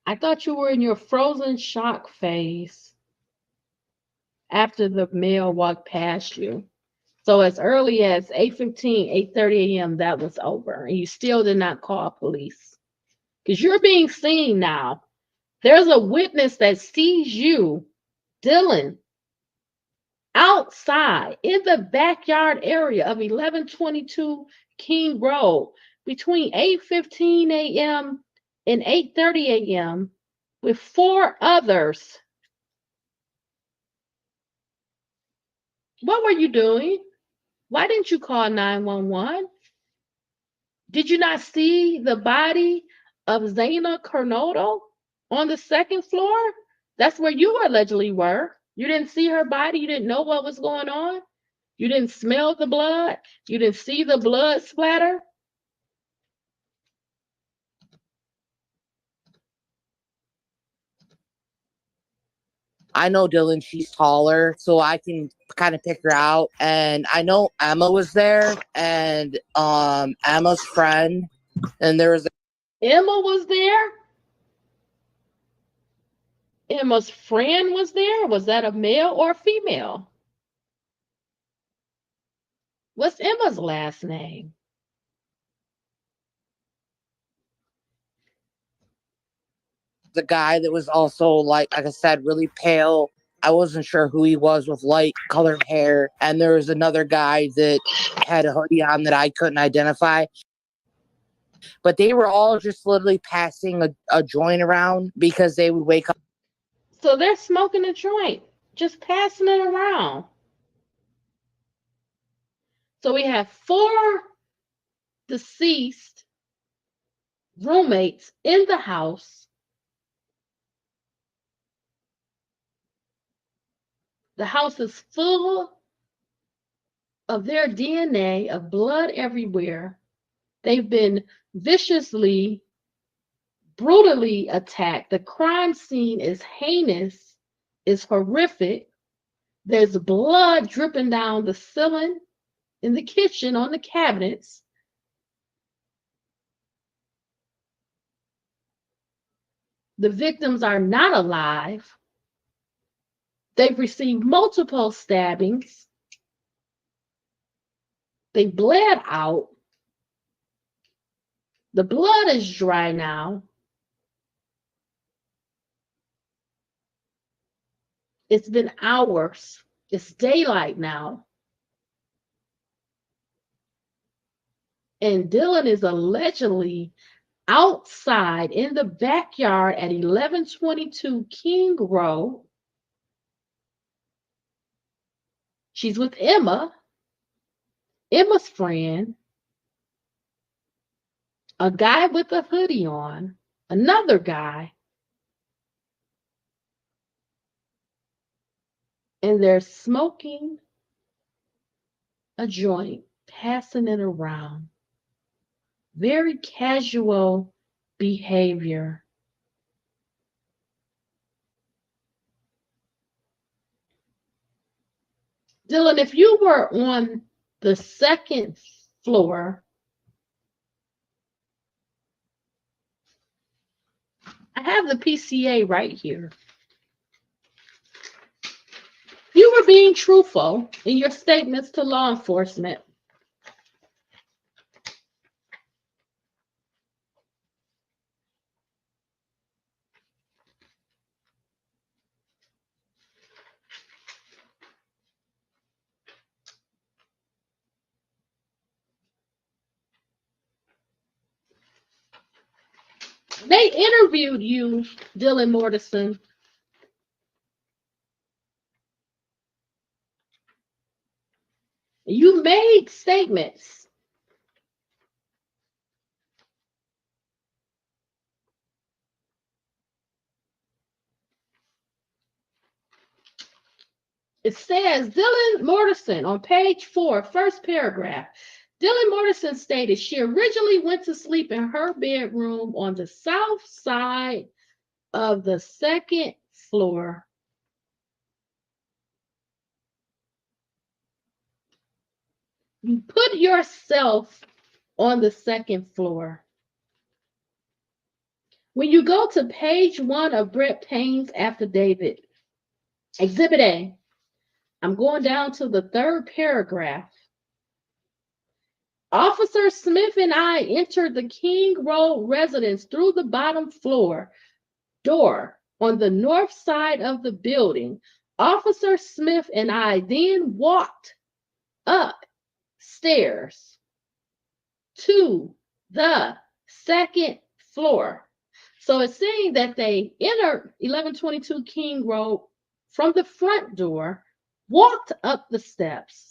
S1: I thought you were in your frozen shock phase after the male walked past you. So as early as 8:15, 8:30 a.m., that was over. And you still did not call police. Because you're being seen now. There's a witness that sees you, Dylan, outside in the backyard area of 1122 King Road between 8:15 a.m. and 8:30 a.m. with 4 others. What were you doing? Why didn't you call 911? Did you not see the body of Xana Kernodle on the 2nd floor? That's where you allegedly were. You didn't see her body. You didn't know what was going on. You didn't smell the blood. You didn't see the blood splatter.
S20: I know Dylan, she's taller, so I can kind of pick her out. And I know Emma was there, and Emma's friend, and there was
S1: Emma was there. Emma's friend was there. Was that a male or a female? What's Emma's last name?
S20: the guy that was also like I said, really pale. I wasn't sure who he was with light colored hair. And there was another guy that had a hoodie on that I couldn't identify. But they were all just literally passing a joint around because they would wake up.
S1: So they're smoking a joint, just passing it around. So we have 4 deceased roommates in the house. The house is full of their DNA, of blood everywhere. They've been viciously, brutally attacked. The crime scene is heinous, is horrific. There's blood dripping down the ceiling, in the kitchen, on the cabinets. The victims are not alive. They've received multiple stabbings. They bled out. The blood is dry now. It's been hours. It's daylight now. And Dylan is allegedly outside in the backyard at 1122 King Road. She's with Emma's friend, a guy with a hoodie on, another guy, and they're smoking a joint, passing it around. Very casual behavior. Dylan, if you were on the second floor, I have the PCA right here. You were being truthful in your statements to law enforcement. They interviewed you, Dylan Mortensen. You made statements. It says Dylan Mortensen on page 4, first paragraph. Dylan Mortensen stated she originally went to sleep in her bedroom on the south side of the second floor. You put yourself on the second floor. When you go to page 1 of Brett Payne's affidavit, Exhibit A, I'm going down to the third paragraph. Officer Smith and I entered the King Road residence through the bottom floor door on the north side of the building. Officer Smith and I then walked upstairs to the second floor. So it's saying that they entered 1122 King Road from the front door, walked up the steps.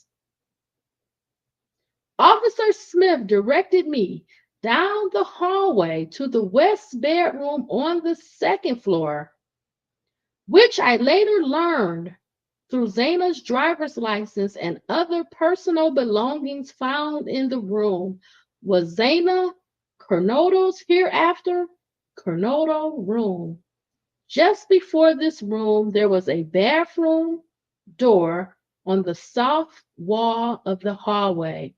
S1: Officer Smith directed me down the hallway to the west bedroom on the second floor, which I later learned through Xana's driver's license and other personal belongings found in the room was Xana Kernodle's hereafter Kernodle room. Just before this room, there was a bathroom door on the south wall of the hallway.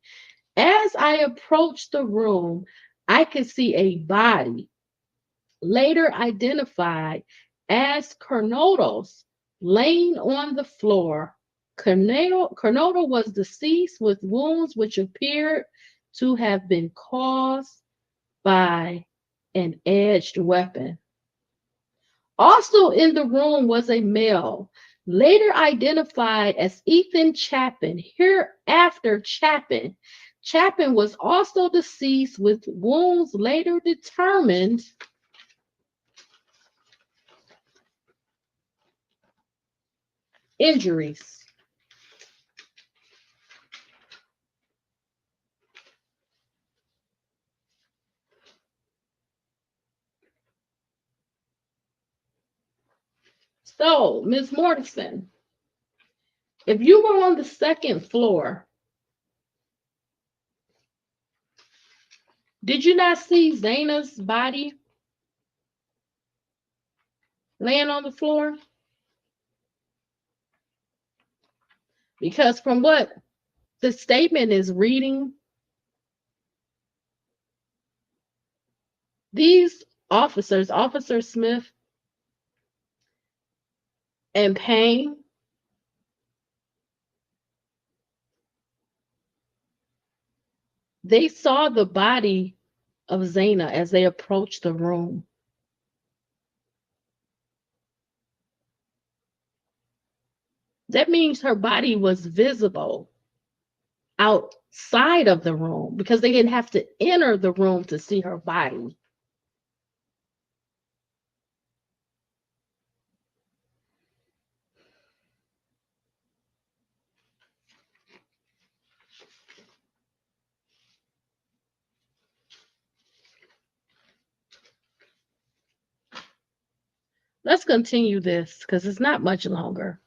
S1: As I approached the room, I could see a body, later identified as Kernodle's, laying on the floor. Kernodle was deceased with wounds which appeared to have been caused by an edged weapon. Also in the room was a male, later identified as Ehan Chapin, hereafter Chapin. Chapin was also deceased with wounds later determined injuries. So, Ms. Mortensen, if you were on the second floor, did you not see Xana's body laying on the floor? Because from what the statement is reading, these officers, Officer Smith and Payne, they saw the body of Xana as they approached the room. That means her body was visible outside of the room because they didn't have to enter the room to see her body. Let's continue this because it's not much longer.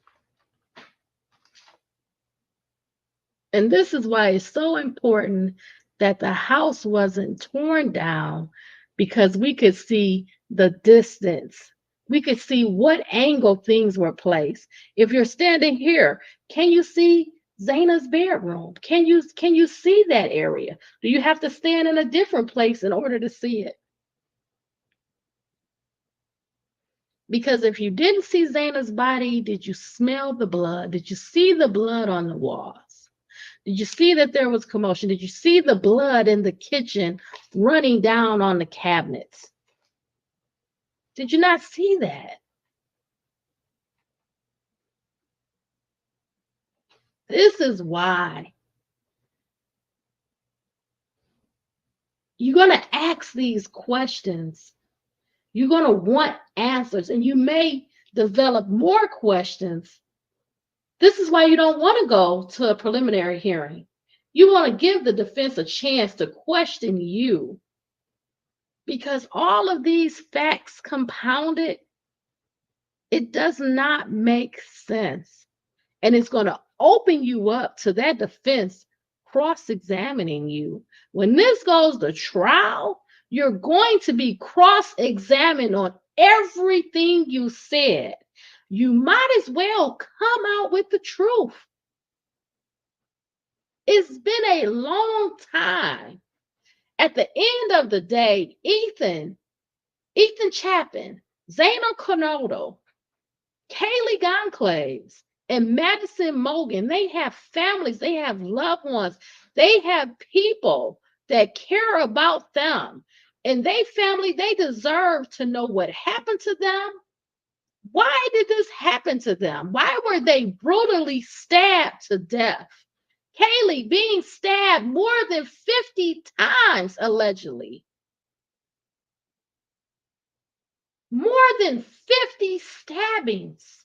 S1: And this is why it's so important that the house wasn't torn down, because we could see the distance. We could see what angle things were placed. If you're standing here, can you see Xana's bedroom? Can you see that area? Do you have to stand in a different place in order to see it? Because if you didn't see Xana's body, did you smell the blood? Did you see the blood on the walls? Did you see that there was commotion? Did you see the blood in the kitchen running down on the cabinets? Did you not see that? This is why you're going to ask these questions. You're going to want answers, and you may develop more questions. This is why you don't want to go to a preliminary hearing. You want to give the defense a chance to question you, because all of these facts compounded, it does not make sense. And it's going to open you up to that defense cross-examining you. When this goes to trial, you're going to be cross-examined on everything you said. You might as well come out with the truth. It's been a long time. At the end of the day, Ehan Chapin, Xana Kernodle, Kaylee Gonclaves, and Madison Mogen, they have families, they have loved ones, they have people that care about them. And they deserve to know what happened to them. Why did this happen to them? Why were they brutally stabbed to death? Kaylee being stabbed more than 50 times, allegedly. More than 50 stabbings.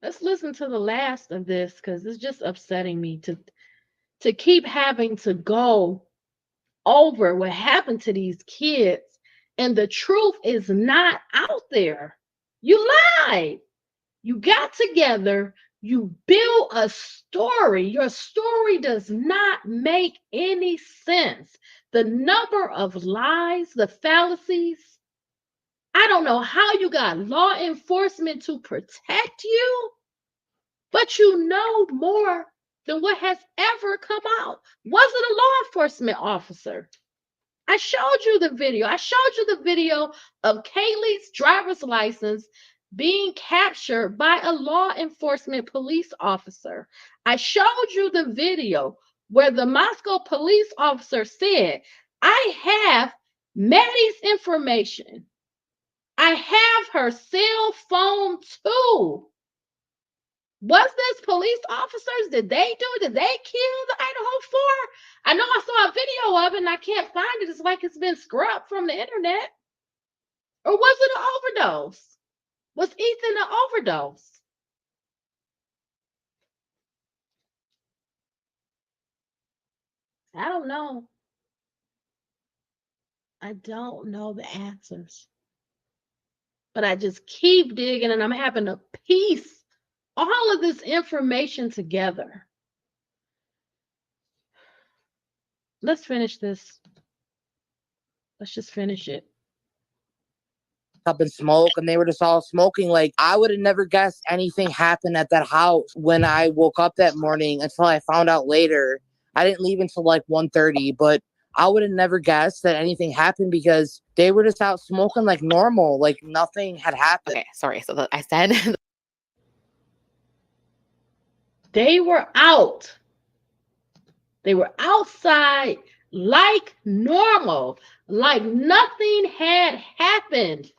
S1: Let's listen to the last of this, because it's just upsetting me to keep having to go over what happened to these kids, and the truth is not out there. You lied. You got together, you built a story. Your story does not make any sense. The number of lies, the fallacies. I don't know how you got law enforcement to protect you, but you know more than what has ever come out. Was it a law enforcement officer? I showed you the video. I showed you the video of Kaylee's driver's license being captured by a law enforcement police officer. I showed you the video where the Moscow police officer said, I have Maddie's information. I have her cell phone too. Was this police officers? Did they kill the Idaho 4? I know I saw a video of it and I can't find it. It's like it's been scrubbed from the internet. Or was it an overdose? Was Ethan an overdose? I don't know. I don't know the answers. But I just keep digging, and I'm having to piece all of this information together. Let's finish this. Let's just finish it.
S20: Up and smoke, and they were just all smoking. Like, I would have never guessed anything happened at that house when I woke up that morning, until I found out later. I didn't leave until like 1:30, but I would have never guessed that anything happened because they were just out smoking like normal, like nothing had happened.
S21: Okay, sorry. So I said
S1: they were out. They were outside like normal, like nothing had happened.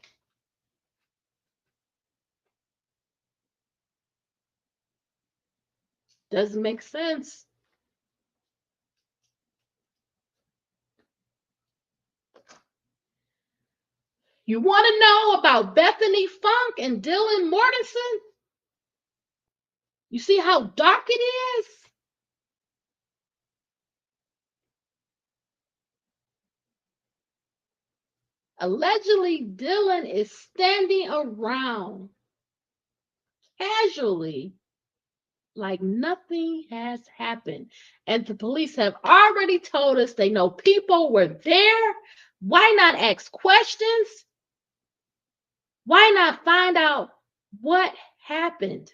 S1: Doesn't make sense. You want to know about Bethany Funk and Dylan Mortensen? You see how dark it is? Allegedly, Dylan is standing around casually like nothing has happened. And the police have already told us they know people were there. Why not ask questions? Why not find out what happened?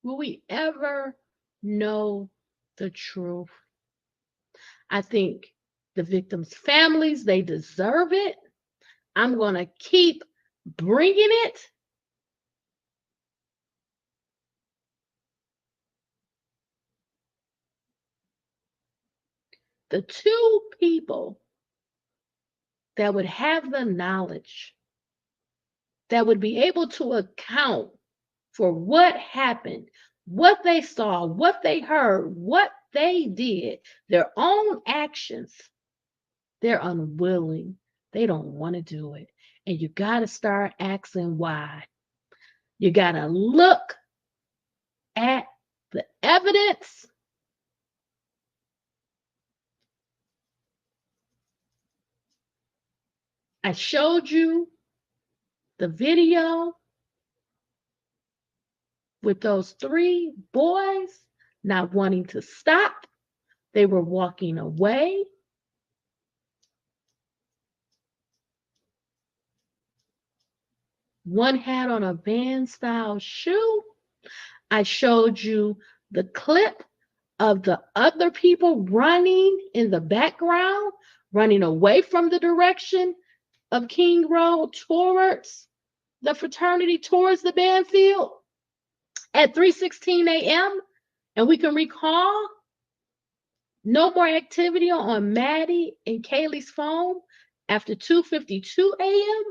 S1: Will we ever know the truth? I think the victims' families, they deserve it. I'm going to keep bringing it. The two people that would have the knowledge, that would be able to account for what happened, what they saw, what they heard, what they did, their own actions, they're unwilling. They don't want to do it. And you got to start asking why. You got to look at the evidence. I showed you the video with those three boys not wanting to stop. They were walking away. One had on a Van style shoe. I showed you the clip of the other people running in the background, running away from the direction of King Road towards the fraternity, towards the band field at 3:16 a.m. And we can recall no more activity on Maddie and Kaylee's phone after 2:52 a.m.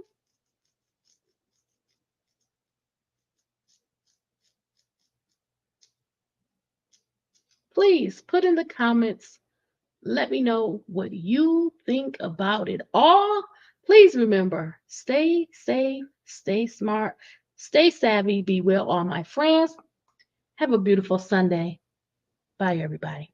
S1: Please put in the comments. Let me know what you think about it all. Please remember, stay safe, stay smart, stay savvy, be well, all my friends. Have a beautiful Sunday. Bye, everybody.